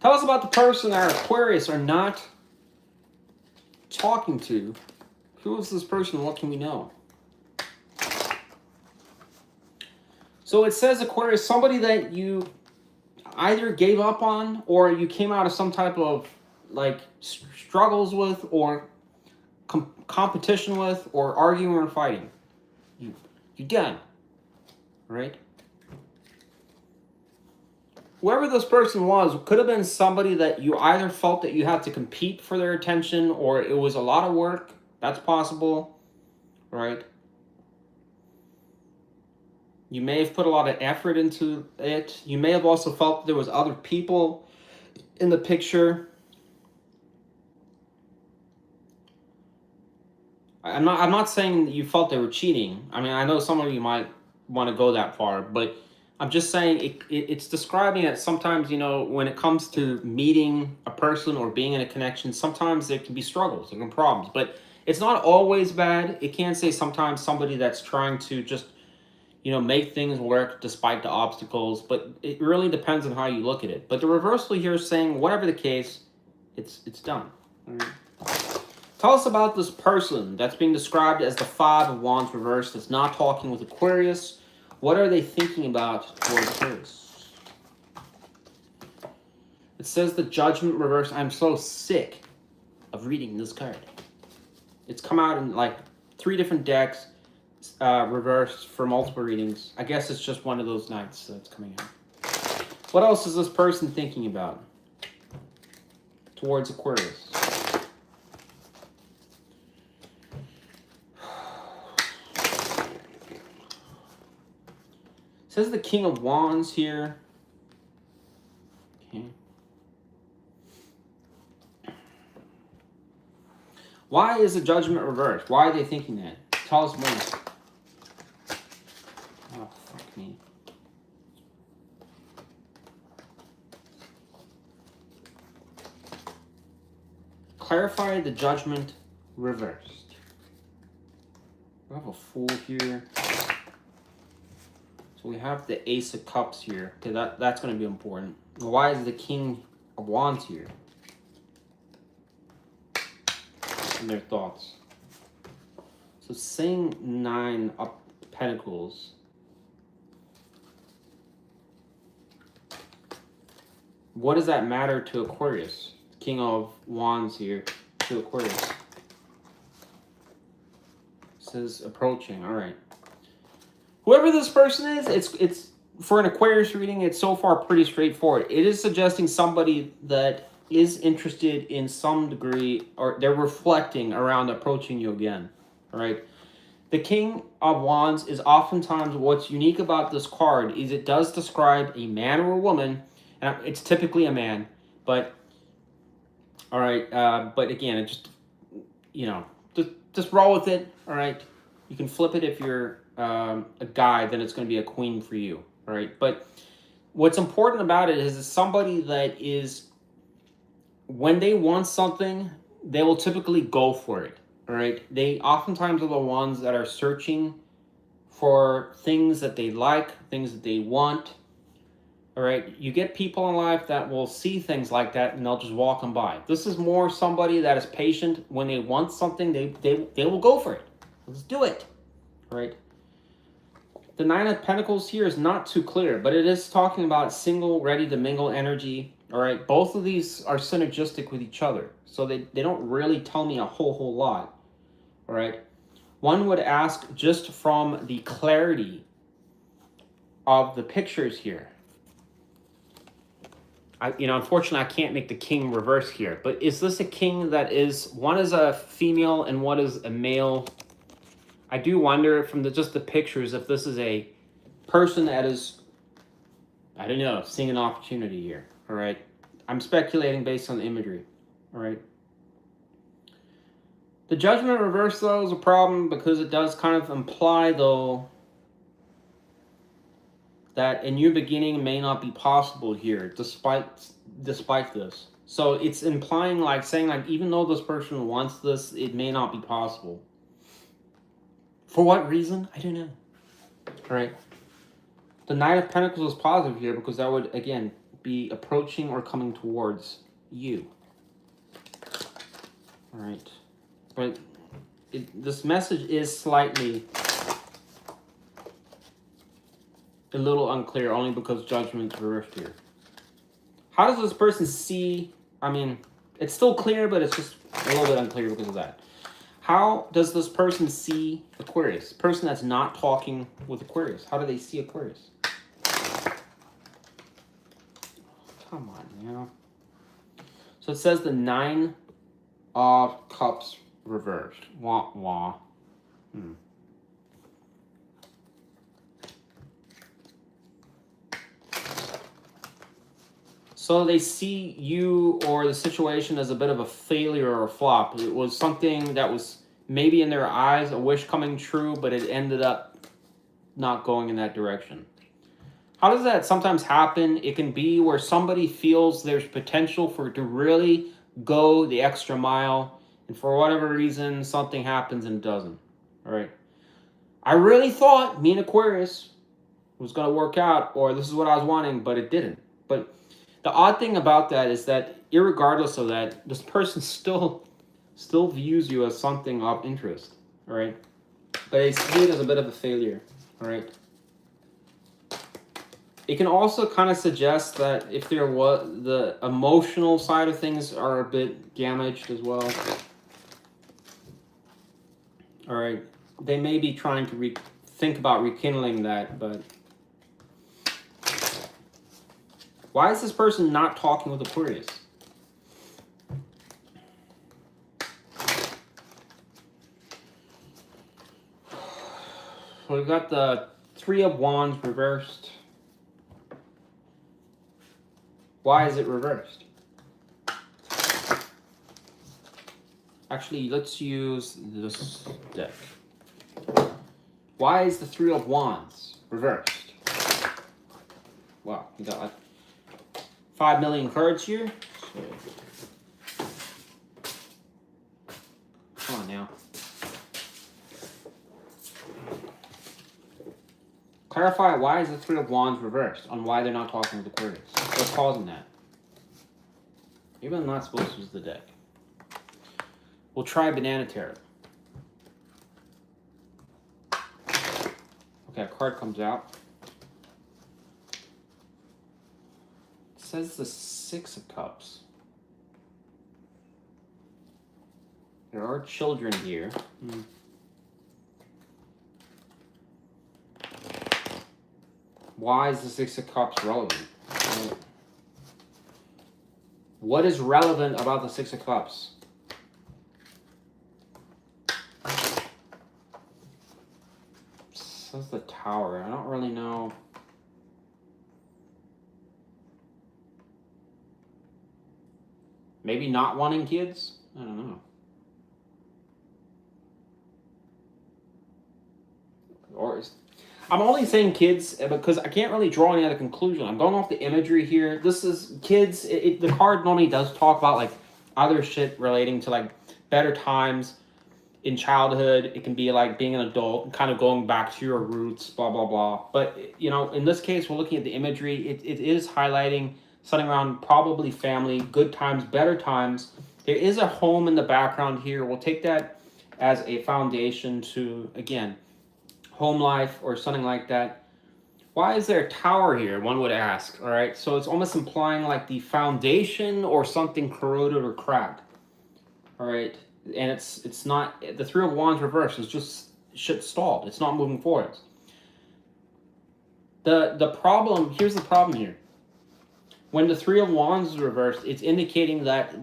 Tell us about the person our Aquarius are not talking to. Who is this person? What can we know? So it says, Aquarius, somebody that you either gave up on, or you came out of some type of like struggles with, or competition with, or arguing or fighting. You're done, right? Whoever this person was could have been somebody that you either felt that you had to compete for their attention, or it was a lot of work. That's possible, right? You may have put a lot of effort into it. You may have also felt there was other people in the picture. I'm not saying that you felt they were cheating. I mean, I know some of you might want to go that far, but I'm just saying it's describing that sometimes, you know, when it comes to meeting a person or being in a connection, sometimes there can be struggles, there can be problems, but it's not always bad. It can say sometimes somebody that's trying to just, you know, make things work despite the obstacles, but it really depends on how you look at it. But the reversal here is saying, whatever the case, it's done. All right. Tell us about this person that's being described as the Five of Wands reversed, that's not talking with Aquarius. What are they thinking about towards Aquarius? It says the Judgment reversed. I'm so sick of reading this card. It's come out in like 3 different decks, reversed for multiple readings. I guess it's just one of those nights that's coming out. What else is this person thinking about towards Aquarius? It says the King of Wands here. Okay. Why is the Judgment reversed? Why are they thinking that? Tell us more. Oh, fuck me. Clarify the Judgment reversed. We have a Fool here. So we have the Ace of Cups here. Okay, that's going to be important. Why is the King of Wands here? And their thoughts. So saying 9 of Pentacles. What does that matter to Aquarius? King of Wands here to Aquarius. It says approaching. All right. Whoever this person is, it's for an Aquarius reading, it's so far pretty straightforward. It is suggesting somebody that is interested in some degree, or they're reflecting around approaching you again. All right. The King of Wands is oftentimes, what's unique about this card is it does describe a man or a woman, and it's typically a man, but all right, but again, it just, you know, just roll with it. All right. You can flip it if you're a guy, then it's going to be a queen for you, right? But what's important about it is it's somebody that is, when they want something, they will typically go for it, all right? They oftentimes are the ones that are searching for things that they like, things that they want, all right? You get people in life that will see things like that and they'll just walk them by. This is more somebody that is patient. When they want something, they will go for it. Let's do it, all right? The 9 of Pentacles here is not too clear, but it is talking about single, ready to mingle energy. All right, both of these are synergistic with each other, so they don't really tell me a whole lot. All right, one would ask just from the clarity of the pictures here. Unfortunately, I can't make the King reverse here, but is this a king that is, one is a female and one is a male? I do wonder from just the pictures if this is a person that is, I don't know, seeing an opportunity here. All right. I'm speculating based on the imagery. All right. The Judgment reverse, though, is a problem because it does kind of imply, though, that a new beginning may not be possible here, despite this. So it's implying, like, saying, like, even though this person wants this, it may not be possible. For what reason? I don't know. All right. The 9 of Pentacles is positive here because that would, again, be approaching or coming towards you. All right. But this message is slightly a little unclear, only because Judgment's reversed here. How does this person see? I mean, it's still clear, but it's just a little bit unclear because of that. How does this person see Aquarius? Person that's not talking with Aquarius. How do they see Aquarius? Come on, now. So it says the 9 of Cups reversed. Wah, wah. So they see you or the situation as a bit of a failure or a flop. It was something that was maybe in their eyes a wish coming true, but it ended up not going in that direction. How does that sometimes happen? It can be where somebody feels there's potential for it to really go the extra mile, and for whatever reason, something happens and it doesn't. All right. I really thought me and Aquarius was going to work out, or this is what I was wanting, but it didn't. But the odd thing about that is that, irregardless of that, this person still views you as something of interest. All right. But they see it as a bit of a failure. All right. It can also kind of suggest that if there was the emotional side of things are a bit damaged as well. All right, they may be trying to think about rekindling that, but why is this person not talking with Aquarius? So we've got the 3 of Wands reversed. Why is it reversed? Actually, let's use this deck. Why is the 3 of Wands reversed? Wow, we got like 5 million cards here. So, come on now. Clarify why is the 3 of Wands reversed on why they're not talking with Aquarius. What's causing that? Maybe I'm not supposed to use the deck. We'll try Banana Tarot. Okay, a card comes out. It says the 6 of Cups. There are children here. Why is the 6 of Cups relevant? What is relevant about the 6 of Cups? Says the Tower. I don't really know. Maybe not wanting kids? I don't know. Or is... I'm only saying kids because I can't really draw any other conclusion. I'm going off the imagery here. This is kids. The card normally does talk about like other shit relating to like better times in childhood. It can be like being an adult and kind of going back to your roots, blah, blah, blah. But, you know, in this case, we're looking at the imagery. It is highlighting something around probably family, good times, better times. There is a home in the background here. We'll take that as a foundation to, again, home life or something like that. Why is there a tower here? One would ask. All right, so it's almost implying like the foundation or something corroded or cracked. All right, and it's not the 3 of Wands reversed. It's just shit stalled. It's not moving forwards. The problem here's the problem here. When the 3 of Wands is reversed, it's indicating that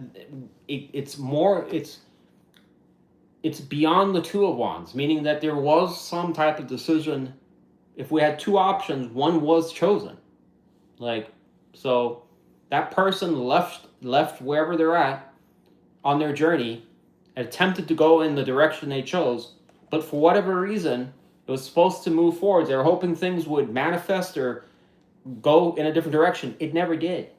it's beyond the 2 of Wands, meaning that there was some type of decision. If we had 2 options, one was chosen. Like, so that person left wherever they're at on their journey, attempted to go in the direction they chose, but for whatever reason, it was supposed to move forward. They were hoping things would manifest or go in a different direction. It never did.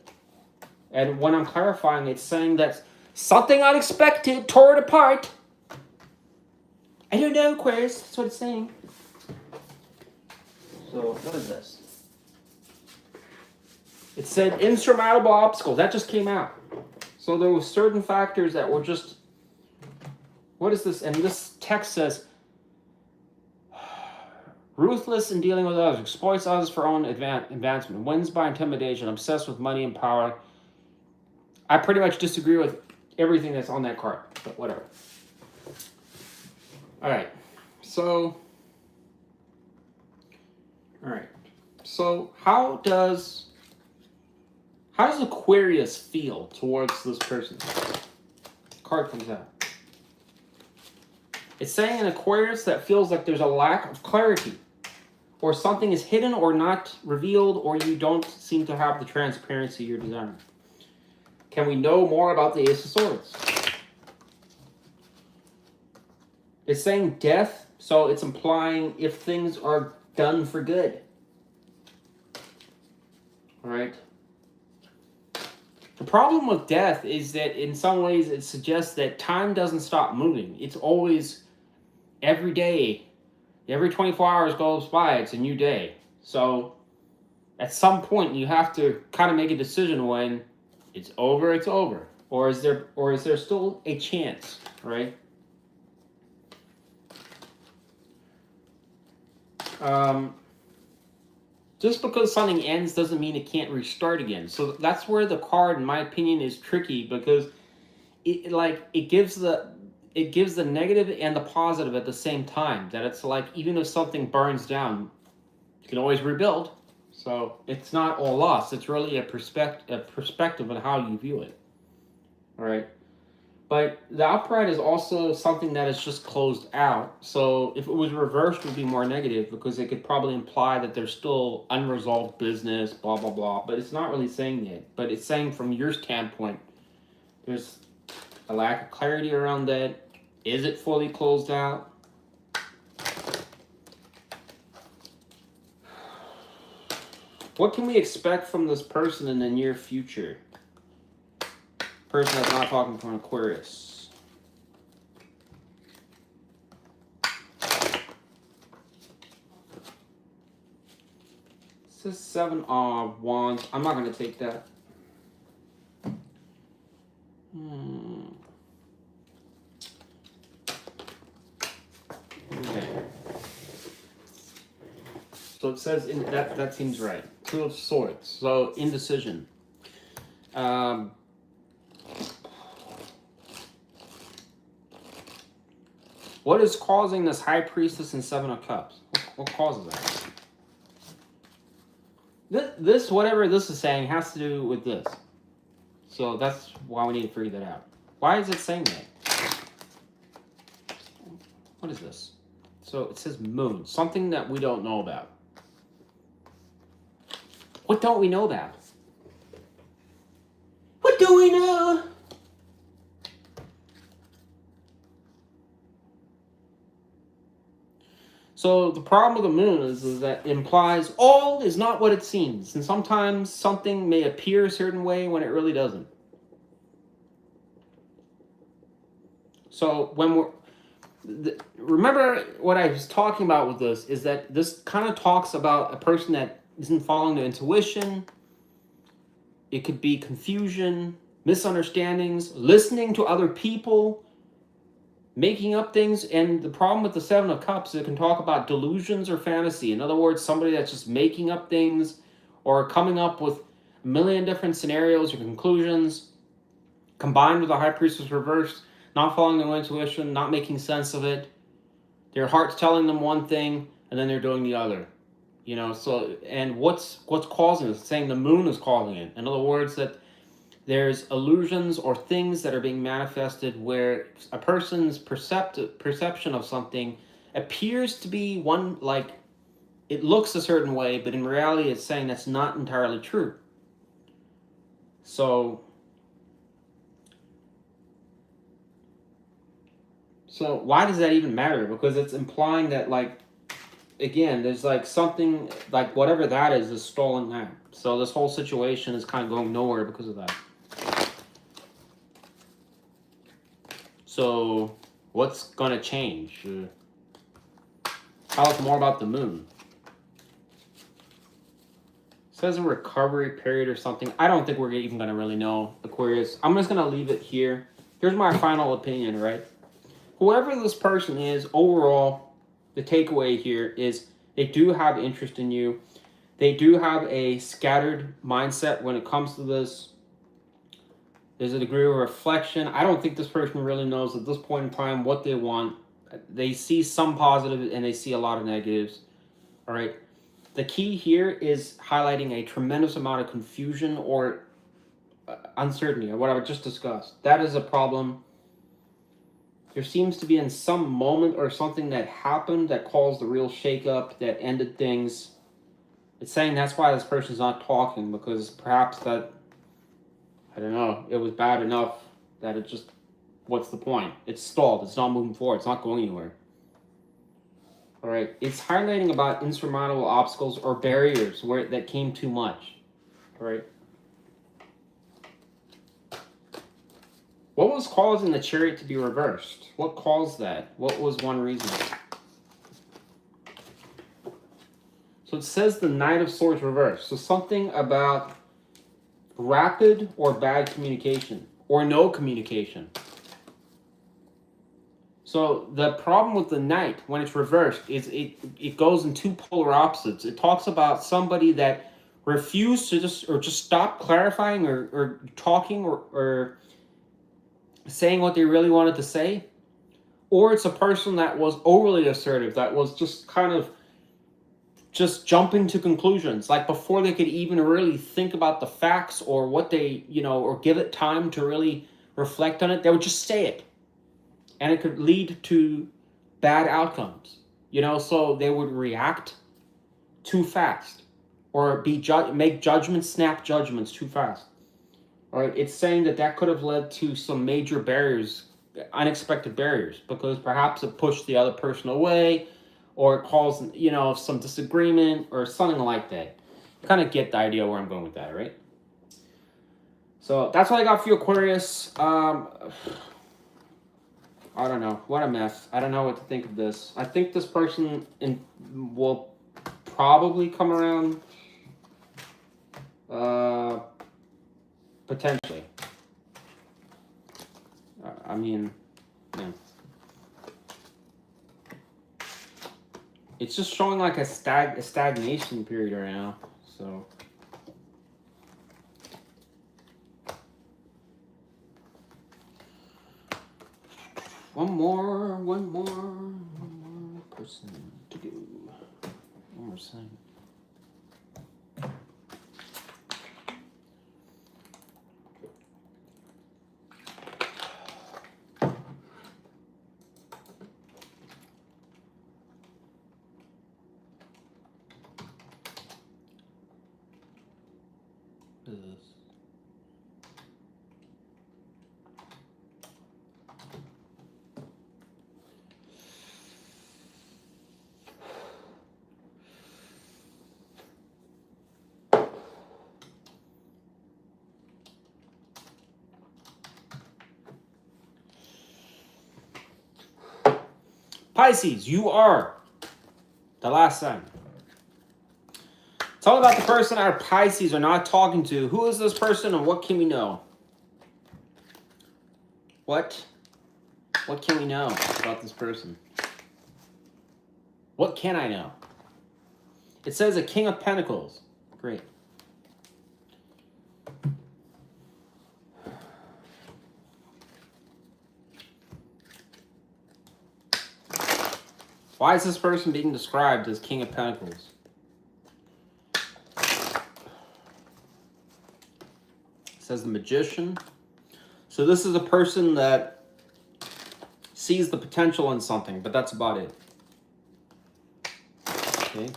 And when I'm clarifying, it's saying that something unexpected tore it apart. I don't know, Aquarius. That's what it's saying. So, what is this? It said insurmountable obstacles. That just came out. So there were certain factors that were just... What is this? And this text says, ruthless in dealing with others, exploits others for own advancement, wins by intimidation, obsessed with money and power, I pretty much disagree with everything that's on that card, but whatever. All right. So how does Aquarius feel towards this person? Card comes out. It's saying an Aquarius that feels like there's a lack of clarity, or something is hidden or not revealed, or you don't seem to have the transparency you're desiring. Can we know more about the Ace of Swords? It's saying death, so it's implying if things are done for good. All right. The problem with death is that in some ways it suggests that time doesn't stop moving. It's always every day. Every 24 hours goes by, it's a new day. So at some point you have to kind of make a decision when it's over, it's over. Or is there still a chance, right? Just because something ends doesn't mean it can't restart again. So that's where the card, in my opinion, is tricky, because it gives the negative and the positive at the same time. That it's like, even if something burns down, you can always rebuild. So it's not all lost. It's really a perspective on how you view it. All right. But the upright is also something that is just closed out. So if it was reversed, it would be more negative, because it could probably imply that there's still unresolved business, blah, blah, blah. But it's not really saying that. But it's saying from your standpoint, there's a lack of clarity around that. Is it fully closed out? What can we expect from this person in the near future? Person that's not talking from Aquarius. It says 7 of Wands. I'm not going to take that. Okay. So it says that seems right. 2 of Swords. So indecision. What is causing this High Priestess and 7 of Cups? What causes that? This, whatever this is saying, has to do with this. So that's why we need to figure that out. Why is it saying that? What is this? So it says Moon. Something that we don't know about. What don't we know about? What do we know? So the problem with the moon is that it implies all is not what it seems. And sometimes something may appear a certain way when it really doesn't. So when remember what I was talking about with this is that this kind of talks about a person that isn't following their intuition. It could be confusion, misunderstandings, listening to other people, making up things. And the problem with the 7 of Cups, it can talk about delusions or fantasy. In other words, somebody that's just making up things or coming up with a million different scenarios or conclusions, combined with the High Priestess reversed, not following their intuition, not making sense of it. Their heart's telling them one thing and then they're doing the other. You know, so, and what's causing it? It's saying the moon is causing it. In other words, that there's illusions or things that are being manifested where a person's perception of something appears to be one, like it looks a certain way, but in reality it's saying that's not entirely true. So why does that even matter? Because it's implying that, like, again, there's like something, like whatever that is stolen now. So this whole situation is kind of going nowhere because of that. So what's going to change? Tell us more about the moon. It says a recovery period or something. I don't think we're even going to really know, Aquarius. I'm just going to leave it here. Here's my final opinion, right? Whoever this person is, overall, the takeaway here is they do have interest in you. They do have a scattered mindset when it comes to this. There's a degree of reflection. I don't think this person really knows at this point in time what they want. They see some positive and they see a lot of negatives. All right. The key here is highlighting a tremendous amount of confusion or uncertainty, or what I just discussed. That is a problem. There seems to be in some moment or something that happened that caused the real shakeup that ended things. It's saying that's why this person's not talking, because perhaps that, I don't know, it was bad enough that it just, what's the point? It's stalled. It's not moving forward. It's not going anywhere. All right. It's highlighting about insurmountable obstacles or barriers where that came too much. All right. What was causing the Chariot to be reversed? What caused that? What was one reason? So it says the Knight of Swords reversed. So something about rapid or bad communication or no communication. So the problem with the Knight when it's reversed is it goes in two polar opposites. It talks about somebody that refused to just stop clarifying or talking or saying what they really wanted to say, or it's a person that was overly assertive, that was just kind of just jumping to conclusions, like before they could even really think about the facts or what they, or give it time to really reflect on it, they would just say it. And it could lead to bad outcomes, so they would react too fast or make judgments, snap judgments too fast. All right, it's saying that could have led to some major barriers, unexpected barriers, because perhaps it pushed the other person away, or it caused, some disagreement or something like that. You kind of get the idea where I'm going with that, right? So that's what I got for you, Aquarius. I don't know. What a mess. I don't know what to think of this. I think this person will probably come around. Potentially. I mean, yeah. It's just showing like a stagnation period right now. So. One more person to do. One more thing. Pisces, you are the last sign. Tell me about the person our Pisces are not talking to. Who is this person and what can we know? What can we know about this person? What can I know? It says a King of Pentacles. Great. Why is this person being described as King of Pentacles? It says the Magician. So this is a person that sees the potential in something, but that's about it. Okay.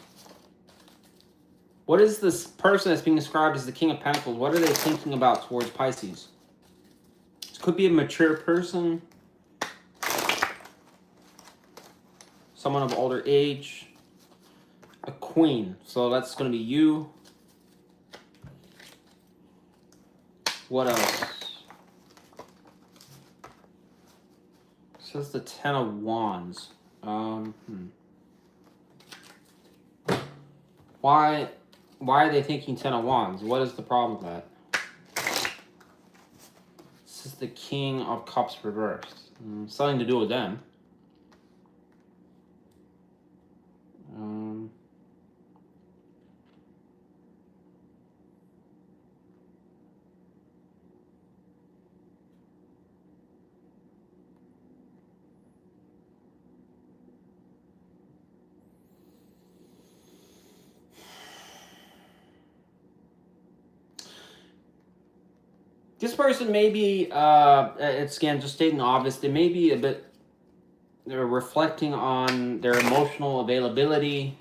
What is this person that's being described as the King of Pentacles? What are they thinking about towards Pisces? This could be a mature person. Someone of older age. A queen. So that's going to be you. What else? It says the Ten of Wands. Why are they thinking Ten of Wands? What is the problem with that? This is the King of Cups reversed. Something to do with them. This person may be, it's again, just stating the obvious, they may be a bit, they're reflecting on their emotional availability.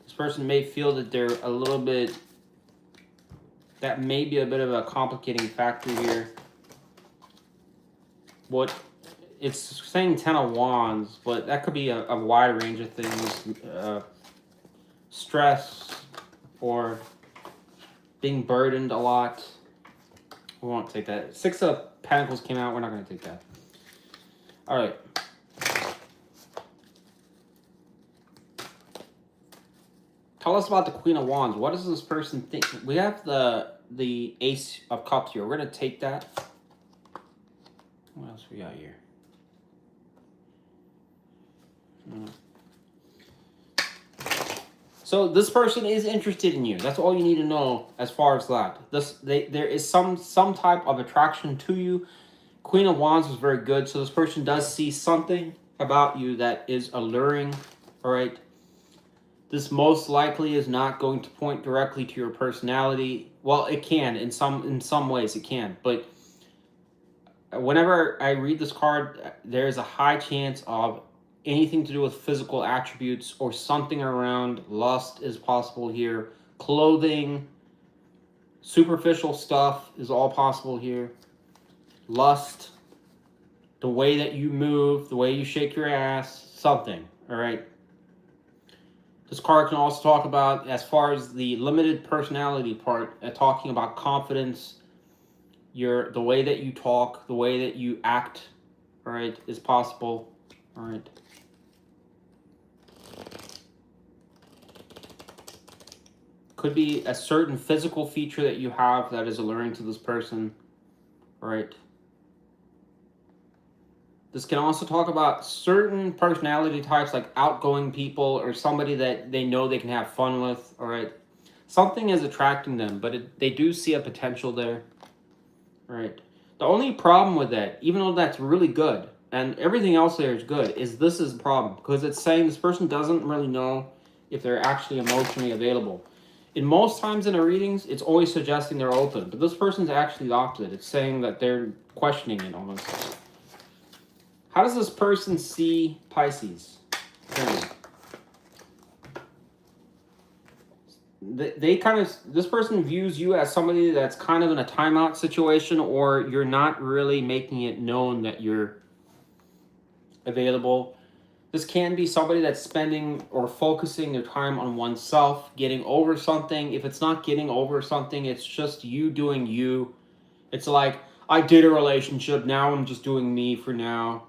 This person may feel that they're a little bit, that may be a bit of a complicating factor here. What it's saying 10 of Wands, but that could be a wide range of things. Stress or being burdened a lot. We won't take that. 6 of Pentacles came out. We're not going to take that. All right. Tell us about the Queen of Wands. What does this person think? We have the Ace of Cups here. We're going to take that. What else we got here? So this person is interested in you. That's all you need to know as far as that. There is some type of attraction to you. Queen of Wands is very good. So this person does see something about you that is alluring. All right. This most likely is not going to point directly to your personality. Well, it can in some ways it can, but whenever I read this card, there's a high chance of anything to do with physical attributes or something around lust is possible here. Clothing, superficial stuff is all possible here. Lust, the way that you move, the way you shake your ass, something, all right? This card can also talk about, as far as the limited personality part, talking about confidence, the way that you talk, the way that you act, all right, is possible, all right? Could be a certain physical feature that you have that is alluring to this person, all right? This can also talk about certain personality types, like outgoing people or somebody that they know they can have fun with, all right? Something is attracting them, but they do see a potential there, all right? The only problem with that, even though that's really good, and everything else there is good, is this is the problem, because it's saying this person doesn't really know if they're actually emotionally available. In most times in the readings, it's always suggesting they're open, but this person's actually the opposite. It's saying that they're questioning it almost. How does this person see Pisces? This person views you as somebody that's kind of in a timeout situation, or you're not really making it known that you're available. This can be somebody that's spending or focusing their time on oneself, getting over something. If it's not getting over something, it's just you doing you. It's like, I did a relationship, now I'm just doing me for now.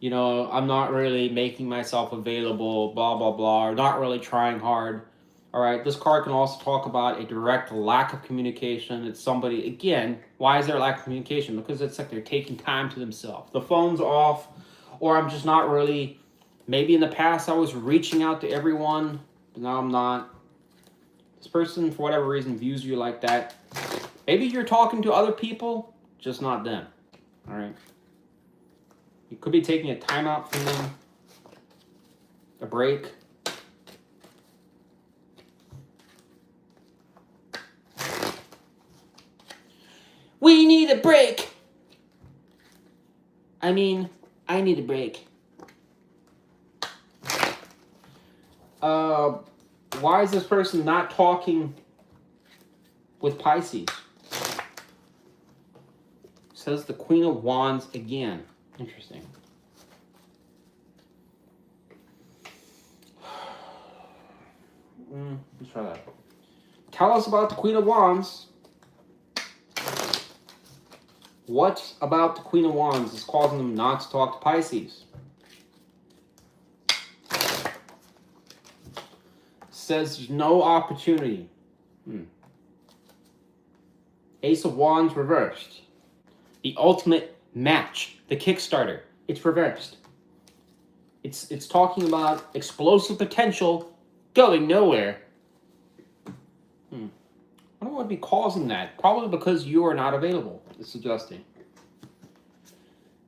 You know, I'm not really making myself available, blah, blah, blah, or not really trying hard. All right, this card can also talk about a direct lack of communication. It's somebody, again, why is there a lack of communication? Because it's like they're taking time to themselves. The phone's off, or I'm just not really, maybe in the past I was reaching out to everyone, but now I'm not. This person, for whatever reason, views you like that. Maybe you're talking to other people, just not them. All right. You could be taking a timeout from them, a break. We need a break. I mean, I need a break. Why is this person not talking with Pisces? Says the Queen of Wands again. Interesting. Let's try that. Tell us about the Queen of Wands. What about the Queen of Wands is causing them not to talk to Pisces? Says there's no opportunity. Ace of Wands reversed. The ultimate match. The Kickstarter. It's reversed. It's talking about explosive potential going nowhere. I wonder what would be causing that. Probably because you are not available, it's suggesting.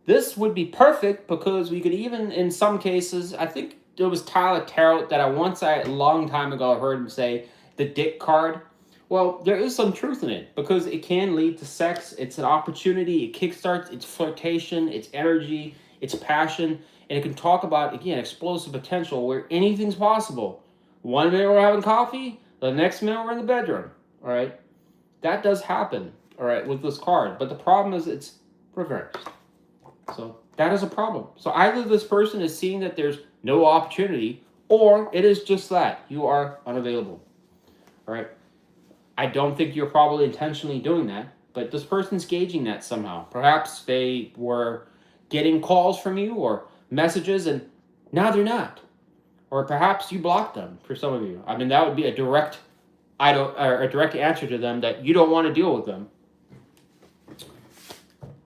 This would be perfect because we could even, in some cases, I think there was Tyler Tarot that a long time ago I heard him say, the Dick card. Well, there is some truth in it because it can lead to sex. It's an opportunity. It kickstarts. It's flirtation. It's energy. It's passion. And it can talk about, again, explosive potential where anything's possible. One minute we're having coffee, the next minute we're in the bedroom. All right? That does happen, all right, with this card. But the problem is it's reversed. So that is a problem. So either this person is seeing that there's no opportunity, or it is just that you are unavailable. All right? I don't think you're probably intentionally doing that, but this person's gauging that somehow. Perhaps they were getting calls from you or messages, and now they're not. Or perhaps you blocked them. For some of you, I mean, that would be a direct answer to them that you don't want to deal with them.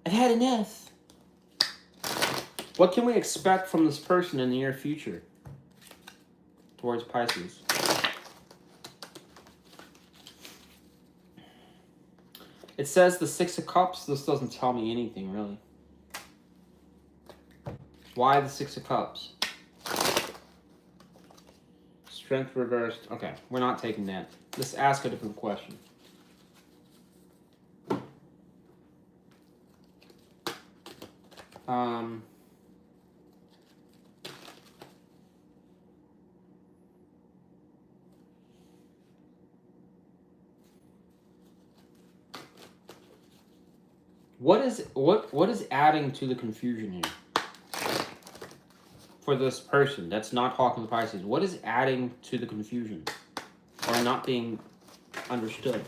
I've had enough. What can we expect from this person in the near future towards Pisces? It says the Six of Cups. This doesn't tell me anything, really. Why the Six of Cups? Strength reversed. Okay, we're not taking that. Let's ask a different question. What is adding to the confusion here for this person that's not talking to Pisces? What is adding to the confusion or not being understood?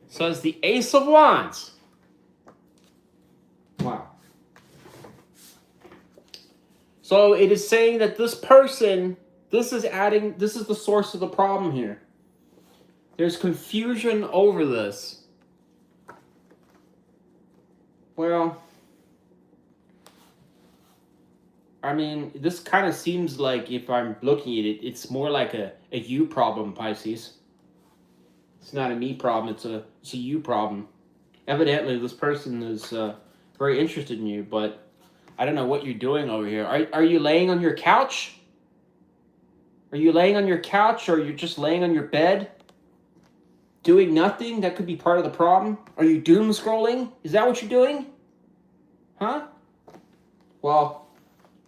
Says the Ace of Wands. Wow. So it is saying that this person, this is the source of the problem here. There's confusion over this. Well, I mean, this kind of seems like, if I'm looking at it, it's more like a you problem, Pisces. It's not a me problem, it's a you problem. Evidently, this person is very interested in you, but I don't know what you're doing over here. Are you laying on your couch? Are you laying on your couch, or you're just laying on your bed? Doing nothing? That could be part of the problem. Are you doom scrolling? Is that what you're doing? Huh? Well,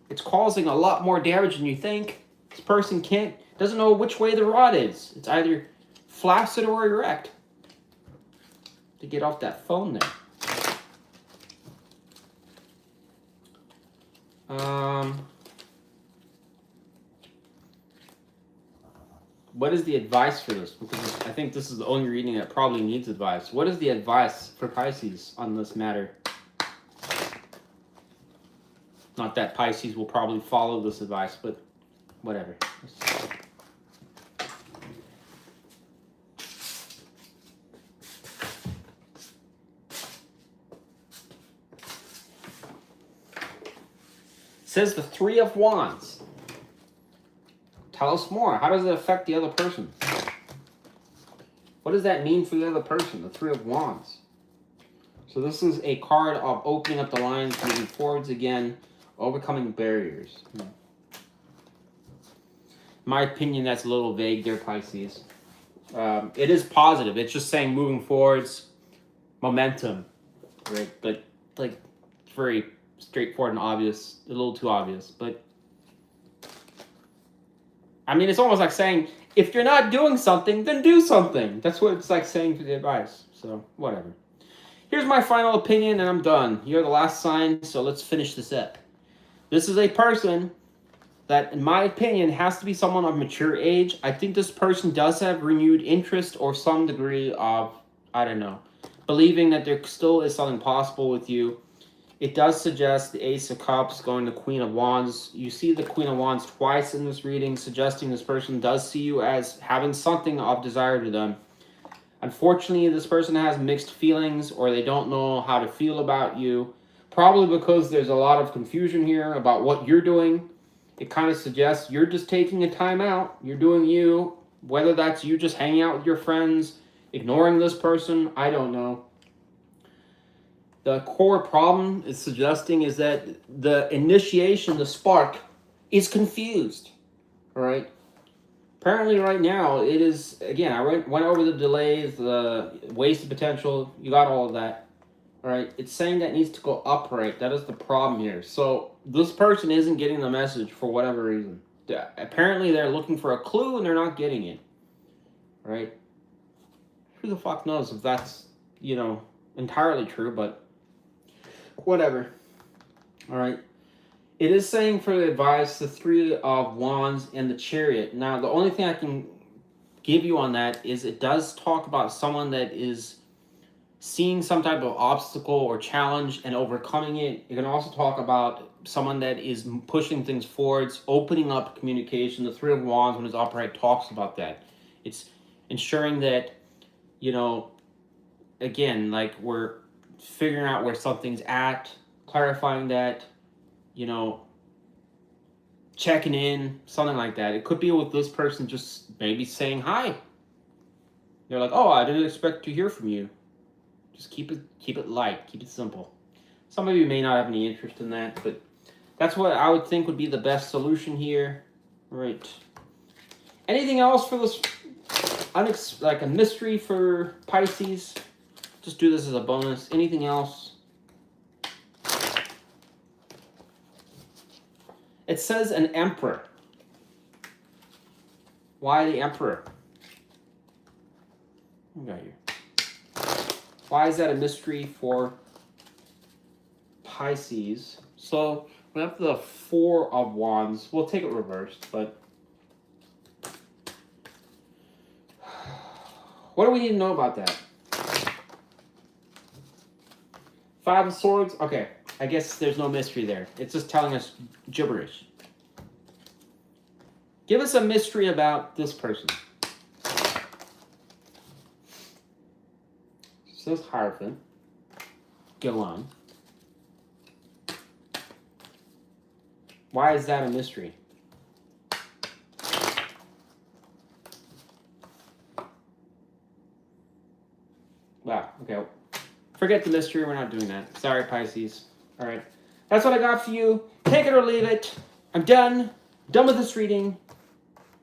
it's causing a lot more damage than you think. This person doesn't know which way the rod is. It's either flaccid or erect. To get off that phone there. What is the advice for this? Because I think this is the only reading that probably needs advice. What is the advice for Pisces on this matter? Not that Pisces will probably follow this advice, but whatever. Says the Three of Wands. Tell us more. How does it affect the other person? What does that mean for the other person? The Three of Wands. So this is a card of opening up the lines, moving forwards again, overcoming barriers. In my opinion, that's a little vague there, Pisces. It is positive. It's just saying moving forwards, momentum, right? But like very straightforward and obvious, a little too obvious. But I mean, it's almost like saying, if you're not doing something, then do something. That's what it's like saying for the advice. So, whatever. Here's my final opinion, and I'm done. You're the last sign, so let's finish this up. This is a person that, in my opinion, has to be someone of mature age. I think this person does have renewed interest or some degree of, I don't know, believing that there still is something possible with you. It does suggest the Ace of Cups going to Queen of Wands. You see the Queen of Wands twice in this reading, suggesting this person does see you as having something of desire to them. Unfortunately, this person has mixed feelings, or they don't know how to feel about you. Probably because there's a lot of confusion here about what you're doing. It kind of suggests you're just taking a time out. You're doing you. Whether that's you just hanging out with your friends, ignoring this person, I don't know. The core problem is suggesting is that the initiation, the spark, is confused. All right? Apparently right now it is, again, I went over the delays, the wasted potential, you got all of that. All right, it's saying that needs to go upright. That is the problem here. So this person isn't getting the message for whatever reason. Apparently they're looking for a clue and they're not getting it. All right? Who the fuck knows if that's, entirely true, but whatever. All right. It is saying for the advice, the Three of Wands and the Chariot. Now, the only thing I can give you on that is it does talk about someone that is seeing some type of obstacle or challenge and overcoming it. It can also talk about someone that is pushing things forwards, opening up communication. The Three of Wands, when it's upright, talks about that. It's ensuring that, again, like we're figuring out where something's at, clarifying that, checking in, something like that. It could be with this person just maybe saying hi. They're like, oh, I didn't expect to hear from you. Just keep it light, keep it simple. Some of you may not have any interest in that, but that's what I would think would be the best solution here. All right. Anything else for this, like a mystery for Pisces? Just do this as a bonus. Anything else? It says an emperor. Why the emperor? What got here? Why is that a mystery for Pisces? So we have the Four of Wands. We'll take it reversed, but what do we need to know about that? Five of Swords. Okay, I guess there's no mystery there. It's just telling us gibberish. Give us a mystery about this person. It says Hierophant. Go on. Why is that a mystery? Wow, okay. Forget the mystery, we're not doing that. Sorry, Pisces. All right. That's what I got for you. Take it or leave it. I'm done. Done with this reading.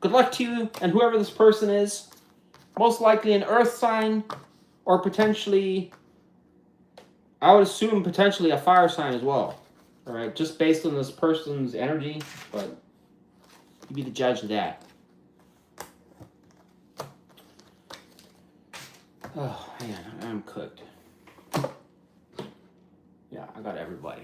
Good luck to you and whoever this person is. Most likely an earth sign or potentially, I would assume potentially a fire sign as well. All right, just based on this person's energy, but you be the judge of that. Oh, man, I'm cooked. Yeah, I got everybody.